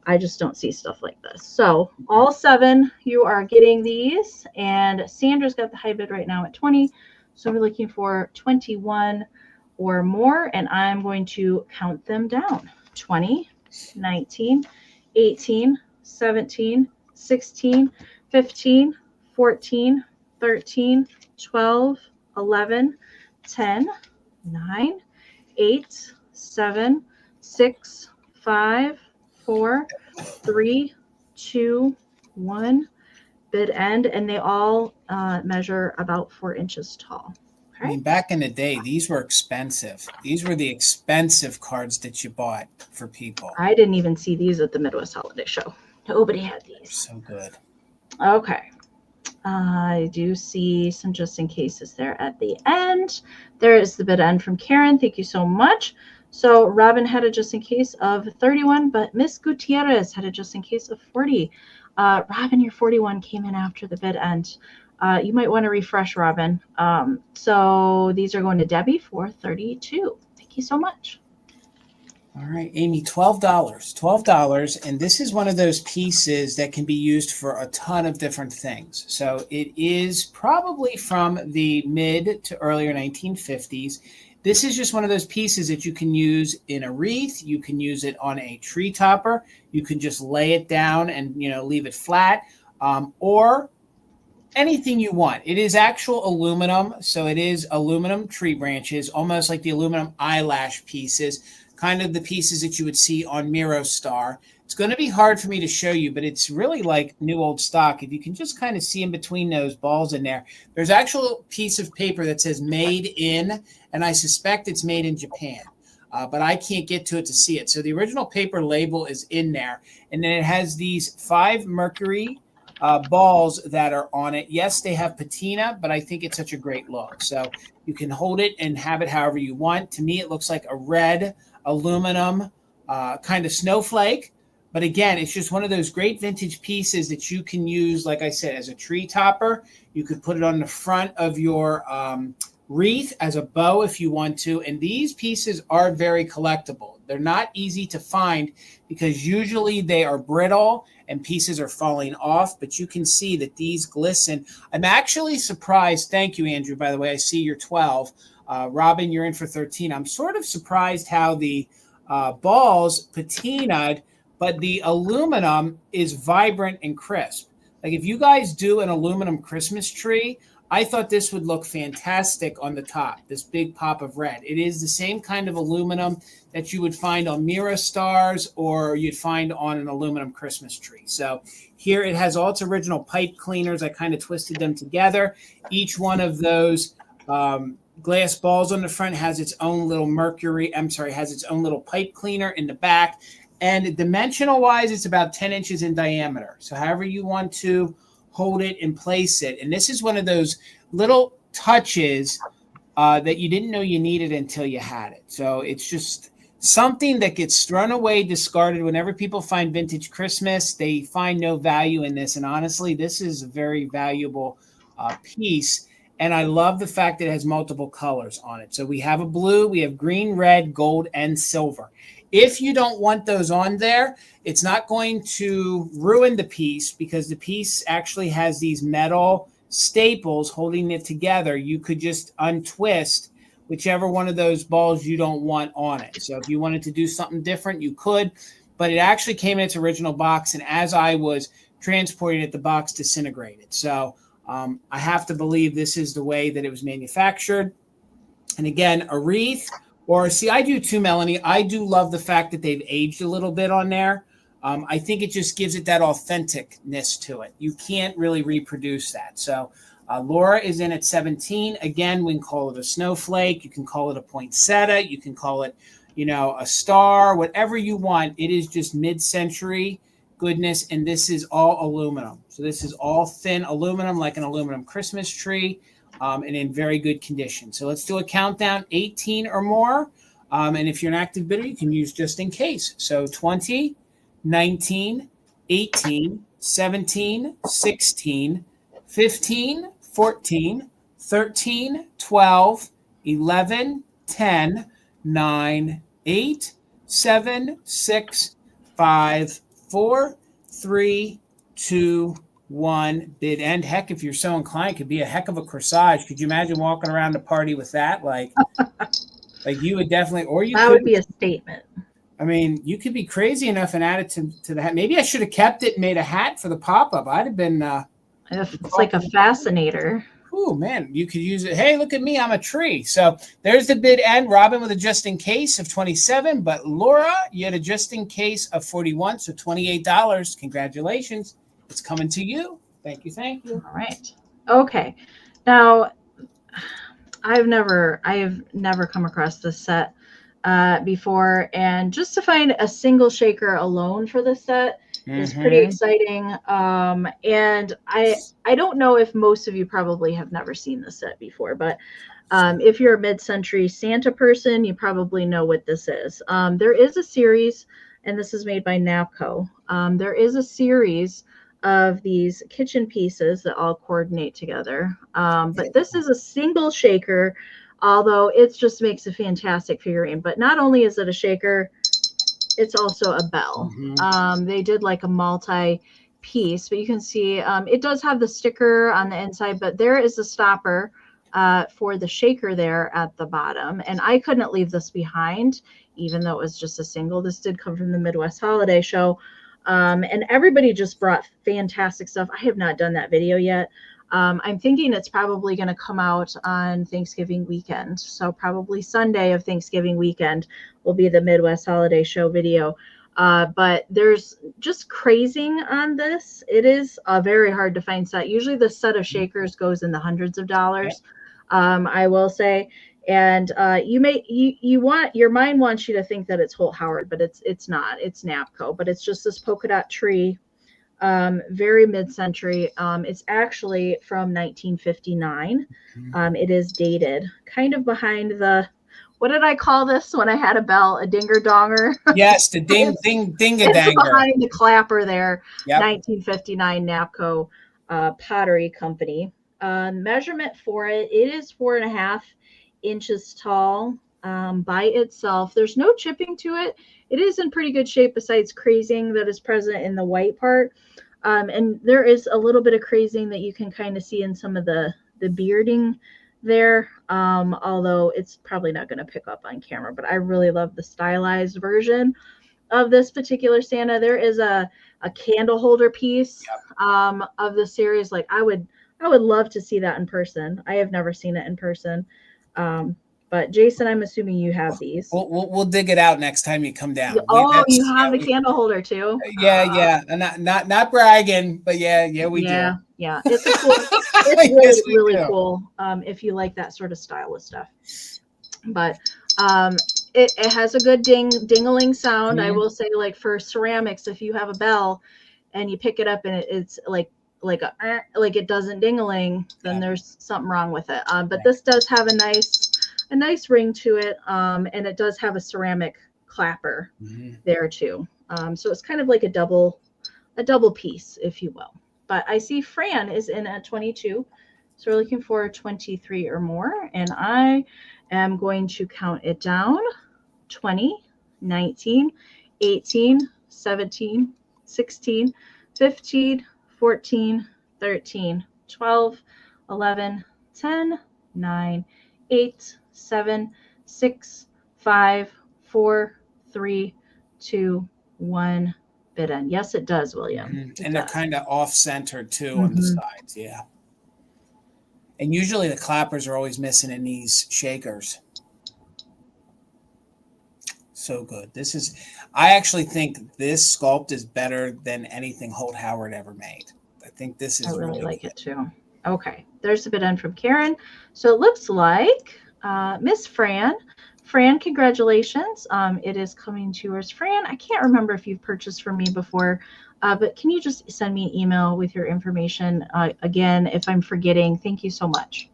I just don't see stuff like this. So all 7 you are getting these, and Sandra's got the high bid right now at 20. So we're looking for 21 or more, and I'm going to count them down. 20, 19, 18, 17, 16, 15, 14, 13, 12, 11, 10, 9, 8, 7, 6, 5, 4, 3, 2, 1. Bid end, and they all measure about 4 inches tall. I mean, back in the day, these were expensive. These were the expensive cards that you bought for people. I didn't even see these at the Midwest Holiday Show. Nobody had these. So good. Okay. I do see some just in cases there at the end. There is the bid end from Karen. Thank you so much. So Robin had a just in case of 31, but Miss Gutierrez had a just in case of 40. Robin, your 41 came in after the bid end. You might want to refresh, Robin. So these are going to Debbie for 32. Thank you so much. All right, Amy, $12. $12. And this is one of those pieces that can be used for a ton of different things. So it is probably from the mid to earlier 1950s. This is just one of those pieces that you can use in a wreath. You can use it on a tree topper. You can just lay it down and, leave it flat, or anything you want. It is actual aluminum. So it is aluminum tree branches, almost like the aluminum eyelash pieces, kind of the pieces that you would see on Miro Star. It's going to be hard for me to show you, but it's really like new old stock. If you can just kind of see in between those balls in there, there's actual piece of paper that says made in, and I suspect it's made in Japan, but I can't get to it to see it. So the original paper label is in there, and then it has these 5 mercury balls that are on it. Yes, they have patina, but I think it's such a great look. So you can hold it and have it however you want. To me, it looks like a red aluminum kind of snowflake. But again, it's just one of those great vintage pieces that you can use, like I said, as a tree topper. You could put it on the front of your wreath as a bow if you want to. And these pieces are very collectible. They're not easy to find because usually they are brittle and pieces are falling off. But you can see that these glisten. I'm actually surprised. Thank you, Andrew, by the way. I see you're 12. Robin, you're in for 13. I'm sort of surprised how the balls patinaed, but the aluminum is vibrant and crisp. Like if you guys do an aluminum Christmas tree, I thought this would look fantastic on the top, this big pop of red. It is the same kind of aluminum that you would find on Mira Stars or you'd find on an aluminum Christmas tree. So here it has all its original pipe cleaners. I kind of twisted them together. Each one of those glass balls on the front has its own little has its own little pipe cleaner in the back. And dimensional wise, it's about 10 inches in diameter. So however you want to hold it and place it. And this is one of those little touches that you didn't know you needed until you had it. So it's just something that gets thrown away, discarded. Whenever people find vintage Christmas, they find no value in this. And honestly, this is a very valuable piece. And I love the fact that it has multiple colors on it. So we have a blue, we have green, red, gold, and silver. If you don't want those on there, it's not going to ruin the piece because the piece actually has these metal staples holding it together. You could just untwist whichever one of those balls you don't want on it. So if you wanted to do something different, you could, but it actually came in its original box. And as I was transporting it, the box disintegrated. So I have to believe this is the way that it was manufactured. And again, a wreath, or see, I do too, Melanie. I do love the fact that they've aged a little bit on there. I think it just gives it that authenticness to it. You can't really reproduce that. So Laura is in at 17. Again, we can call it a snowflake. You can call it a poinsettia. You can call it, a star, whatever you want. It is just mid-century goodness, and this is all aluminum. So this is all thin aluminum, like an aluminum Christmas tree, and in very good condition. So let's do a countdown, 18 or more. And if you're an active bidder, you can use just in case. So 20, 19, 18, 17, 16, 15, 14, 13, 12, 11, 10, 9, 8, 7, 6, 5, 4, 3, 2, 1. Bid end. Heck, if you're so inclined, it could be a heck of a corsage. Could you imagine walking around the party with that? Like you would definitely, or you that could, would be a statement. I mean, you could be crazy enough and add it to the hat. Maybe I should have kept it and made a hat for the pop-up. I'd have been. It's like a fascinator. Oh, man, you could use it. Hey, look at me. I'm a tree. So there's the bid end. Robin with a just in case of 27. But Laura, you had a just in case of 41. So $28. Congratulations. It's coming to you. Thank you. Thank you. All right. Okay. Now, I've never come across this set before. And just to find a single shaker alone for this set is pretty exciting. And I don't know if most of you probably have never seen this set before, but if you're a mid-century Santa person, you probably know what this is. There is a series, and this is made by Napco. There is a series of these kitchen pieces that all coordinate together. But this is a single shaker, although it just makes a fantastic figurine. But not only is it a shaker, it's also a bell. They did like a multi-piece, but you can see it does have the sticker on the inside, but there is a stopper for the shaker there at the bottom. And I couldn't leave this behind, even though it was just a single. This did come from the Midwest Holiday Show. And everybody just brought fantastic stuff. I have not done that video yet. I'm thinking it's probably going to come out on Thanksgiving weekend. So probably Sunday of Thanksgiving weekend will be the Midwest Holiday Show video. But there's just crazing on this. It is a very hard to find set. Usually the set of shakers goes in the hundreds of dollars, I will say. And your mind wants you to think that it's Holt Howard, but it's not. It's Napco, but it's just this polka dot tree. Very mid-century. It's actually from 1959. It is dated, kind of behind the, what did I call this when I had a bell? A dinger donger? Yes, the ding-a-danger. Behind the clapper there. Yep. 1959 Napco Pottery Company. Measurement for it is 4.5 inches tall by itself. There's no chipping to it. It is in pretty good shape besides crazing that is present in the white part. And there is a little bit of crazing that you can kind of see in some of the bearding there, although it's probably not going to pick up on camera. But I really love the stylized version of this particular Santa. There is a candle holder piece of the series. Like I would love to see that in person. I have never seen it in person. But Jason, I'm assuming you have these. We'll dig it out next time you come down. You have the candle holder too. Yeah. Not bragging, but we do. Yeah. It's a cool. It's really cool. If you like that sort of style of stuff. But it has a good ding-a-ling sound. I will say, like for ceramics, if you have a bell and you pick it up and it's like it doesn't ding-a-ling, then there's something wrong with it. But this does have a nice ring to it, and it does have a ceramic clapper there too. So it's kind of like a double piece, if you will. But I see Fran is in at 22. So we're looking for 23 or more, and I am going to count it down. 20, 19, 18, 17, 16, 15, 14, 13, 12, 11, 10, 9, 8, 7, 6, 5, 4, 3, 2, 1. Bid end. Yes, it does, William. And they're kind of off-centered too on the sides. Yeah. And usually the clappers are always missing in these shakers. So good. I actually think this sculpt is better than anything Holt Howard ever made. I think this is I really like good. it too. Okay, there's a bid end from Karen. So it looks like Miss Fran. Fran, congratulations. It is coming to yours. Fran, I can't remember if you've purchased from me before, but can you just send me an email with your information? Again, if I'm forgetting, thank you so much.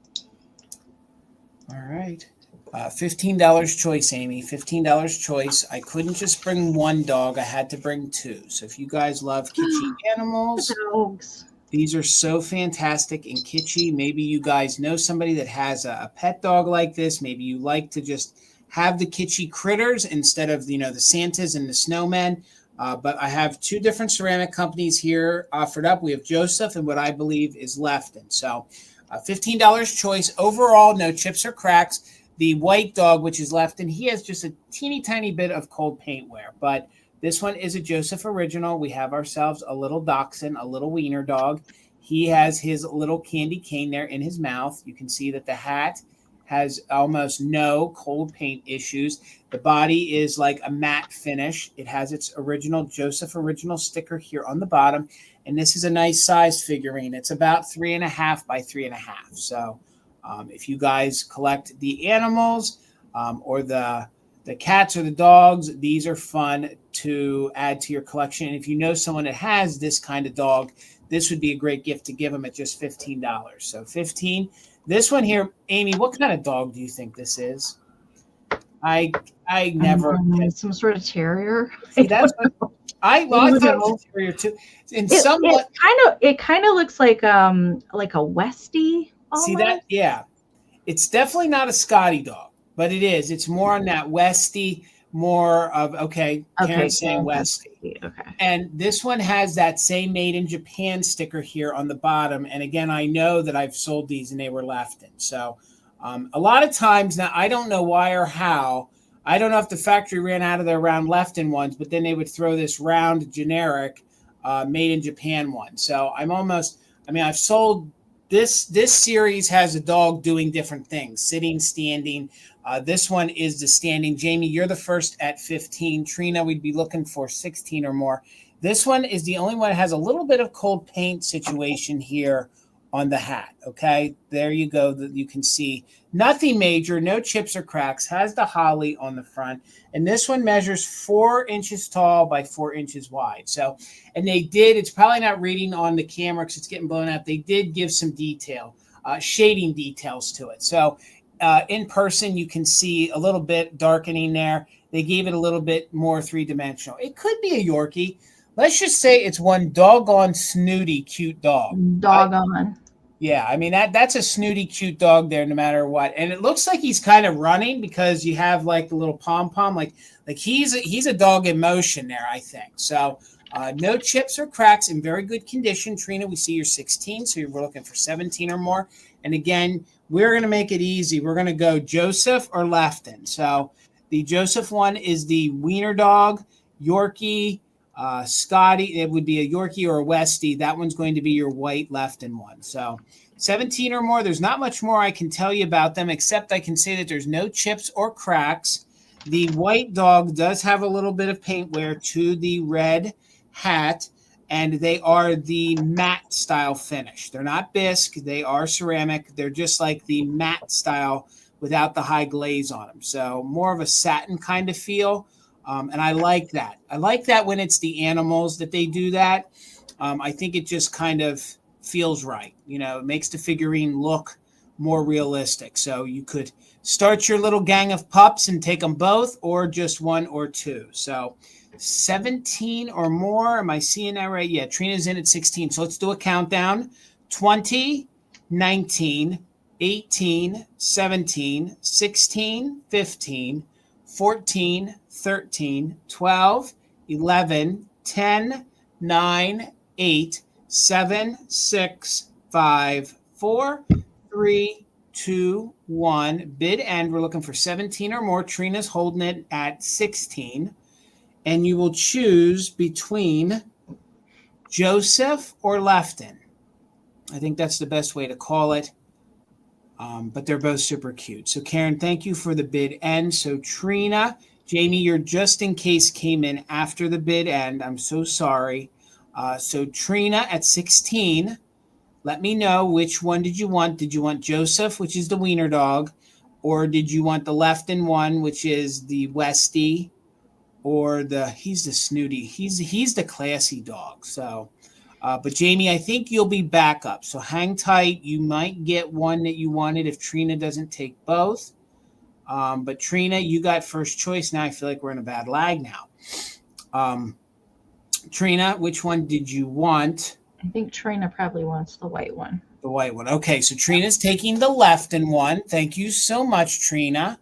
All right. $15 choice, Amy. $15 choice. I couldn't just bring one dog. I had to bring two. So if you guys love kitschy animals, dogs. These are so fantastic and kitschy. Maybe you guys know somebody that has a pet dog like this. Maybe you like to just have the kitschy critters instead of, the Santas and the snowmen. But I have two different ceramic companies here offered up. We have Joseph and what I believe is Lefton. So $15 choice. Overall, no chips or cracks. The white dog, which is Lefton, he has just a teeny tiny bit of cold paint wear. But this one is a Joseph original. We have ourselves a little dachshund, a little wiener dog. He has his little candy cane there in his mouth. You can see that the hat has almost no cold paint issues. The body is like a matte finish. It has its original Joseph original sticker here on the bottom. And this is a nice sized figurine. It's about 3.5 by 3.5. So if you guys collect the animals or the cats or the dogs, these are fun to add to your collection. And if you know someone that has this kind of dog, this would be a great gift to give them at just $15. So $15. This one here, Amy, what kind of dog do you think this is? I never some sort of terrier. See, that's what I thought it was a terrier too. And it kind of looks like a Westie. Almost. See that? Yeah. It's definitely not a Scotty dog, but it is. It's more on that Westie, more of, Karen's saying Westie. Okay. And this one has that same made in Japan sticker here on the bottom. And again, I know that I've sold these and they were Lefton. So a lot of times now, I don't know why or how. I don't know if the factory ran out of their round Lefton ones, but then they would throw this round generic made in Japan one. So I've sold this series has a dog doing different things, sitting, standing. This one is the standing. Jamie, you're the first at 15. Trina, we'd be looking for 16 or more. This one is the only one that has a little bit of cold paint situation here on the hat. Okay, there you go. You can see nothing major, no chips or cracks, has the holly on the front. And this one measures 4 inches tall by 4 inches wide. So, and it's probably not reading on the camera because it's getting blown out. They did give some detail, shading details to it. So in person, you can see a little bit darkening there. They gave it a little bit more three-dimensional. It could be a Yorkie. Let's just say it's one doggone snooty, cute dog. Doggone. Yeah, I mean, that's a snooty, cute dog there no matter what. And it looks like he's kind of running because you have like the little pom-pom. Like he's a dog in motion there, I think. So no chips or cracks, in very good condition. Trina, we see you're 16, so we're looking for 17 or more. And again, we're going to make it easy. We're going to go Joseph or Lefton. So the Joseph one is the wiener dog, Yorkie, Scotty. It would be a Yorkie or a Westie. That one's going to be your white Lefton one. So 17 or more. There's not much more I can tell you about them, except I can say that there's no chips or cracks. The white dog does have a little bit of paint wear to the red hat, and they are the matte style finish. They're not bisque. They are ceramic. They're just like the matte style without the high glaze on them. So more of a satin kind of feel. And I like that. I like that when it's the animals that they do that. I think it just kind of feels right. It makes the figurine look more realistic. So you could start your little gang of pups and take them both, or just one or two. So 17 or more. Am I seeing that right? Yeah, Trina's in at 16. So let's do a countdown. 20, 19, 18, 17, 16, 15, 14, 13, 12, 11, 10, 9, 8, 7, 6, 5, 4, 3, 2, 1. Bid end. We're looking for 17 or more. Trina's holding it at 16. And you will choose between Joseph or Lefton. I think that's the best way to call it. But they're both super cute. So Karen, thank you for the bid end. So Trina, Jamie, you're just in case came in after the bid end. I'm so sorry. So Trina at 16, let me know which one did you want. Did you want Joseph, which is the wiener dog, or did you want the Lefton one, which is the Westie, or he's the snooty, he's the classy dog. So, but Jamie, I think you'll be back up. So hang tight. You might get one that you wanted if Trina doesn't take both. But Trina, you got first choice. Now I feel like we're in a bad lag now. Trina, which one did you want? I think Trina probably wants the white one. The white one. Okay, so Trina's taking the Lefton one. Thank you so much, Trina.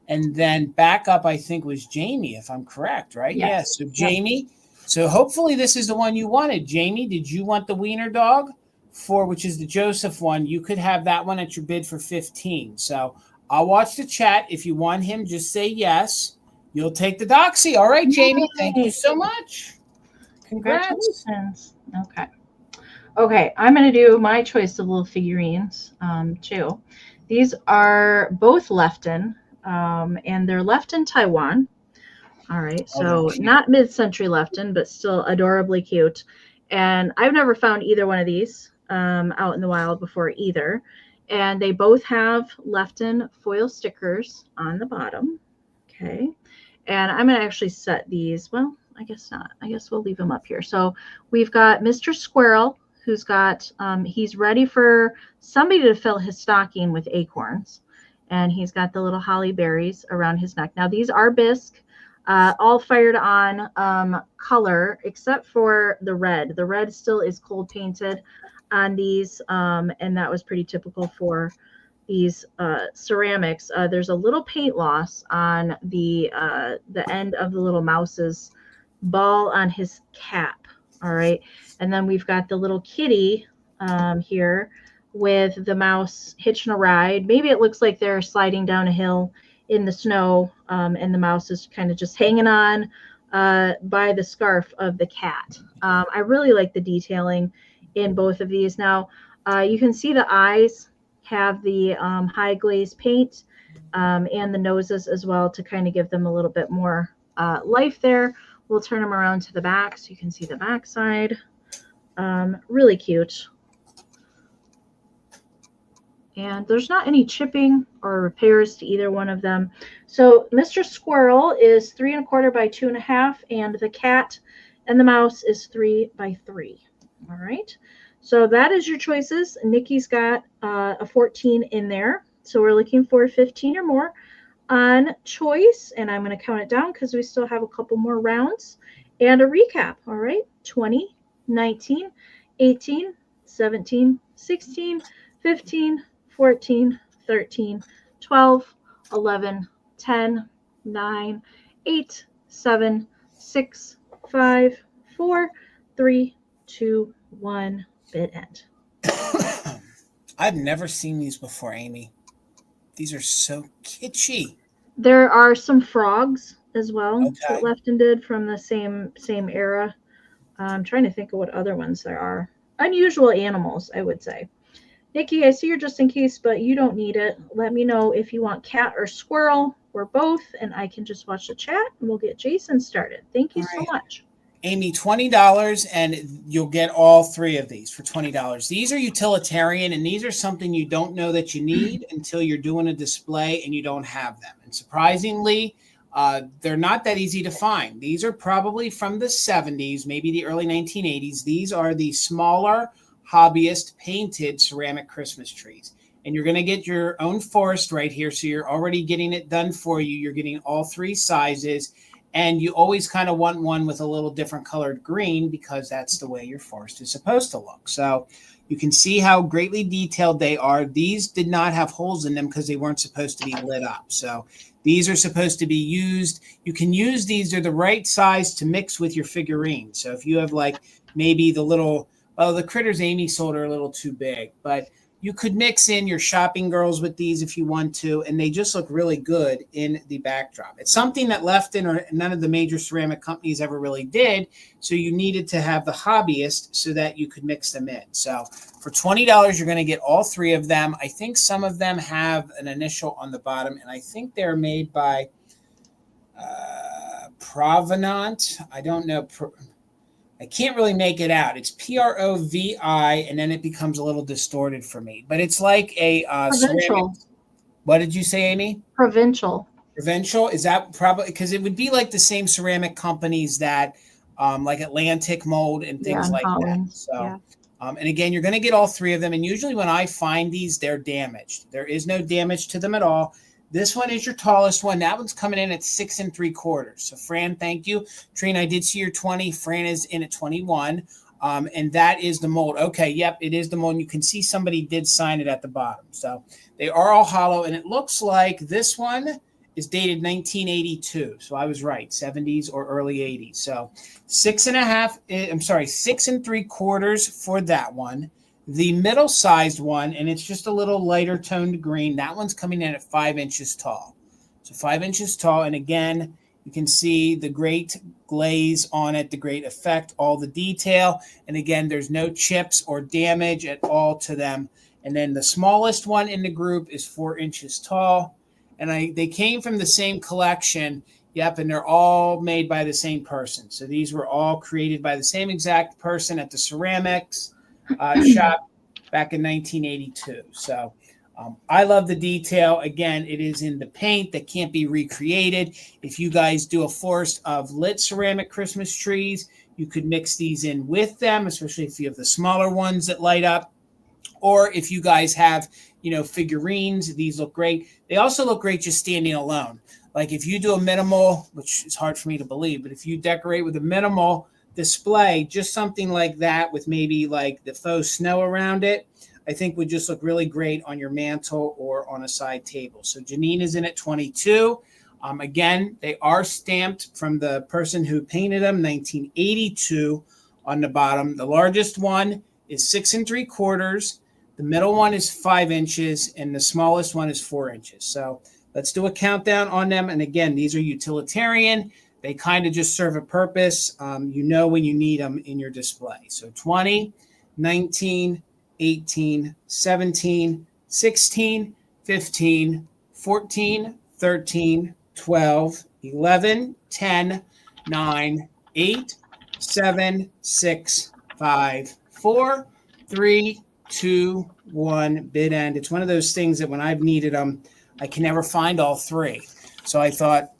And then back up, I think, was Jamie, if I'm correct, right? Yes. So Jamie, so hopefully this is the one you wanted. Jamie, did you want the wiener dog which is the Joseph one? You could have that one at your bid for 15. So I'll watch the chat. If you want him, just say yes. You'll take the Doxy. All right, Jamie. Thank you so much. Congratulations. Okay, I'm going to do my choice of little figurines too. These are both Lefton, and they're Lefton Taiwan. All right, so not mid-century Lefton, but still adorably cute. And I've never found either one of these out in the wild before either. And they both have Lefton foil stickers on the bottom. Okay, and I'm going to actually set these. Well, I guess not. I guess we'll leave them up here. So we've got Mr. Squirrel, who's got, he's ready for somebody to fill his stocking with acorns. And he's got the little holly berries around his neck. Now, these are bisque, all fired on color, except for the red. The red still is cold painted on these, and that was pretty typical for these ceramics. There's a little paint loss on the end of the little mouse's ball on his cap. All right, and then we've got the little kitty here with the mouse hitching a ride. Maybe it looks like they're sliding down a hill in the snow, and the mouse is kind of just hanging on by the scarf of the cat. I really like the detailing in both of these. Now, you can see the eyes have the high glaze paint, and the noses as well to kind of give them a little bit more life there. We'll turn them around to the back so you can see the back side. Really cute. And there's not any chipping or repairs to either one of them. So Mr. Squirrel is 3 1/4 by 2 1/2, and the cat and the mouse is 3 by 3. All right. So that is your choices. Nikki's got a 14 in there. So we're looking for 15 or more on choice, and I'm going to count it down because we still have a couple more rounds and a recap. All right, 20, 19, 18, 17, 16, 15, 14, 13, 12, 11, 10, 9, 8, 7, 6, 5, 4, 3, 2, 1, bid end. I've never seen these before, Amy. These are so kitschy. There are some frogs as well that Lefton did from the same era. I'm trying to think of what other ones there are. Unusual animals, I would say. Nikki, I see you're just in case, but you don't need it. Let me know if you want cat or squirrel or both, and I can just watch the chat, and we'll get Jason started. Thank you so much. Amy, $20, and you'll get all three of these for $20. These are utilitarian, and these are something you don't know that you need until you're doing a display and you don't have them. And surprisingly, they're not that easy to find. These are probably from the 70s, maybe the early 1980s. These are the smaller hobbyist painted ceramic Christmas trees. And you're going to get your own forest right here, so you're already getting it done for you. You're getting all three sizes. And you always kind of want one with a little different colored green because that's the way your forest is supposed to look. So You can see how greatly detailed they are. These did not have holes in them because they weren't supposed to be lit up. So these are supposed to be used. You can use these. They're the right size to mix with your figurine. So if you have like maybe the little, well, the critters Amie sold are a little too big, but you could mix in your shopping girls with these if you want to, and they just look really good in the backdrop. It's something that Lefton or none of the major ceramic companies ever really did, so you needed to have the hobbyist so that you could mix them in. So for $20, you're going to get all 3 of them. I think some of them have an initial on the bottom, and I think they're made by Provenant. I don't know. I can't really make it out. It's Provi, and then it becomes a little distorted for me. But it's like a provincial. What did you say, Amy? Provincial. Provincial? Is that probably because it would be like the same ceramic companies that like Atlantic Mold and things like Holland. that. So, yeah. And again, you're going to get all 3 of them. And usually when I find these, they're damaged. There is no damage to them at all. This one is your tallest one. That one's coming in at 6 3/4. So Fran, thank you. Trina, I did see your 20. Fran is in at 21. And that is the mold. Okay, yep, it is the mold. And you can see somebody did sign it at the bottom. So they are all hollow. And it looks like this one is dated 1982. So I was right, 70s or early 80s. So 6 3/4 for that one. The middle-sized one, and it's just a little lighter toned green, that one's coming in at 5 inches tall. So 5 inches tall, and again, you can see the great glaze on it, the great effect, all the detail. And again, there's no chips or damage at all to them. And then the smallest one in the group is 4 inches tall. And they came from the same collection. Yep, and they're all made by the same person. So these were all created by the same exact person at the ceramics shop back in 1982. So I love the detail. Again, it is in the paint that can't be recreated. If you guys do a forest of lit ceramic Christmas trees, you could mix these in with them, especially if you have the smaller ones that light up. Or if you guys have, figurines, these look great. They also look great just standing alone. Like if you do a minimal, which is hard for me to believe, but if you decorate with a minimal display, just something like that with maybe like the faux snow around it, I think would just look really great on your mantle or on a side table. So Janine is in at 22. Again, they are stamped from the person who painted them, 1982 on the bottom. The largest one is 6 3/4. The middle one is 5 inches, and the smallest one is 4 inches. So let's do a countdown on them. And again, these are utilitarian. They kind of just serve a purpose. When you need them in your display. So 20, 19, 18, 17, 16, 15, 14, 13, 12, 11, 10, 9, 8, 7, 6, 5, 4, 3, 2, 1, bid end. It's one of those things that when I've needed them, I can never find all 3. So I thought,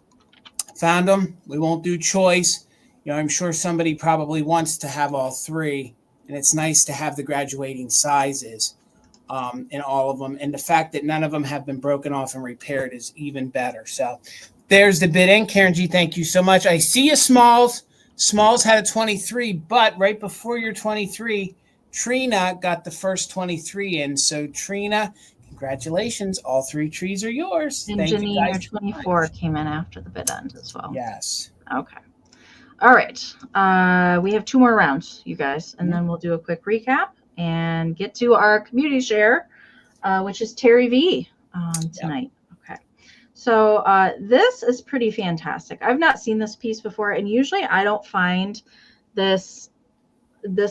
found them. We won't do choice. I'm sure somebody probably wants to have all 3, and it's nice to have the graduating sizes in all of them. And the fact that none of them have been broken off and repaired is even better. So there's the bid in. Karen G, thank you so much. I see you, Smalls. Smalls had a 23, but right before your 23, Trina got the first 23 in. So Trina, congratulations. All 3 trees are yours. And thank Janine, you guys your 24 came in after the bid end as well. Yes. Okay. All right. We have 2 more rounds, you guys, and then we'll do a quick recap and get to our community share, which is Terry V tonight. Yep. Okay. So this is pretty fantastic. I've not seen this piece before, and usually I don't find this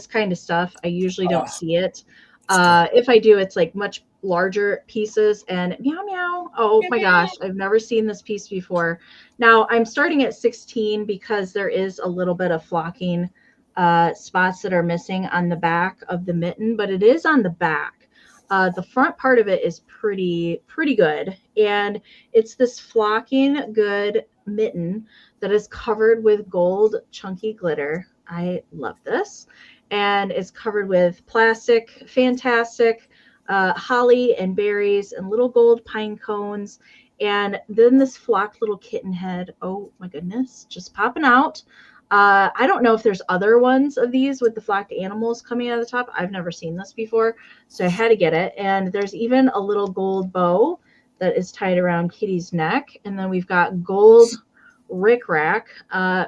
kind of stuff. I usually don't see it. If I do, it's like much larger pieces, and meow meow. Oh my gosh, I've never seen this piece before. Now I'm starting at 16 because there is a little bit of flocking spots that are missing on the back of the mitten, but it is on the back. The front part of it is pretty good, and it's this flocking good mitten that is covered with gold chunky glitter. I love this. And it's covered with plastic, fantastic, holly and berries and little gold pine cones. And then this flocked little kitten head. Oh my goodness, just popping out. I don't know if there's other ones of these with the flocked animals coming out of the top. I've never seen this before, so I had to get it. And there's even a little gold bow that is tied around Kitty's neck. And then we've got gold rickrack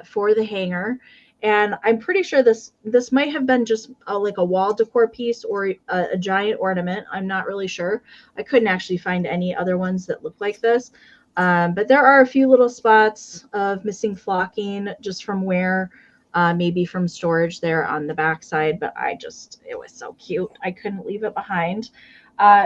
for the hanger. And I'm pretty sure this might have been just like a wall decor piece or a giant ornament. I'm not really sure. I couldn't actually find any other ones that look like this. But there are a few little spots of missing flocking just from wear, maybe from storage there on the backside. But it was so cute. I couldn't leave it behind.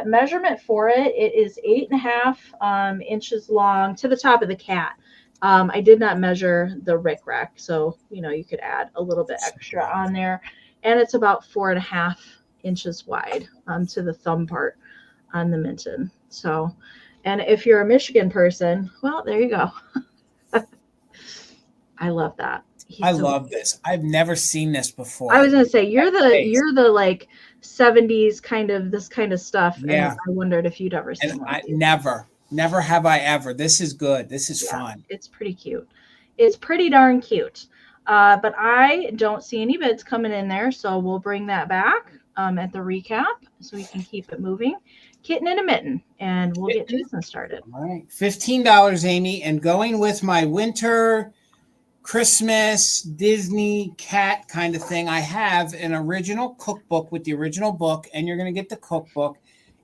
Measurement for it is 8.5 inches long to the top of the cat. I did not measure the rickrack, so you could add a little bit extra on there, and it's about 4.5 inches wide to the thumb part on the mitten. So, and if you're a Michigan person, well, there you go. I love that. I love this. I've never seen this before. I was gonna say you're the like 70s kind of this kind of stuff, yeah. And I wondered if you'd ever seen one. Never have I ever. This is good. This is fun. It's pretty cute. It's pretty darn cute. But I don't see any bids coming in there, so we'll bring that back at the recap so we can keep it moving. Kitten and a mitten, and we'll get Jason started. All right. $15, Amy, and going with my winter Christmas Disney cat kind of thing, I have an original cookbook with the original book, and you're going to get the cookbook.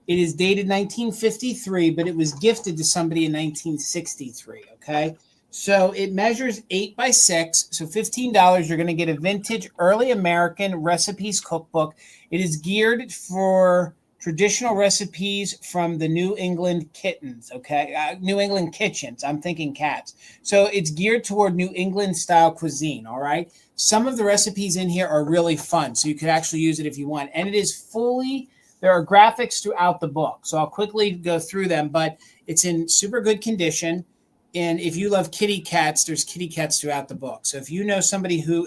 It is dated 1953, but it was gifted to somebody in 1963, okay? So it measures 8 by 6, so $15. You're going to get a vintage early American recipes cookbook. It is geared for traditional recipes from the New England kittens, okay? New England kitchens. I'm thinking cats. So it's geared toward New England style cuisine, all right? Some of the recipes in here are really fun, so you could actually use it if you want. And it is fully... There are graphics throughout the book, so I'll quickly go through them, but it's in super good condition. And if you love kitty cats, there's kitty cats throughout the book. So if you know somebody who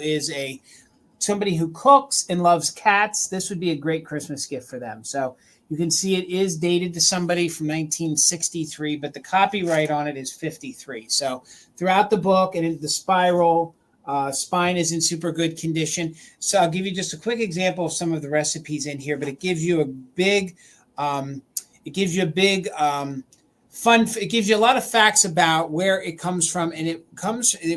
cooks and loves cats, this would be a great Christmas gift for them. So you can see it is dated to somebody from 1963, but the copyright on it is 53. So throughout the book and in the spiral, spine is in super good condition. So I'll give you just a quick example of some of the recipes in here, but it gives you a big, fun. It gives you a lot of facts about where it comes from. And it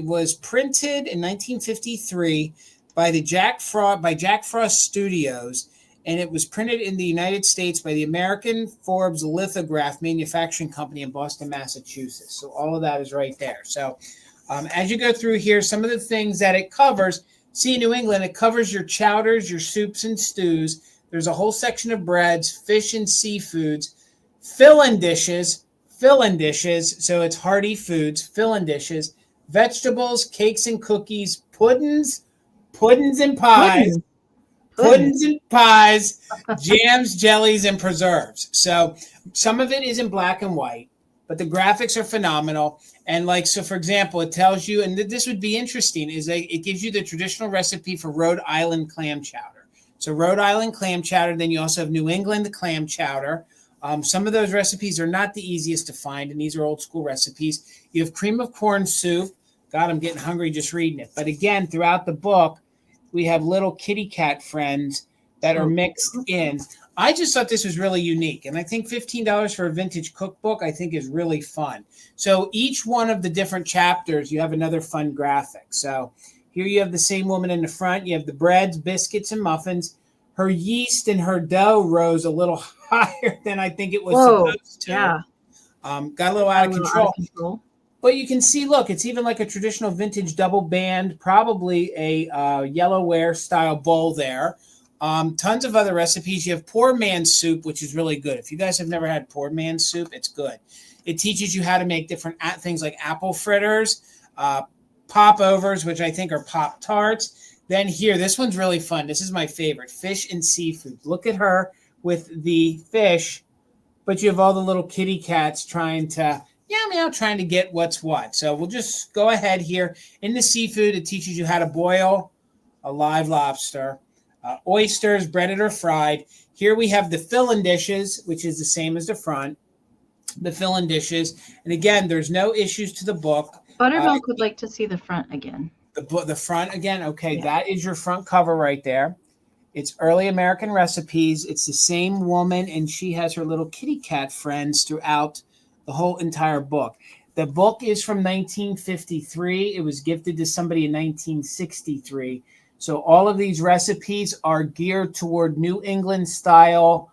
was printed in 1953 by Jack Frost Studios. And it was printed in the United States by the American Forbes Lithograph Manufacturing Company in Boston, Massachusetts. So all of that is right there. So as you go through here, some of the things that it covers, see New England, it covers your chowders, your soups and stews. There's a whole section of breads, fish and seafoods, fill-in dishes. So it's hearty foods, fill-in dishes, vegetables, cakes and cookies, puddings and pies, jams, jellies, and preserves. So some of it is in black and white, but the graphics are phenomenal. And so for example, it tells you, and this would be interesting, is it gives you the traditional recipe for Rhode Island clam chowder. So Rhode Island clam chowder, then you also have New England clam chowder. Some of those recipes are not the easiest to find, and these are old school recipes. You have cream of corn soup. God, I'm getting hungry just reading it. But again, throughout the book, we have little kitty cat friends that are mixed in. I just thought this was really unique. And I think $15 for a vintage cookbook, I think is really fun. So each one of the different chapters, you have another fun graphic. So here you have the same woman in the front. You have the breads, biscuits, and muffins. Her yeast and her dough rose a little higher than I think it was supposed to. Yeah. Got a little out of control. But you can see, look, it's even like a traditional vintage double band, probably a yellowware style bowl there. Tons of other recipes. You have poor man's soup, which is really good. If you guys have never had poor man's soup, it's good. It teaches you how to make different things like apple fritters, popovers, which I think are Pop-Tarts. Then here, this one's really fun. This is my favorite, fish and seafood. Look at her with the fish, but you have all the little kitty cats trying to trying to get what's what. So we'll just go ahead here. In the seafood, it teaches you how to boil a live lobster, oysters, breaded or fried. Here we have the fill-in dishes, which is the same as the front, the fill-in dishes. And again, there's no issues to the book. Buttermilk would like to see the front again. The front again. Okay, Yeah. that is your front cover right there. It's early American recipes. It's the same woman, and she has her little kitty cat friends throughout the whole entire book. The book is from 1953. It was gifted to somebody in 1963. So all of these recipes are geared toward New England style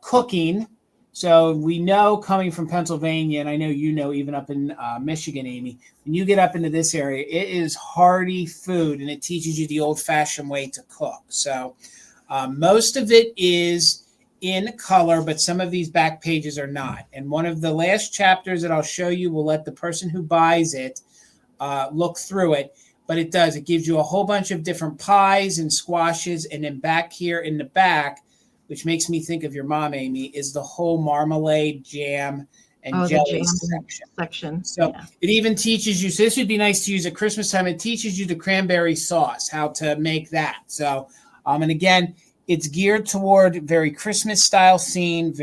cooking. So we know, coming from Pennsylvania, and I know you know even up in Michigan, Amy, when you get up into this area, it is hearty food, and it teaches you the old-fashioned way to cook. So most of it is in color, but some of these back pages are not. And one of the last chapters that I'll show you will let the person who buys it look through it. But it does. It gives you a whole bunch of different pies and squashes. And then back here in the back, which makes me think of your mom, Amy, is the whole marmalade, jam, and jelly section. So it even teaches you, so this would be nice to use at Christmas time. It teaches you the cranberry sauce, how to make that. So, and again, it's geared toward very Christmas style scene.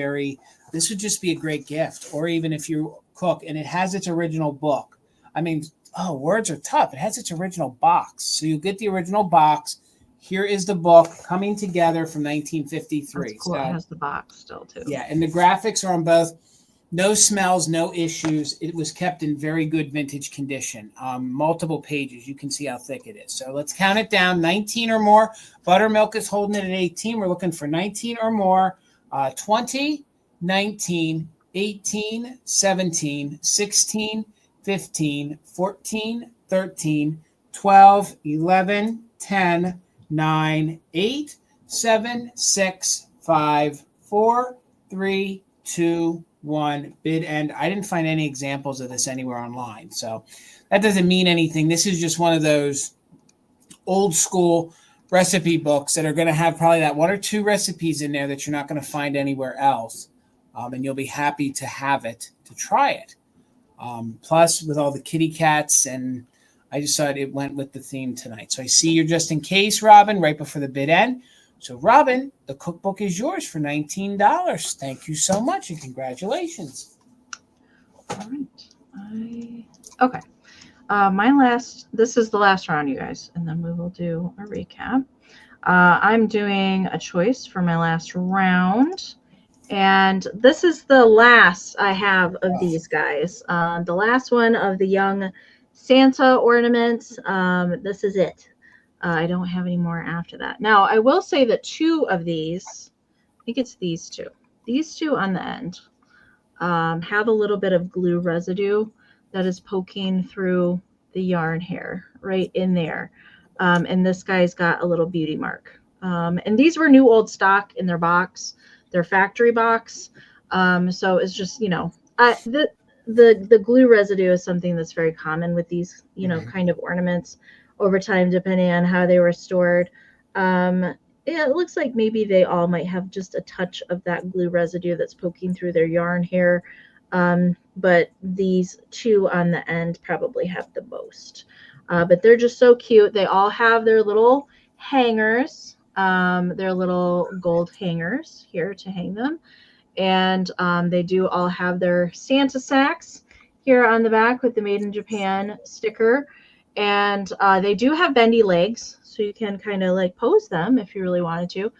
This would just be a great gift, or even if you cook, and it has its original book. I mean, words are tough. It has its original box. So you get the original box. Here is the book coming together from 1953. That's cool. So, it has the box still too. Yeah, and the graphics are on both. No smells, no issues. It was kept in very good vintage condition. Multiple pages. You can see how thick it is. So let's count it down. 19 or more. Buttermilk is holding it at 18. We're looking for 19 or more. 20, 19, 18, 17, 16, 15, 14, 13, 12, 11, 10, 9, 8, 7, 6, 5, 4, 3, 2, 1. Bid end. I didn't find any examples of this anywhere online, so that doesn't mean anything. This is just one of those old school recipe books that are going to have probably that one or two recipes in there that you're not going to find anywhere else, and you'll be happy to have it to try it. Plus, with all the kitty cats, and I just thought it went with the theme tonight. So I see you're just in case, Robin, right before the bid end. So, Robin, the cookbook is yours for $19. Thank you so much, and congratulations. All right. Okay. This is the last round, you guys, and then we will do a recap. I'm doing a choice for my last round, and this is the last I have of these guys. The last one of the young Santa ornaments. This is it. I don't have any more after that. Now, I will say that two of these, I think it's these two on the end, have a little bit of glue residue that is poking through the yarn hair right in there. And this guy's got a little beauty mark. And these were new old stock in their box, their factory box. So it's just, the glue residue is something that's very common with these, kind of ornaments over time, depending on how they were stored. It looks like maybe they all might have just a touch of that glue residue that's poking through their yarn hair. But these two on the end probably have the most. But they're just so cute. They all have their little hangers, their little gold hangers here to hang them. And they do all have their Santa sacks here on the back with the Made in Japan sticker. And they do have bendy legs, so you can kind of like pose them if you really wanted to.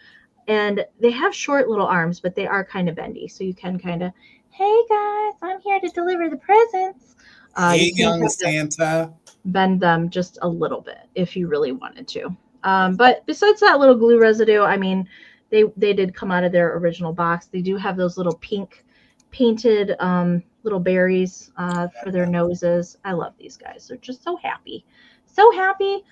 And they have short little arms, but they are kind of bendy. So you can kind of, hey guys, I'm here to deliver the presents. Hey, young Santa. Bend them just a little bit if you really wanted to. But besides that little glue residue, I mean, they did come out of their original box. They do have those little pink painted little berries for their noses. I love these guys. They're just so happy. So happy.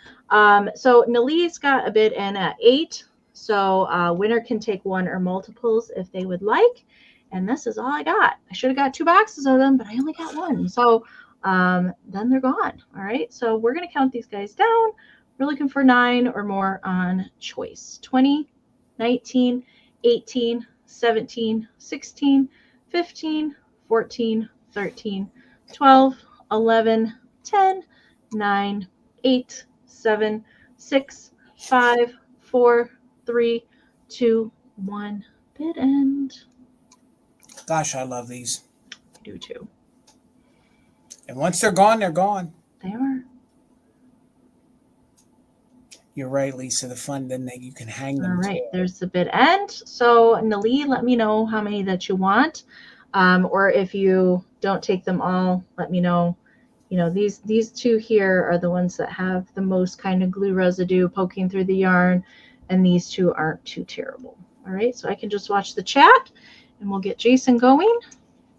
So Nalie's got a bid in at 8. So winner can take one or multiples if they would like. And this is all I got. I should have got 2 boxes of them, but I only got 1. So then they're gone. All right. So we're going to count these guys down. We're looking for 9 or more on choice. 20, 19, 18, 17, 16, 15, 14, 13, 12, 11, 10, 9, 8, 7, 6, 5, 4, 3, 2, 1. Bid end. Gosh, I love these. I do too. And once they're gone, they're gone. They are. You're right, Lisa. The fun, then you can hang them. All right, too. there's the bid end. So Nali, let me know how many that you want. Or if you don't take them all, let me know. You know, these two here are the ones that have the most kind of glue residue poking through the yarn, and these two aren't too terrible. All right, so I can just watch the chat and we'll get Jason going.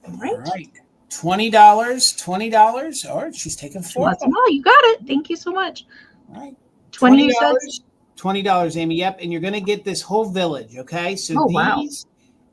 All right. $20. $20. All right, she's taking four. Oh, you got it. Thank you so much. All right. $20. $20, Amy. Yep, and you're going to get this whole village. Okay, so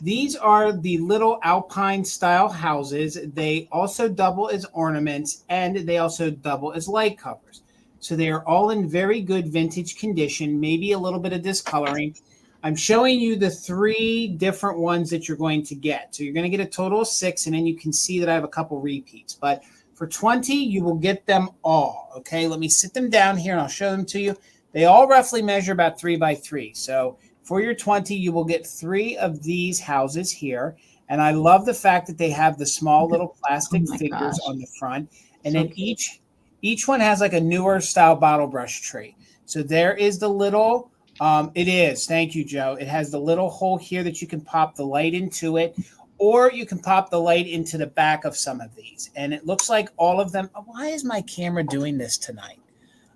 these are the little alpine style houses. They also double as ornaments, and they also double as light covers. So they are all in very good vintage condition, maybe a little bit of discoloring. I'm showing you the 3 different ones that you're going to get. So you're going to get a total of 6, and then you can see that I have a couple repeats. But for 20, you will get them all. Okay, let me sit them down here, and I'll show them to you. They all roughly measure about 3 by 3. So for your 20, you will get 3 of these houses here. And I love the fact that they have the small little plastic figures on the front. And then each one has like a newer style bottle brush tree. So there is the little, it is, thank you, Joe. It has the little hole here that you can pop the light into it, or you can pop the light into the back of some of these. And it looks like all of them, why is my camera doing this tonight?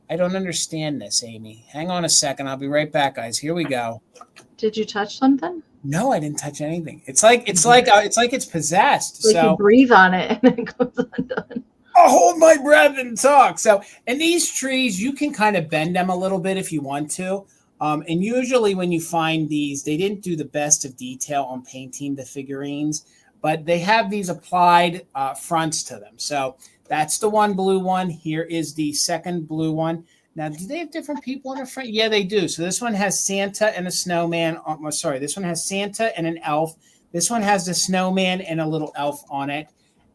I don't understand this, Amy. Hang on a second. I'll be right back, guys. Here we go. Did you touch something? No, I didn't touch anything. It's like it's possessed. Like so you breathe on it and it goes undone. I'll hold my breath and talk. So, and these trees, you can kind of bend them a little bit if you want to. And usually when you find these, they didn't do the best of detail on painting the figurines, but they have these applied fronts to them. So that's the one blue one. Here is the second blue one. Now, do they have different people on the front? Yeah, they do. So this one has Santa and a snowman. This one has Santa and an elf. This one has the snowman and a little elf on it.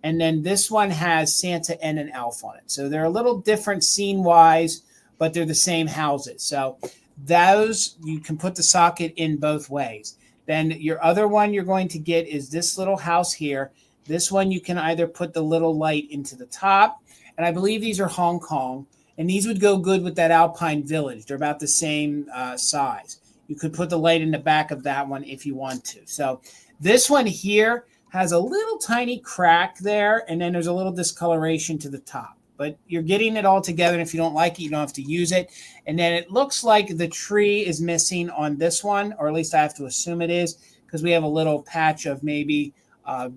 And then this one has Santa and an elf on it. So they're a little different scene-wise, but they're the same houses. So those, you can put the socket in both ways. Then your other one you're going to get is this little house here. This one, you can either put the little light into the top, and I believe these are Hong Kong, and these would go good with that Alpine Village. They're about the same size. You could put the light in the back of that one if you want to. So this one here has a little tiny crack there, and then there's a little discoloration to the top. But you're getting it all together, and if you don't like it, you don't have to use it. And then it looks like the tree is missing on this one, or at least I have to assume it is, because we have a little patch of maybe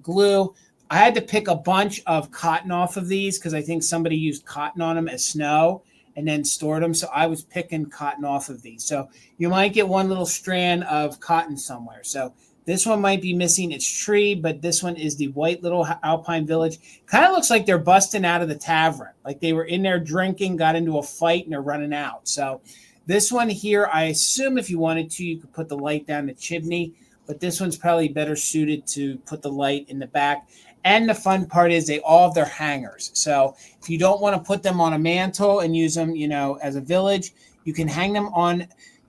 glue. I had to pick a bunch of cotton off of these because I think somebody used cotton on them as snow and then stored them. So I was picking cotton off of these. So you might get one little strand of cotton somewhere. So this one might be missing its tree, but this one is the white little Alpine Village. Kind of looks like they're busting out of the tavern. Like they were in there drinking, got into a fight, and they're running out. So this one here, I assume if you wanted to, you could put the light down the chimney. But this one's probably better suited to put the light in the back. And the fun part is they all have their hangers. So if you don't want to put them on a mantle and use them, as a village, you can hang them on.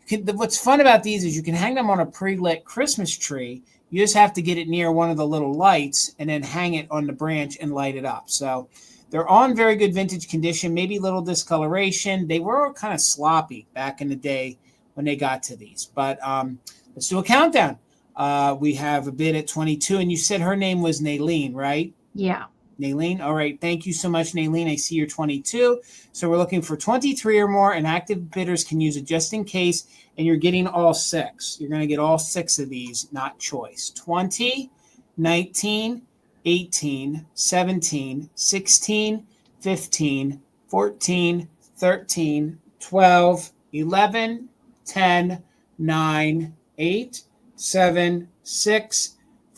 What's fun about these is you can hang them on a pre-lit Christmas tree. You just have to get it near one of the little lights and then hang it on the branch and light it up. So they're all in very good vintage condition, maybe a little discoloration. They were kind of sloppy back in the day when they got to these. But let's do a countdown. We have a bid at 22, and you said her name was Naylene, right? Yeah. Naylene. All right. Thank you so much, Naylene. I see you're 22. So we're looking for 23 or more, and active bidders can use it just in case, and you're getting all 6. You're going to get all 6 of these, not choice. 20, 19, 18, 17, 16, 15, 14, 13, 12, 11, 10, 9, 8, 7, 6.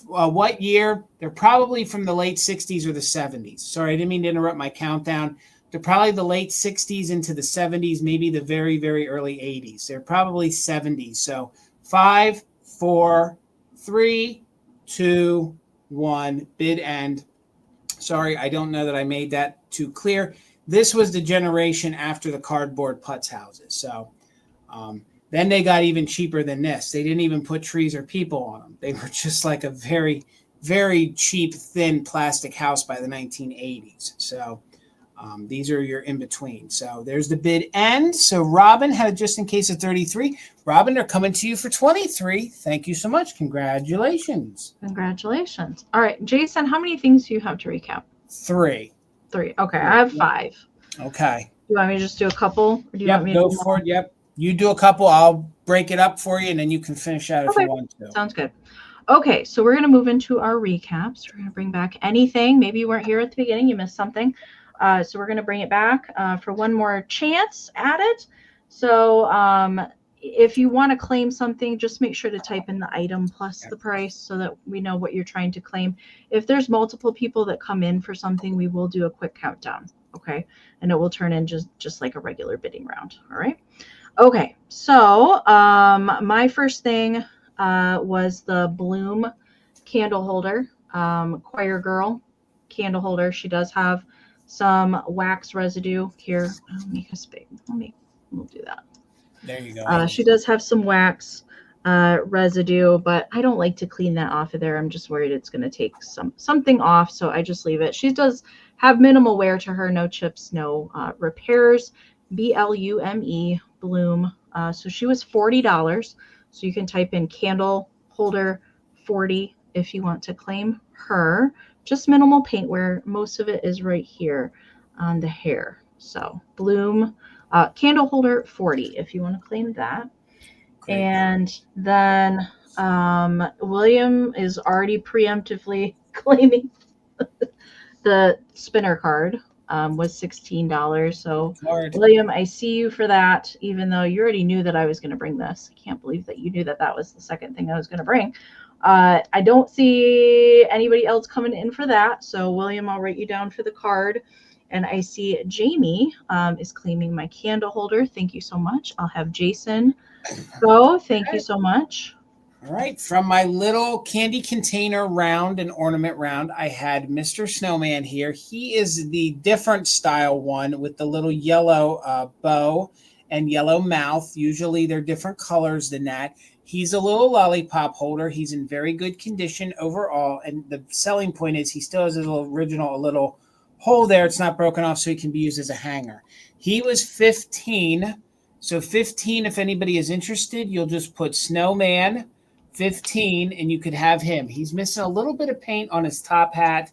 What year? They're probably from the late 60s or the 70s. Sorry, I didn't mean to interrupt my countdown. They're probably the late 60s into the 70s, maybe the very, very early 80s. They're probably 70s. So 5, 4, 3, 2, 1, bid end. Sorry, I don't know that I made that too clear. This was the generation after the cardboard putz houses. So then they got even cheaper than this. They didn't even put trees or people on them. They were just like a very, very cheap, thin plastic house by the 1980s. So These are your in-between. So there's the bid end. So Robin had just in case of 33. Robin, they're coming to you for 23. Thank you so much. Congratulations. Congratulations. All right, Jason, how many things do you have to recap? 3. 3. Okay, I have 5. Okay. Do you want me to just do a couple? Or do you want me go to for it. Yep. You do a couple. I'll break it up for you, and then you can finish out if you want to. Sounds good. Okay, so we're going to move into our recaps. We're going to bring back anything. Maybe you weren't here at the beginning. You missed something. So we're going to bring it back for one more chance at it. So if you want to claim something, just make sure to type in the item plus the price so that we know what you're trying to claim. If there's multiple people that come in for something, we will do a quick countdown. Okay, and it will turn in just like a regular bidding round. All right. Okay, so my first thing was the Bloom candle holder, Choir Girl candle holder. She does have some wax residue here. I'll make us big. We'll do that. There you go. She does have some wax residue, but I don't like to clean that off of there. I'm just worried it's going to take something off, so I just leave it. She does have minimal wear to her, no chips, no repairs. BLUME, Bloom. So she was $40. So you can type in candle holder 40 if you want to claim her. Just minimal paint wear. Most of it is right here on the hair. So Bloom candle holder 40 if you want to claim that. Great. And then William is already preemptively claiming the spinner card. Was $16. So William, I see you for that, even though you already knew that I was going to bring this. I can't believe that you knew that that was the second thing I was going to bring. I don't see anybody else coming in for that. So William, I'll write you down for the card. And I see Jamie is claiming my candle holder. Thank you so much. I'll have Jason go. Thank you so much. All right, from my little candy container round and ornament round, I had Mr. Snowman here. He is the different style one with the little yellow bow and yellow mouth. Usually they're different colors than that. He's a little lollipop holder. He's in very good condition overall, and the selling point is he still has his original little hole there. It's not broken off, so he can be used as a hanger. He was $15. So 15, if anybody is interested, you'll just put Snowman 15 and you could have him. He's missing a little bit of paint on his top hat,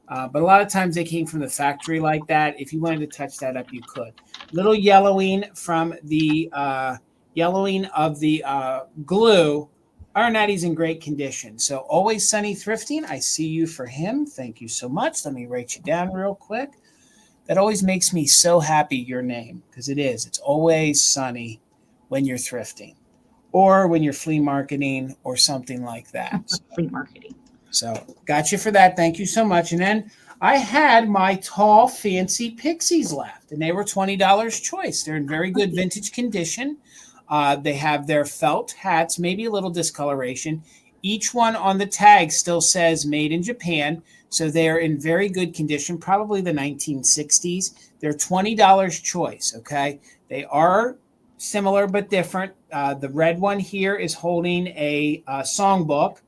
but a lot of times they came from the factory like that. If you wanted to touch that up, you could. Little yellowing from the yellowing of the glue. Other than that, he's in great condition. So Always Sunny Thrifting, I see you for him. Thank you so much. Let me write you down real quick. That always makes me so happy, your name, because it is. It's always sunny when you're thrifting. Or when you're flea marketing or something like that. Flea marketing. So got you for that. Thank you so much. And then I had my tall, fancy pixies left, and they were $20 choice. They're in very good vintage condition. They have their felt hats, maybe a little discoloration. Each one on the tag still says made in Japan. So they are in very good condition, probably the 1960s. They're $20 choice, okay? They are similar but different. The red one here is holding a songbook.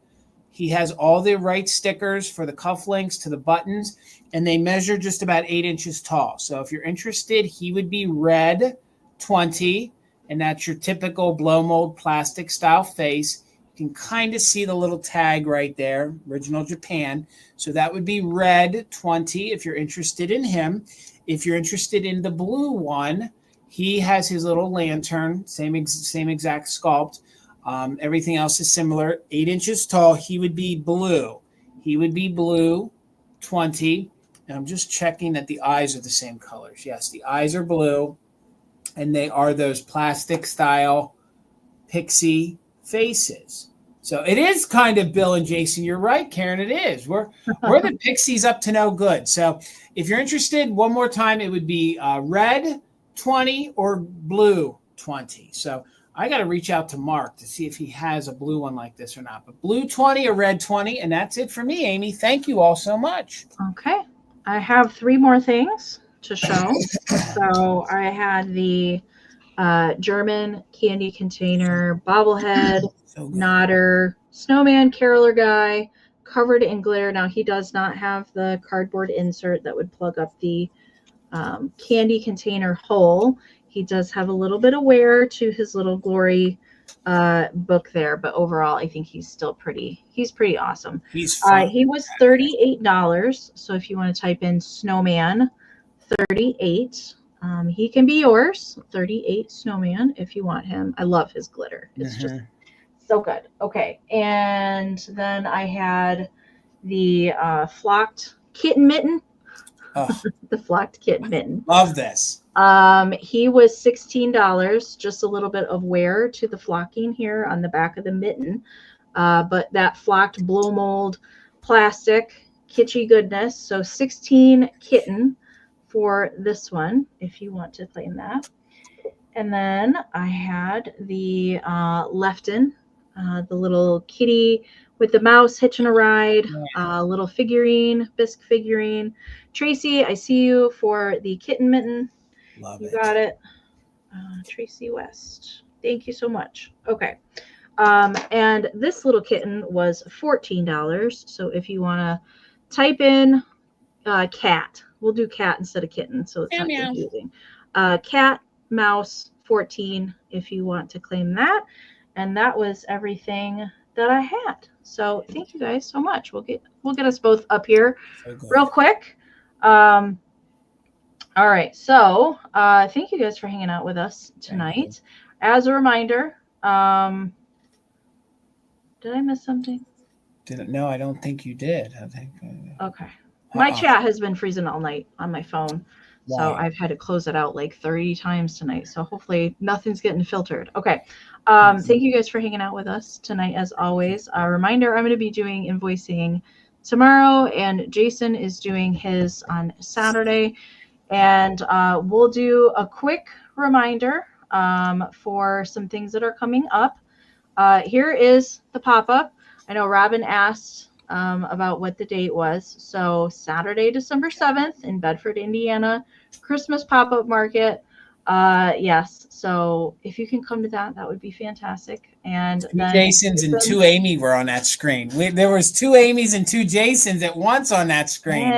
He has all the right stickers for the cufflinks to the buttons, and they measure just about 8 inches tall. So if you're interested, he would be red 20, and that's your typical blow mold plastic style face. You can kind of see the little tag right there, original Japan. So that would be red 20 if you're interested in him. If you're interested in the blue one, he has his little lantern, same exact sculpt. Everything else is similar. 8 inches tall. He would be blue. He would be blue 20. And I'm just checking that the eyes are the same colors. Yes, the eyes are blue. And they are those plastic style pixie faces. So it is kind of Bill and Jason. You're right, Karen. It is. We're the pixies up to no good. So if you're interested, one more time, it would be red 20 or blue 20. So I got to reach out to Mark to see if he has a blue one like this or not. But blue 20 or red 20, and that's it for me, Amy. Thank you all so much. Okay. I have 3 more things to show. So I had the German candy container, bobblehead, nodder, snowman caroler guy, covered in glitter. Now he does not have the cardboard insert that would plug up the candy container hole. He does have a little bit of wear to his little glory book there, but overall I think he's pretty awesome. He's fun. He was $38. So if you want to type in snowman 38, he can be yours. 38 snowman if you want him. I love his glitter. It's just so good. Okay, and then I had the flocked kitten mitten. Oh, the flocked kitten mitten. Love this. He was $16, just a little bit of wear to the flocking here on the back of the mitten. But that flocked blow mold plastic, kitschy goodness. So 16 kitten for this one, if you want to claim that. And then I had the Lefton, the little kitty with the mouse hitching a ride, little figurine, bisque figurine. Tracy, I see you for the kitten mitten. Love you it. got it. Tracy West. Thank you so much. Okay. And this little kitten was $14. So if you want to type in cat, we'll do cat instead of kitten, so it's not confusing. Cat, mouse, 14 if you want to claim that. And that was everything that I had. So thank you guys so much. We'll get us both up here real quick. All right. So thank you guys for hanging out with us tonight. As a reminder, did I miss something? No, I don't think you did. I think. Okay. My chat has been freezing all night on my phone. So I've had to close it out like 30 times tonight. So hopefully nothing's getting filtered. Okay. Thank you guys for hanging out with us tonight. As always, a reminder, I'm going to be doing invoicing tomorrow, and Jason is doing his on Saturday. And we'll do a quick reminder for some things that are coming up. Here is the pop-up. I know Robin asked about what the date was. So Saturday, December 7th in Bedford, Indiana, Christmas pop-up market. Yes. So if you can come to that, that would be fantastic. And then Jasons and two Amie were on that screen. There was two Amies and two Jasons at once on that screen.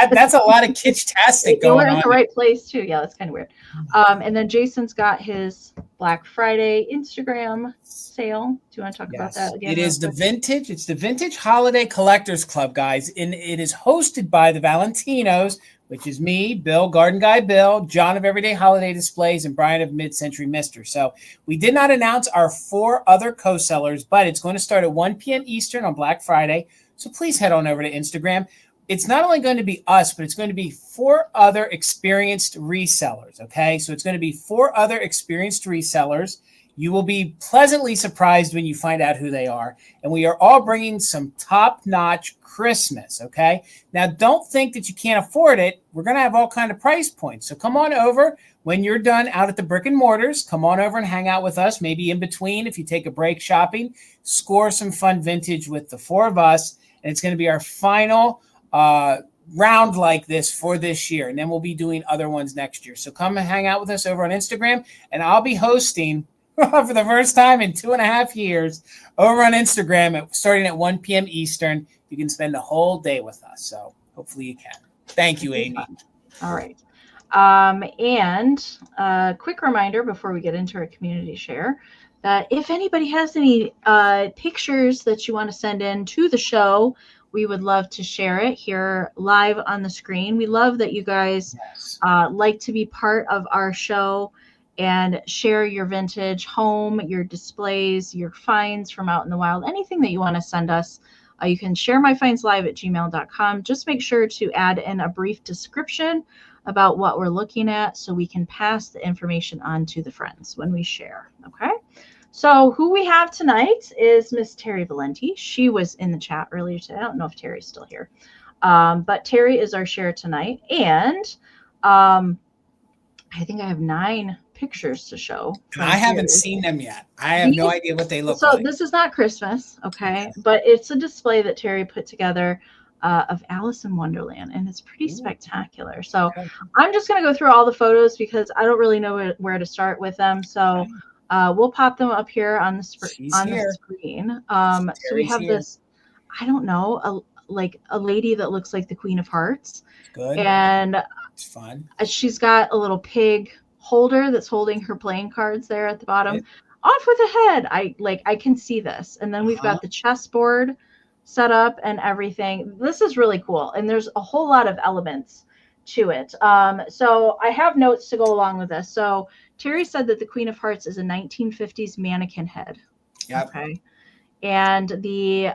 That's a lot of kitsch-tastic going on. You were in the right place too. Yeah, that's kind of weird. And then Jason's got his Black Friday Instagram sale. Do you want to talk about that again? It is the vintage. It's the Vintage Holiday Collectors Club, guys. And it is hosted by the Valentinos, which is me, Bill, Garden Guy Bill, John of Everyday Holiday Displays, and Brian of MidCentury Mister. So we did not announce our 4 other co-sellers, but it's going to start at 1 p.m. Eastern on Black Friday. So please head on over to Instagram. It's not only going to be us, but it's going to be 4 other experienced resellers, okay? So it's going to be 4 other experienced resellers. You will be pleasantly surprised when you find out who they are. And we are all bringing some top-notch Christmas, okay? Now, don't think that you can't afford it. We're going to have all kinds of price points. So come on over. When you're done out at the brick and mortars, come on over and hang out with us. Maybe in between, if you take a break shopping, score some fun vintage with the 4 of us. And it's going to be our final round like this for this year, and then we'll be doing other ones next year. So come and hang out with us over on Instagram, and I'll be hosting for the first time in 2.5 years over on Instagram starting at 1 p.m. Eastern. You can spend the whole day with us, so hopefully you can. Thank you, Amie. All right. And a quick reminder before we get into our community share that if anybody has any pictures that you want to send in to the show, we would love to share it here live on the screen. We love that you guys like to be part of our show and share your vintage home, your displays, your finds from out in the wild, anything that you want to send us. You can ShareMyFindsLive@gmail.com. Just make sure to add in a brief description about what we're looking at so we can pass the information on to the friends when we share, okay? So who we have tonight is Miss Terry Valenti. She was in the chat earlier today. I don't know if Terry's still here. But Terry is our share tonight. And I think I have 9 pictures to show. I haven't seen them yet. I have no idea what they look like. So this is not Christmas, okay? But it's a display that Terry put together of Alice in Wonderland, and it's pretty spectacular. So I'm just going to go through all the photos because I don't really know where to start with them. So we'll pop them up here on the screen. So we have this, I don't know, like a lady that looks like the Queen of Hearts. Good. And It's fun. She's got a little pig holder that's holding her playing cards there at the bottom. Off with the head. I can see this. And then we've got the chessboard set up and everything. This is really cool. And there's a whole lot of elements to it. So I have notes to go along with this. So Terry said that the Queen of Hearts is a 1950s mannequin head. Yep. Okay. And the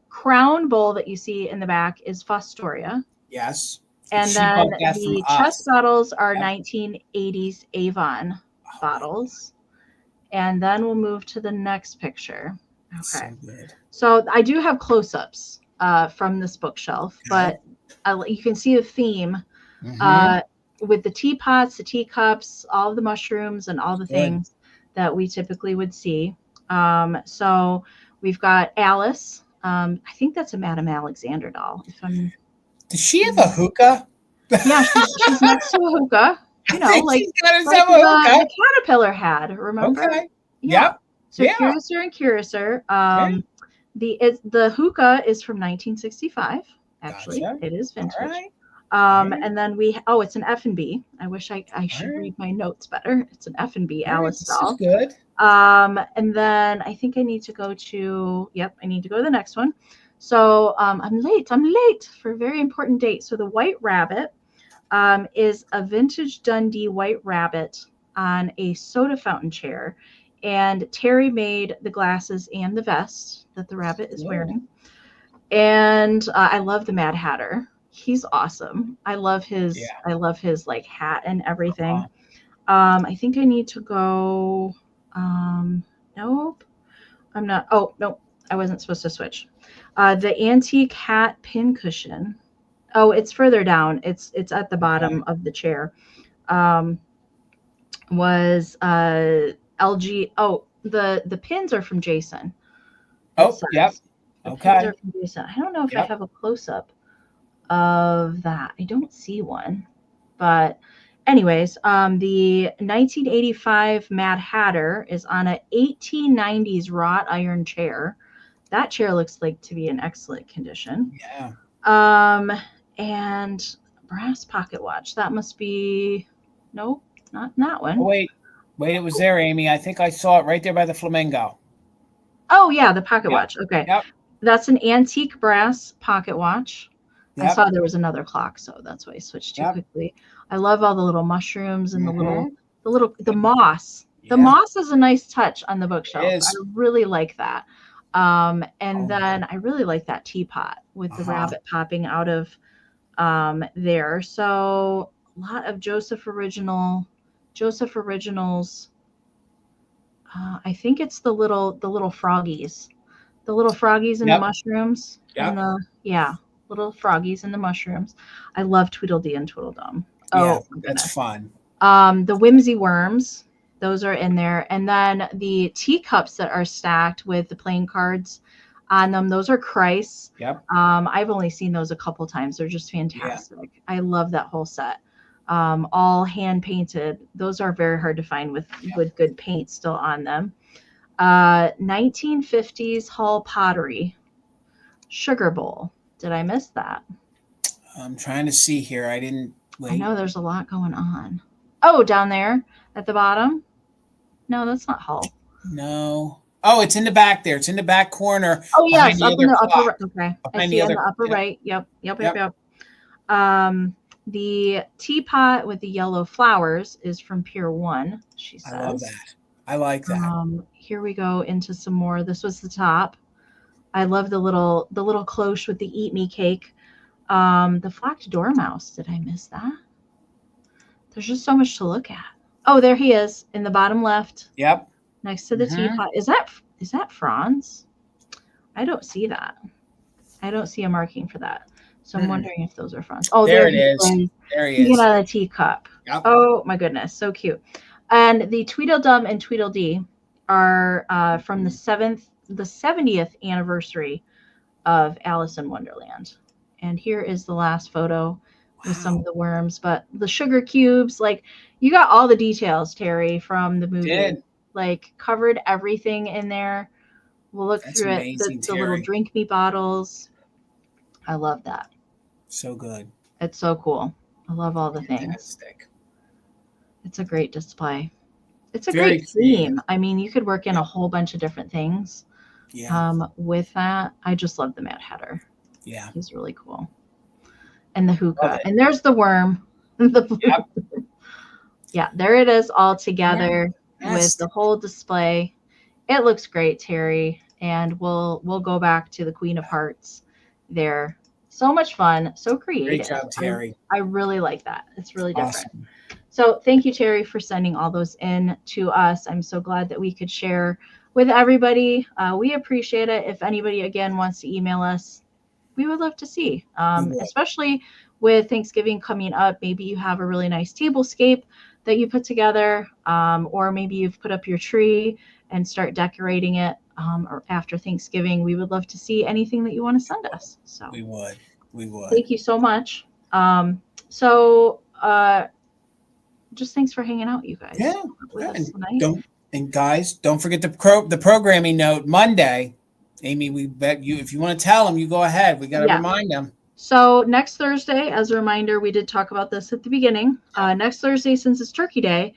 crown bowl that you see in the back is Fostoria. Yes. And then the chess bottles are 1980s Avon bottles. And then we'll move to the next picture. Okay. So good. So I do have close-ups from this bookshelf, but you can see the theme with the teapots, the teacups, all of the mushrooms, and all the things that we typically would see. So we've got Alice. I think that's a Madame Alexander doll. Does she have a hookah? Yeah, she's next to a hookah. You know, like the caterpillar had. Remember? Okay. Yeah. So Curiouser and Curiouser. The hookah is from 1965. Actually, it is vintage. Right. And then it's an F&B. I wish I should read my notes better. It's an F&B Alice doll. This is good. And then I think I need to go to the next one. So I'm late for a very important date. So the White Rabbit is a vintage Dundee White Rabbit on a soda fountain chair. And Terry made the glasses and the vest that the rabbit is wearing. And I love the Mad Hatter. He's awesome. I love his like hat and everything. I think I need to go. Nope. I'm not. Oh, nope. I wasn't supposed to switch. The antique hat pincushion. Oh, it's further down. It's at the bottom of the chair. Was LG. Oh, the pins are from Jason. Oh, yep. Okay. Pins are from Jason. I don't know if I have a close up of that. I don't see one, but anyways, the 1985 Mad Hatter is on a 1890s wrought iron chair. That chair looks like to be in excellent condition. Yeah. And brass pocket watch. That must be nope, not that one. Oh, wait, it was there, Amy. I think I saw it right there by the flamingo. Oh yeah, the pocket watch. Okay. Yep. That's an antique brass pocket watch. Yep. I saw there was another clock, so that's why I switched too quickly. I love all the little mushrooms and the moss. The moss is a nice touch on the bookshelf. I really like that. And then I really like that teapot with the rabbit popping out of there. So a lot of Joseph Originals. I think it's the little froggies. The little froggies and the mushrooms. And little froggies and the mushrooms. I love Tweedledee and Tweedledum. Oh, that's fun. The Whimsy Worms, those are in there. And then the teacups that are stacked with the playing cards on them, those are Christ. Yep. I've only seen those a couple times. They're just fantastic. Yeah. I love that whole set. All hand painted. Those are very hard to find with good paint still on them. 1950s Hull pottery. Sugar bowl. Did I miss that? I'm trying to see here. I didn't. Wait. I know there's a lot going on. Oh, down there at the bottom. No, that's not Hull. No. Oh, it's in the back there. It's in the back corner. Oh, yes, up in the upper right. Okay. I see in the upper right. Yep. The teapot with the yellow flowers is from Pier 1, she says. I love that. I like that. Here we go into some more. This was the top. I love the little cloche with the Eat Me cake. The flocked dormouse. Did I miss that? There's just so much to look at. Oh, there he is in the bottom left. Yep. Next to the teapot. Is that Franz? I don't see that. I don't see a marking for that. So I'm wondering if those are Franz. Oh, there it is. There he is. He got a teacup. Yep. Oh my goodness, so cute. And the Tweedledum and Tweedledee are from the 70th anniversary of Alice in Wonderland. And here is the last photo with some of the worms, but the sugar cubes, like you got all the details, Terry, from the movie. Did. Like covered everything in there. We'll look through it. The little drink me bottles. I love that. So good. It's so cool. I love all the things. Fantastic. It's a great display. It's a Very great theme. I mean, you could work in a whole bunch of different things. With that, I just love the Mad Hatter. Yeah. He's really cool. And the hookah. And there's the worm. Yeah, there it is all together with the whole display. It looks great, Terry. And we'll go back to the Queen of Hearts there. So much fun. So creative. Great job, Terry. I really like that. It's really different. Awesome. So thank you, Terry, for sending all those in to us. I'm so glad that we could share with everybody. We appreciate it. If anybody, again, wants to email us, we would love to see, especially with Thanksgiving coming up. Maybe you have a really nice tablescape that you put together, or maybe you've put up your tree and start decorating it or after Thanksgiving. We would love to see anything that you want to send us. So we would. Thank you so much. Just thanks for hanging out, you guys. Yeah. And guys, don't forget the programming note Monday. Amie, we bet you, if you want to tell them, you go ahead. We got to remind them. So next Thursday, as a reminder, we did talk about this at the beginning. Next Thursday, since it's Turkey Day,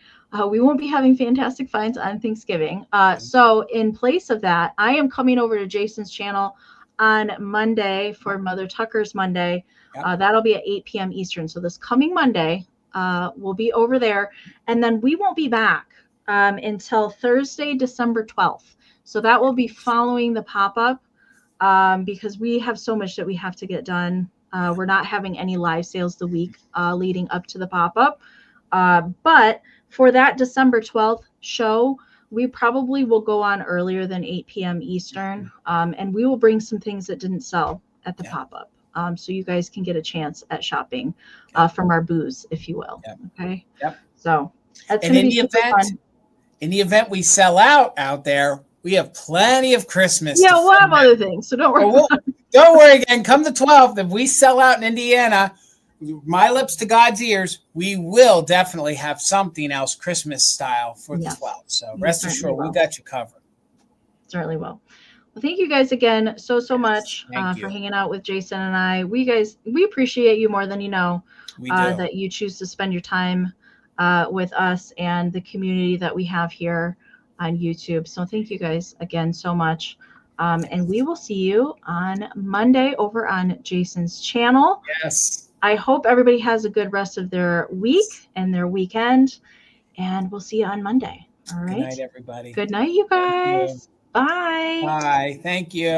we won't be having Fantastic Finds on Thanksgiving. So in place of that, I am coming over to Jason's channel on Monday for Mother Tucker's Monday. That'll be at 8 p.m. Eastern. So this coming Monday, we'll be over there. And then we won't be back until Thursday, December 12th. So that will be following the pop-up because we have so much that we have to get done. We're not having any live sales the week leading up to the pop-up. But for that December 12th show, we probably will go on earlier than 8 p.m. Eastern. And we will bring some things that didn't sell at the pop-up. So you guys can get a chance at shopping from our booths, if you will. Okay. So that's going to be super fun. In the event we sell out there, we have plenty of Christmas. Yeah, we'll have other things. So don't worry. Don't worry again. Come the 12th. If we sell out in Indiana, my lips to God's ears, we will definitely have something else Christmas style for the 12th. So rest assured, we got you covered. Certainly will. Well, thank you guys again so much for hanging out with Jason and I. We appreciate you more than you know. That you choose to spend your time with us and the community that we have here on YouTube. So thank you guys again so much. And we will see you on Monday over on Jason's channel. Yes. I hope everybody has a good rest of their week and their weekend. And we'll see you on Monday. All right. Good night, everybody. Good night, you guys. Bye. Bye. Thank you.